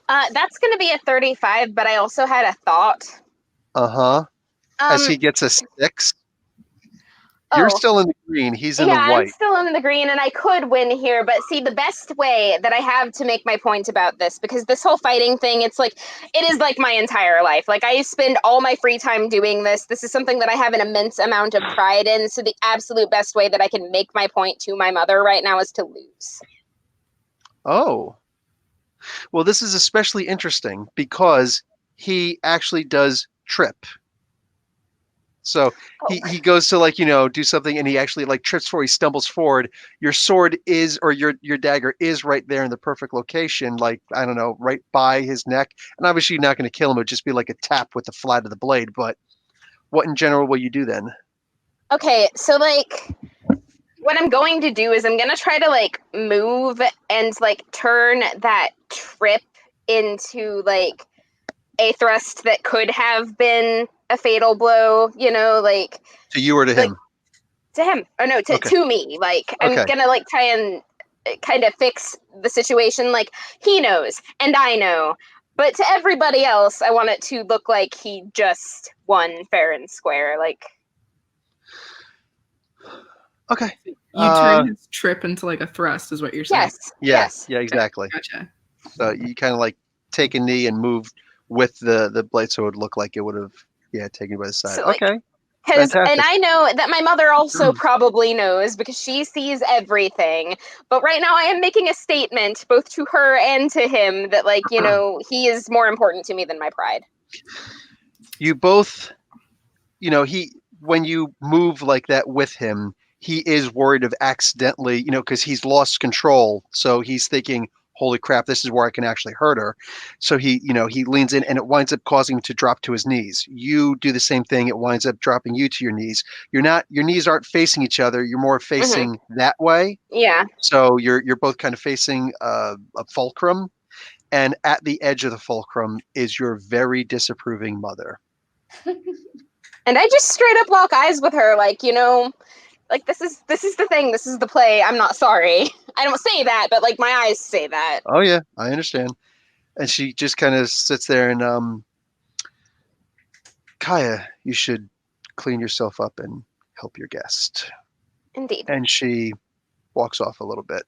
That's going to be a 35, but I also had a thought. As he gets a 6. You're still in the green. He's in the white. I'm still in the green, and I could win here. But see, the best way that I have to make my point about this, because this whole fighting thing, it is like my entire life. Like, I spend all my free time doing this. This is something that I have an immense amount of pride in. So the absolute best way that I can make my point to my mother right now is to lose. Oh. Well, this is especially interesting because he actually does trip. So he goes to do something, and he actually trips forward. He stumbles forward. Your sword is, or your dagger is right there in the perfect location, I don't know, right by his neck. And obviously you're not going to kill him. It would just be like a tap with the flat of the blade. But what in general will you do then? Okay, so what I'm going to do is I'm going to try to move and turn that trip into a thrust that could have been a fatal blow, To you or to him? To him. Oh no, to me. I'm gonna try and kind of fix the situation. Like, he knows, and I know. But to everybody else, I want it to look like he just won fair and square. Like, Okay. You turn his trip into like a thrust, is what you're saying. yes. Yeah. Yes. Yeah. Exactly. Gotcha. So you kind of like take a knee and move with the blade, so it would look like it would have taken you by the side. So, like, Okay. And Fantastic. I know that my mother also probably knows because she sees everything. But right now I am making a statement both to her and to him that, like, you know, he is more important to me than my pride. You both, when you move like that with him, he is worried of accidentally, because he's lost control. So he's thinking, holy crap, this is where I can actually hurt her. So he leans in, and it winds up causing him to drop to his knees. You do the same thing. It winds up dropping you to your knees. Your knees aren't facing each other. You're more facing that way. Yeah. So you're both kind of facing a fulcrum, and at the edge of the fulcrum is your very disapproving mother. And I just straight up lock eyes with her, like, like, this is the thing, this is the play, I'm not sorry. I don't say that, but like my eyes say that. Oh yeah, I understand. And she just kind of sits there and Kaya, you should clean yourself up and help your guest. Indeed. And she walks off a little bit.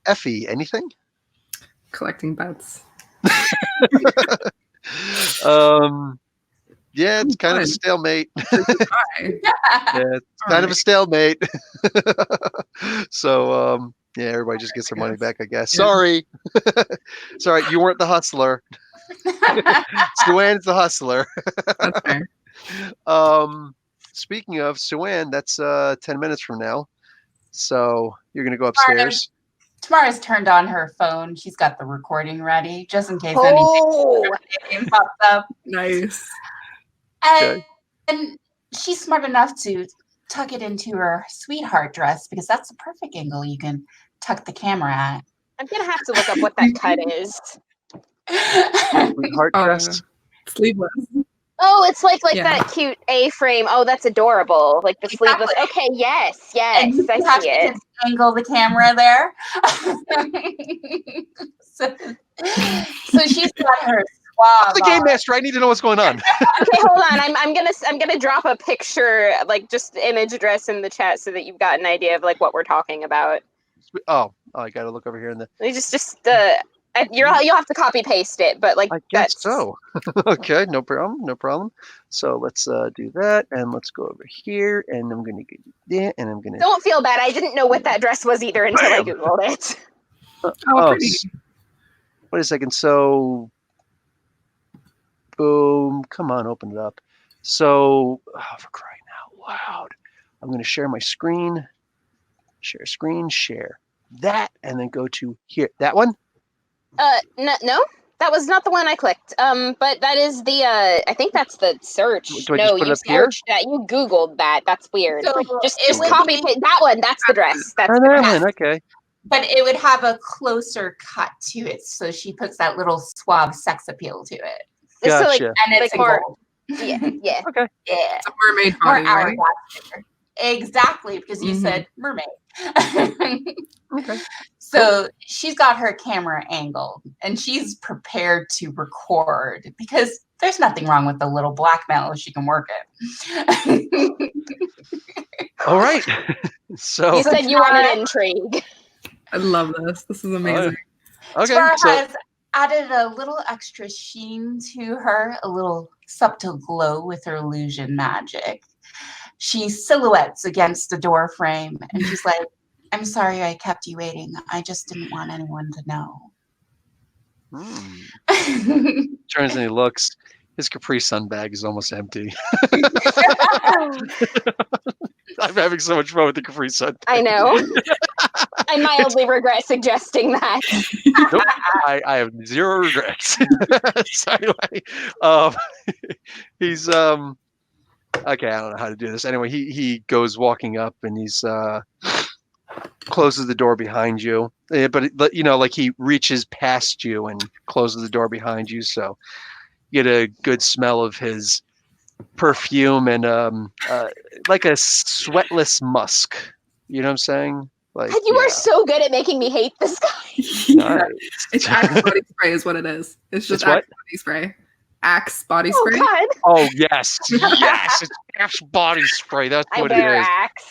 Effie, anything? Collecting bets. Yeah, it's kind of a stalemate. It's kind of a stalemate. So, everybody just gets their money back, I guess. Yeah. Sorry. Sorry, you weren't the hustler. Suan's the hustler. That's fair. Speaking of Suan, that's 10 minutes from now. So you're going to go upstairs. Tamara's turned on her phone. She's got the recording ready just in case anything pops up. Nice. And she's smart enough to tuck it into her sweetheart dress because that's the perfect angle you can tuck the camera at. I'm gonna have to look up what that cut is. Sweetheart dress. Sleeveless. Oh, it's like Yeah. that cute A-frame. Oh, that's adorable. Like the sleeveless. Okay, yes, And you I have see it. to angle the camera there. so she's got her suave. I'm the game master. I need to know what's going on. Okay, hold on. I'm gonna drop a picture, like just image address in the chat so that you've got an idea of like what we're talking about. Oh, I got to look over here in the. You'll have to copy paste it, but like I guess so. Okay, no problem. So let's do that, and let's go over here, and I'm gonna get that, and I'm gonna. Don't feel bad. I didn't know what that dress was either until I googled it. Pretty. Wait a second. So, boom! Come on, open it up. So, for crying out loud, I'm gonna share my screen. Share screen. Share that, and then go to here. That one. No, that was not the one I clicked. But that is the I think that's the search. Do I just put it you up here? searched that. You Googled that. That's weird. So just it would copy be- paste that one. That's the dress. That's the that dress. one. Okay. But it would have a closer cut to it, so she puts that little suave sex appeal to it, So, like, Gotcha. and it's Like more- gold. yeah. Yeah, It's a mermaid more body, right? hourglass figure. Exactly, because you Mhm. said mermaid. Okay. So she's got her camera angled, and she's prepared to record because there's nothing wrong with the little blackmail if she can work it. All right. So. You said you wanted intrigue. I love this. This is amazing. Okay. Tara So. has added a little extra sheen to her, a little subtle glow with her illusion magic. She silhouettes against the door frame, and she's like, I'm sorry I kept you waiting. I just didn't want anyone to know. Turns and he looks. His Capri Sun bag is almost empty. I'm having so much fun with the Capri Sun. I know. I mildly regret suggesting that. Nope, I have zero regrets. So anyway, he's okay. I don't know how to do this. Anyway, he goes walking up and he's closes the door behind you. But like he reaches past you and closes the door behind you, so you get a good smell of his perfume and like a sweatless musk. You know what I'm saying? Like God, you are so good at making me hate this guy. Yeah. nice. It's Axe body spray is what it is. It's just It's what? Axe body spray. Axe body Oh spray. God, Oh yes, yes. It's Axe body spray. That's I what wear it is. Axe.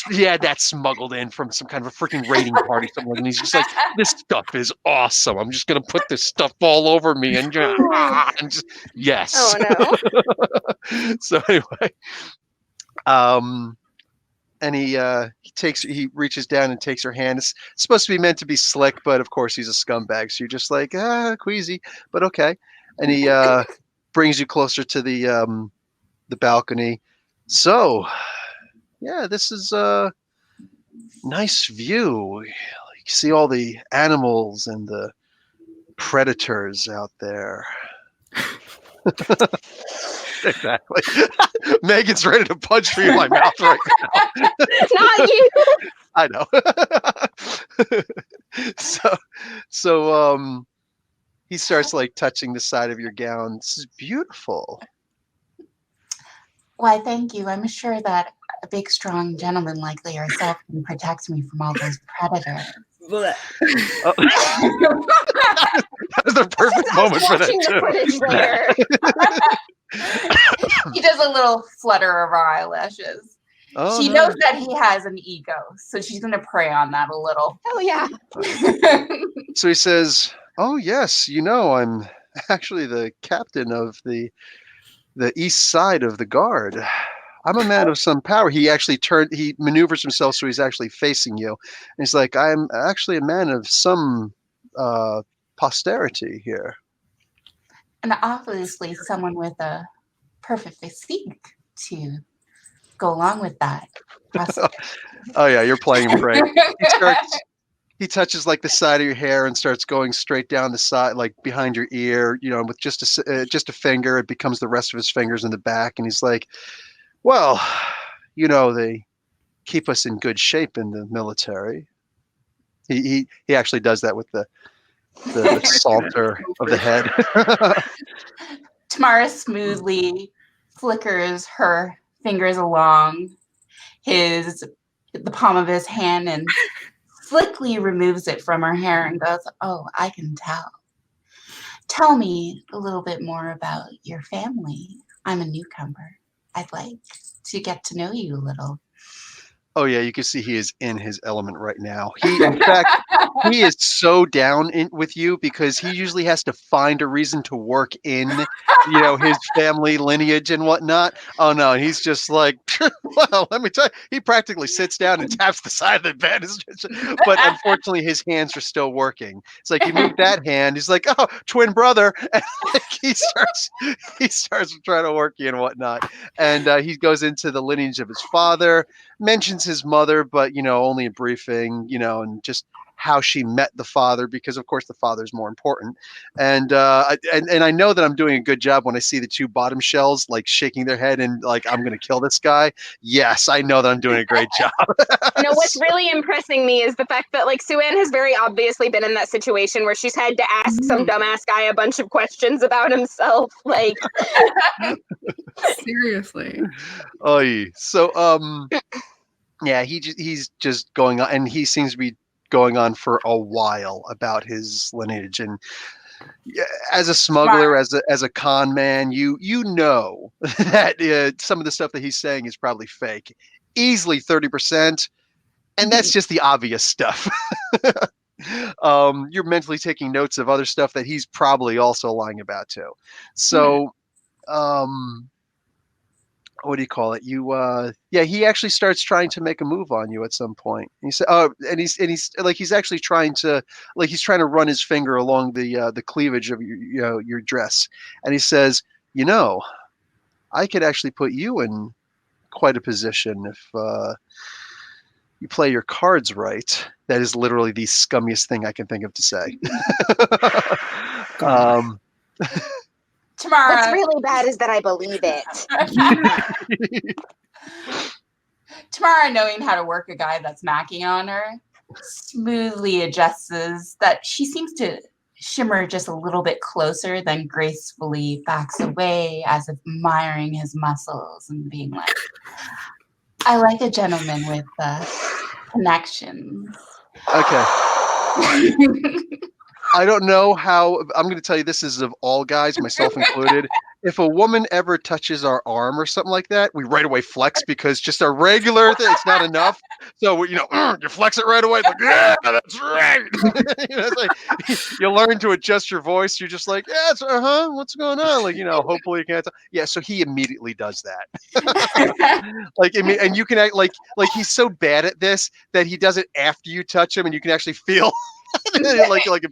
He had that smuggled in from some kind of a freaking raiding party somewhere, and he's just like, "This stuff is awesome. I'm just gonna put this stuff all over me and just yes." Oh no. So anyway, and he reaches down and takes her hand. It's supposed to be meant to be slick, but of course he's a scumbag. So you're just like, queasy, but okay. And he brings you closer to the balcony. So, yeah, this is a nice view. You see all the animals and the predators out there. Exactly. Megan's ready to punch me in my mouth right now. Not you. I know. So he starts like touching the side of your gown. This is beautiful. Why, thank you. I'm sure that a big, strong gentleman like yourself can protect me from all those predators. Oh. That was the perfect moment for that Watching the footage later. He does a little flutter of her eyelashes. Oh, She no. knows that he has an ego, so she's going to prey on that a little. Oh yeah. So he says, "Oh yes, I'm actually the captain of the east side of the guard. I'm a man of some power." He actually he maneuvers himself so he's actually facing you. And he's like, "I'm actually a man of some posterity here." And obviously someone with a perfect physique to go along with that. Oh yeah, you're playing him great. He touches like the side of your hair and starts going straight down the side, like behind your ear, with just a finger. It becomes the rest of his fingers in the back. And he's like, "Well, they keep us in good shape in the military." He actually does that with the salter of the head. Tamara smoothly flickers her fingers along the palm of his hand and slickly removes it from her hair and goes, "Oh, I can tell. Tell me a little bit more about your family. I'm a newcomer. I'd like to get to know you a little." Oh yeah, you can see he is in his element right now. In fact, he is so down with you because he usually has to find a reason to work in, his family lineage and whatnot. Oh no, he's just like, well, let me tell you, he practically sits down and taps the side of the bed. But unfortunately, his hands are still working. It's like you move that hand, he's like, "Oh, twin brother," and like, he starts trying to work you and whatnot. And he goes into the lineage of his father. Mentions his mother, but only a briefing, and just how she met the father, because of course the father is more important. And I know that I'm doing a good job when I see the two bottom shells like shaking their head and like, "I'm gonna kill this guy." Yes, I know that I'm doing a great job. What's really impressing me is the fact that like Sue-Ann has very obviously been in that situation where she's had to ask some dumbass guy a bunch of questions about himself. Like Seriously. Oh, so yeah, he's just going on, and he seems to be going on for a while about his lineage. And as a smuggler, as a con man, you know that some of the stuff that he's saying is probably fake, easily 30%, and that's just the obvious stuff. You're mentally taking notes of other stuff that he's probably also lying about too. So, what do you call it? He actually starts trying to make a move on you at some point. He said, he's actually trying to, run his finger along the cleavage of your dress, and he says, "I could actually put you in quite a position if you play your cards right." That is literally the scummiest thing I can think of to say. Tamara. What's really bad is that I believe it. Tamara, knowing how to work a guy that's macking on her, smoothly adjusts that she seems to Shimmer just a little bit closer, then gracefully backs away as if admiring his muscles and being like, I like a gentleman with connections. Okay. I don't know how. I'm going to tell you this is of all guys, myself included. If a woman ever touches our arm or something like that, we right away flex because just our regular thing, it's not enough. So you flex it right away. Like, yeah, that's right. It's like, you learn to adjust your voice. You're just like, yeah, what's going on? Like, hopefully you can't. Yeah, so he immediately does that. Like, I mean, and you can act like he's so bad at this that he does it after you touch him, and you can actually feel. like the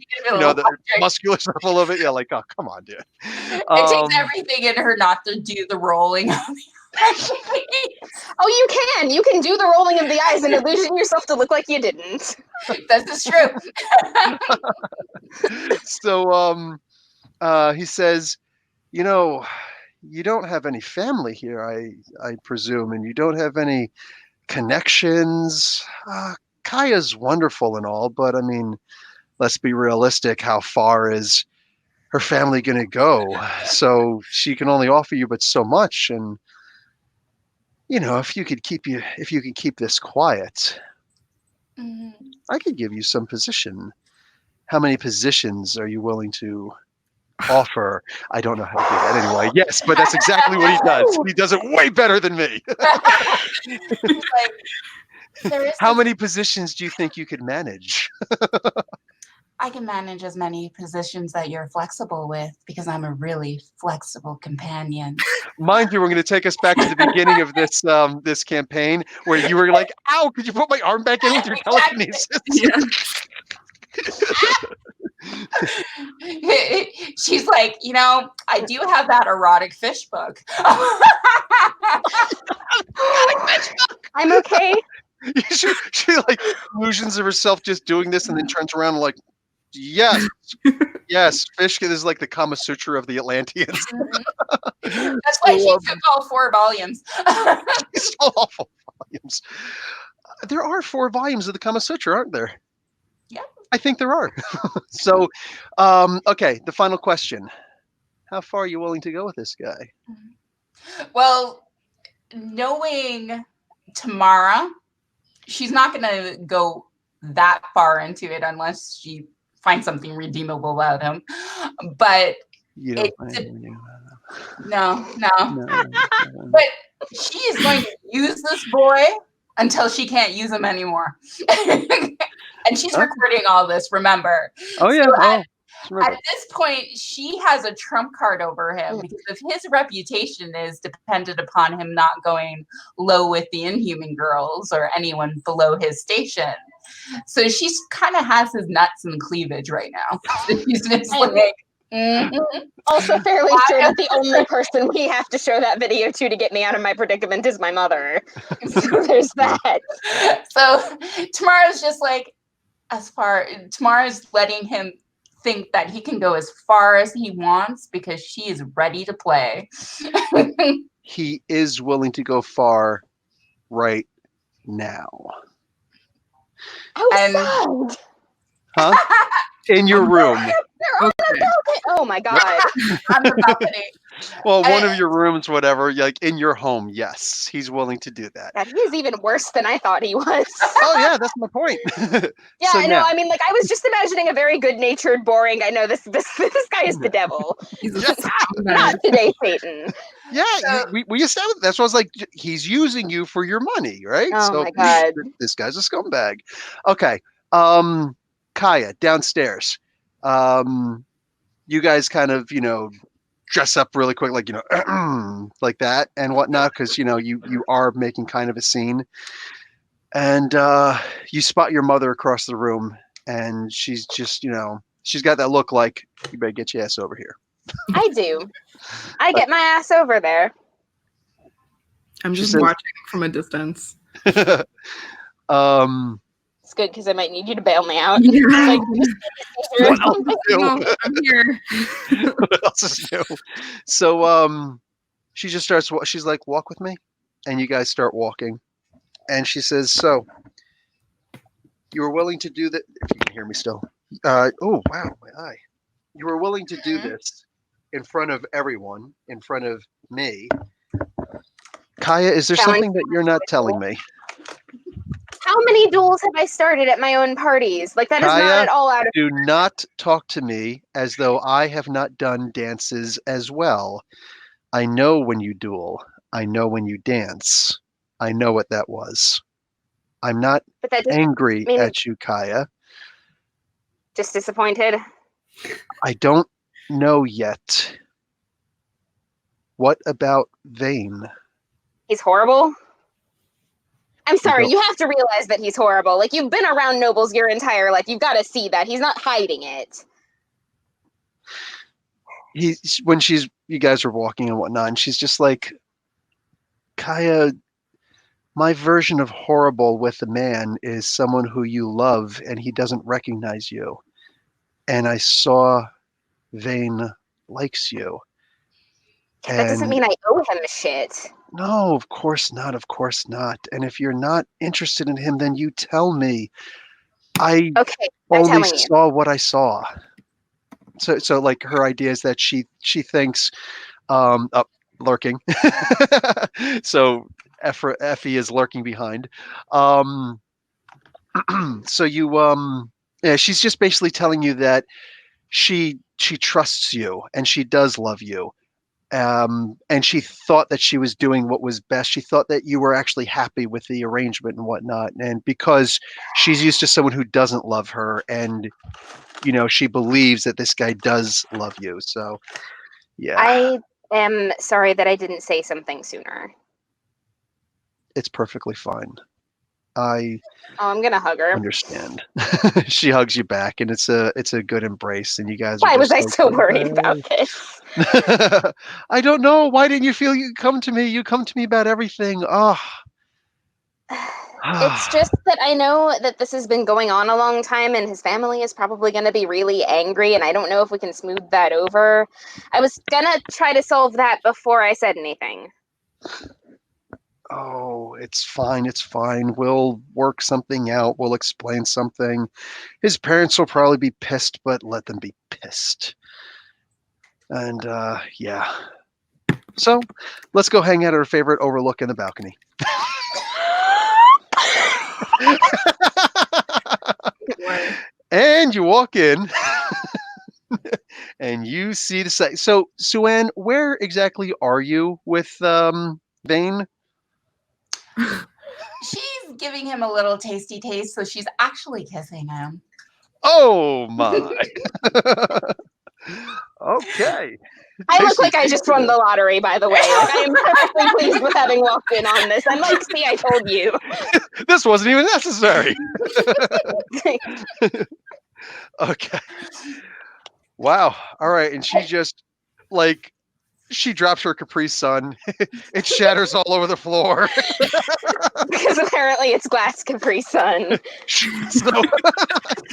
muscular stuff a little bit. Yeah, like, oh, come on, dude. It takes everything in her not to do the rolling. Oh, you can do the rolling of the eyes and illusion yourself to look like you didn't. This is true. So he says, you don't have any family here, I presume, and you don't have any connections. Kaya's wonderful and all, but I mean, let's be realistic. How far is her family going to go? So she can only offer you but so much. And if you could keep this quiet, I could give you some position. How many positions are you willing to offer? I don't know how to do that anyway. Yes, but that's exactly what he does. He does it way better than me. How many positions do you think you could manage? I can manage as many positions that you're flexible with because I'm a really flexible companion. Mind you, we're going to take us back to the beginning of this campaign where you were like, ow, could you put my arm back in with your telekinesis? Yeah. She's like, I do have that erotic fish book. I'm okay. She like illusions of herself just doing this and then turns around and like, yes, fish is like the Kama Sutra of the Atlanteans. That's why she took all 4 volumes. All 4 volumes. There are 4 volumes of the Kama Sutra, aren't there? Yeah. I think there are. So, okay, the final question. How far are you willing to go with this guy? Well, knowing Tamara, she's not going to go that far into it unless she finds something redeemable about him. But you don't no. But she is going to use this boy until she can't use him anymore. And she's recording all this, remember? Oh, yeah. So at this point, she has a trump card over him because if his reputation is dependent upon him not going low with the Inhuman girls or anyone below his station. So she's kind of has his nuts and cleavage right now. So she's just like, Also fairly sure that the only person we have to show that video to get me out of my predicament is my mother. So there's that. So Tamara's just like, Tamara's letting him think that he can go as far as he wants because she is ready to play. He is willing to go far right now. Huh? In your room. Okay. Oh my God. On the balcony. Well, one of your rooms, whatever, like in your home, yes, he's willing to do that. God, he's even worse than I thought he was. Oh yeah, that's my point. Yeah, I know. I mean, like I was just imagining a very good-natured, boring. I know this guy is the devil. Not today, Satan. Yeah, we established. That's why I was like, he's using you for your money, right? Oh my God, this guy's a scumbag. Okay, Kaya downstairs. You guys kind of dress up really quick, like like that and whatnot, because you are making kind of a scene, and you spot your mother across the room, and she's just she's got that look like, you better get your ass over here. I do. I get my ass over there. I'm just watching from a distance. It's good because I might need you to bail me out. Yeah. What else is new? I'm here. What else is new? So she just starts. She's like, "Walk with me," and you guys start walking. And she says, "So you were willing to do that?" If you can hear me still. Oh wow, my eye. you were willing to do Mhm. this in front of everyone, in front of me. Kaya, is there Challenge something that you're not telling me? How many duels have I started at my own parties? Like, that is not Kaya, at all out of. do not talk to me as though I have not done dances as well. I know when you duel. I know when you dance. I know what that was. I'm not But that doesn't angry mean at you, Kaya. just disappointed. I don't know yet. What about Vane? He's horrible. I'm sorry, don't- you have to realize that he's horrible. Like, you've been around nobles your entire life. You've got to see that. He's not hiding it. When you guys were walking and whatnot, and she's just like, Kaya, my version of horrible with a man is someone who you love and he doesn't recognize you. And I saw Vane likes you. That doesn't And mean I owe him shit. no, of course not. Of course not. And if you're not interested in him, then you tell me. I Okay, I'm only telling you. saw what I saw. So like her idea is that she thinks up lurking. So Effie is lurking behind. So yeah, she's just basically telling you that she trusts you and she does love you. And she thought that she was doing what was best. She thought that you were actually happy with the arrangement and whatnot. And because she's used to someone who doesn't love her, and she believes that this guy does love you. So, yeah, I am sorry that I didn't say something sooner. it's perfectly fine. I Oh, I'm gonna hug her. understand. She hugs you back, and it's a good embrace. And you guys. Why are was just I like, so worried about this? I don't know. Why didn't you feel you come to me? You come to me about everything. Oh. It's just that I know that this has been going on a long time and his family is probably going to be really angry, and I don't know if we can smooth that over. I was going to try to solve that before I said anything. Oh, it's fine. It's fine. We'll work something out. We'll explain something. His parents will probably be pissed, but let them be pissed. And yeah. So let's go hang out at our favorite overlook in the balcony. And you walk in and you see the site. So, Suan, where exactly are you with Vane? She's giving him a little tasty taste, so she's actually kissing him. Oh my. Okay. I look like I just won the lottery, by the way. Like, I am perfectly pleased with having walked in on this. I'm like, see, I told you. This wasn't even necessary. Okay. Wow. All right. And she just she drops her Capri Sun. It shatters all over the floor. Because apparently it's glass Capri Sun. So,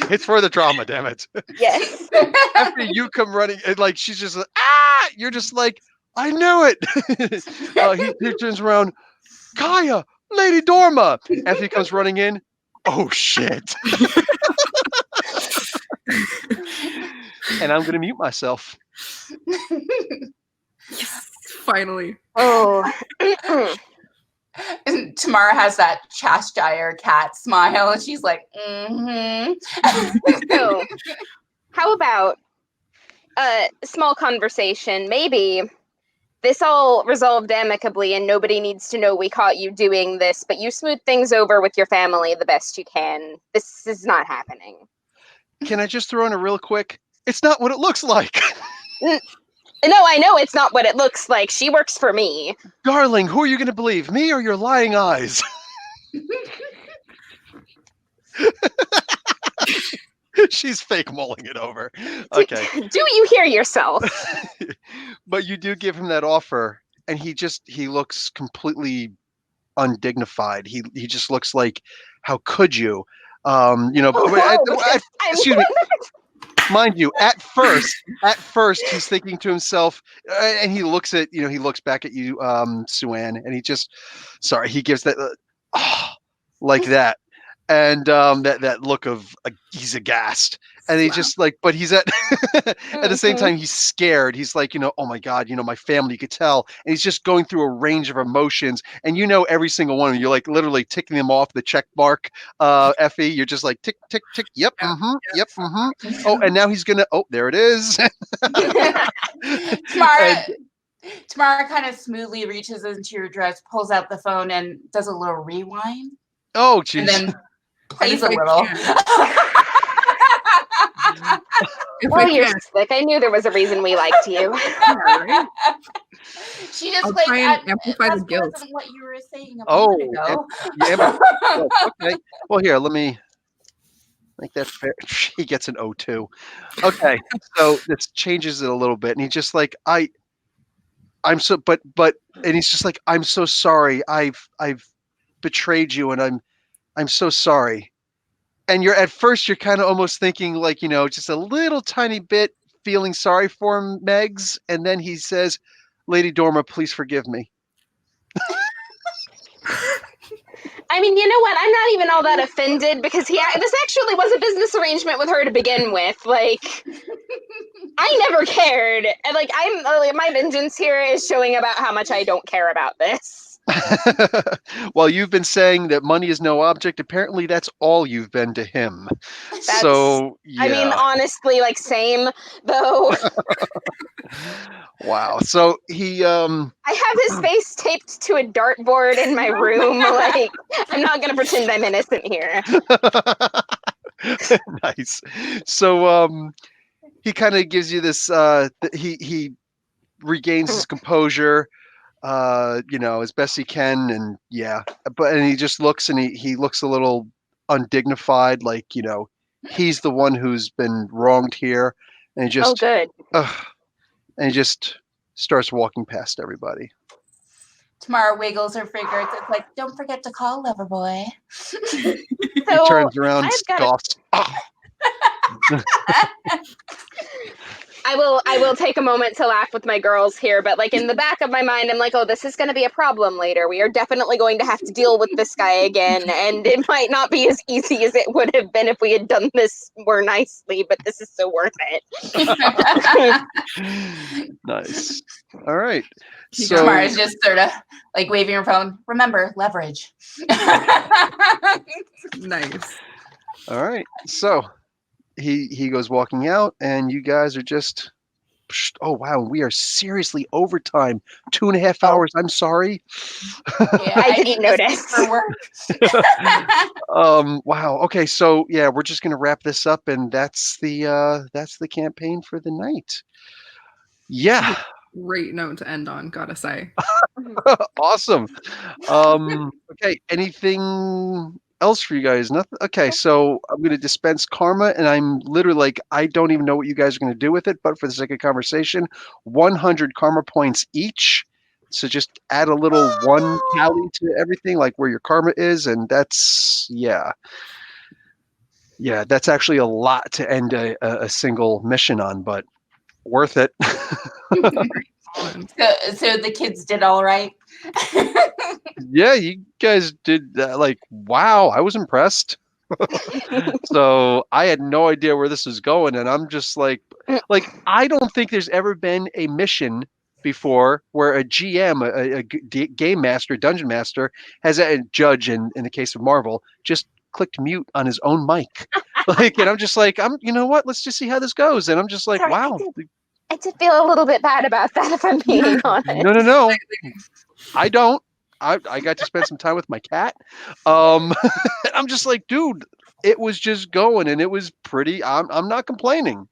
it's for the drama, damn it. Yes. After you come running, and she's just like, ah! You're just like, I knew it. He turns around, Kaya, Lady Dorma. After he comes running in, oh shit. And I'm gonna mute myself. Finally. Oh. And Tamara has that Cheshire cat smile, and she's like, mm-hmm. So, how about a small conversation? Maybe this all resolved amicably and nobody needs to know we caught you doing this, but you smooth things over with your family the best you can. This is not happening. Can I just throw in a real quick? It's not what it looks like. No, I know it's not what it looks like. She works for me. Darling, who are you going to believe? Me or your lying eyes? She's fake mulling it over. Okay. Do you hear yourself? But you do give him that offer, and he looks completely undignified. He just looks like, how could you? Excuse me. Mind you, at first he's thinking to himself, and he looks back at you, Suan, and he gives that like that, and that look of he's aghast, and he just like, but he's at at the same time he's scared. He's like, oh my God, my family, you could tell, and he's just going through a range of emotions, and every single one of them, you're like literally ticking them off the check mark. Effie, you're just like tick tick tick, yep, yep, oh, and now he's gonna, oh, there it is. Tamara kind of smoothly reaches into your dress, pulls out the phone, and does a little rewind. Oh, jeez. And then plays a little. You're sick. I knew there was a reason we liked you. She just try and amplify the guilt. Wasn't what you were saying a moment ago. Okay. Well, here, let me make that fair. He gets an O2. Okay, so this changes it a little bit, and he's just like, I'm so, but, and he's just like, I'm so sorry. I've betrayed you, and I'm so sorry. And at first you're kind of almost thinking like, just a little tiny bit feeling sorry for him, Megs. And then he says, Lady Dorma, please forgive me. I mean, you know what? I'm not even all that offended because this actually was a business arrangement with her to begin with. Like, I never cared. And like, my vengeance here is showing about how much I don't care about this. Well, you've been saying that money is no object. Apparently that's all you've been to him. So, yeah. I mean, honestly, like, same though. Wow. So I have his face taped to a dartboard in my room. Like, I'm not going to pretend I'm innocent here. Nice. So, he kind of gives you this, he regains his composure, as best he can. And and he just looks, and he looks a little undignified, like, he's the one who's been wronged here. And he just, good. And he just starts walking past everybody. Tamara wiggles her fingers. It's like, don't forget to call Loverboy. He turns around and scoffs. I will take a moment to laugh with my girls here, but like in the back of my mind, I'm like, oh, this is going to be a problem later. We are definitely going to have to deal with this guy again, and it might not be as easy as it would have been if we had done this more nicely, but this is so worth it. Nice. All right. So Tamara's just sort of like waving her phone. Remember, leverage. Nice. All right. So he goes walking out, and you guys are just, oh wow, we are seriously overtime. 2.5 hours. I'm sorry. I didn't notice. For work. Wow. Okay. So yeah, we're just gonna wrap this up, and that's the campaign for the night. Yeah. Great note to end on, gotta say. Awesome. Okay. Anything else for you guys? Nothing. Okay, so I'm going to dispense karma, and I'm literally like, I don't even know what you guys are going to do with it, but for the sake of conversation, 100 karma points each. So just add a little one tally to everything, like where your karma is, and that's that's actually a lot to end a single mission on, but worth it. So the kids did all right. Yeah, you guys did that. Like, wow, I was impressed. So I had no idea where this was going, and I'm just like I don't think there's ever been a mission before where a GM, a game master, dungeon master, has a judge in the case of Marvel just clicked mute on his own mic. Like, and I'm just like, you know what? Let's just see how this goes. And I'm just like, wow. I did feel a little bit bad about that, if I'm being honest. No. I don't. I got to spend some time with my cat. I'm just like, dude, it was just going, and it was pretty. I'm not complaining.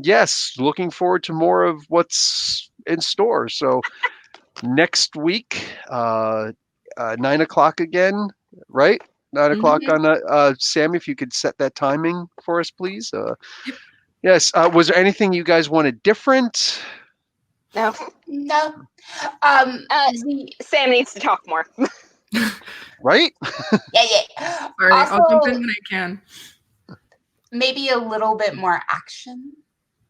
Yes, looking forward to more of what's in store. So next week, 9:00 again, right? 9:00 on Sammy, if you could set that timing for us, please. Yes. Was there anything you guys wanted different? No. Sam needs to talk more. Right? Yeah. All right, I'll jump in when I can. Maybe a little bit more action.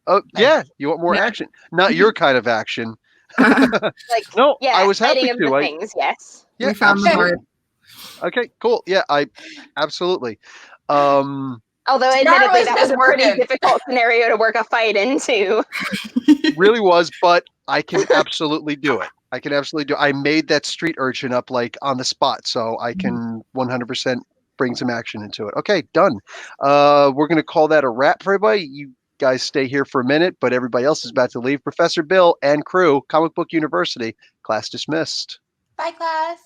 Oh, yeah. You want more action? Not your kind of action. Like, no, I was happy of to. The things, yes. Yeah, we found the heart. Okay, cool. Yeah, I absolutely. Um, Although Jarvis admittedly that was is a pretty working. difficult scenario to work a fight into. really was, but I can absolutely do it. I can absolutely do. I made that street urchin up like on the spot, so I can 100% bring some action into it. Okay, done. We're gonna call that a wrap for everybody. You guys stay here for a minute, but everybody else is about to leave. Professor Bill and crew, Comic Book University, class dismissed. Bye, class.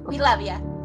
We love you.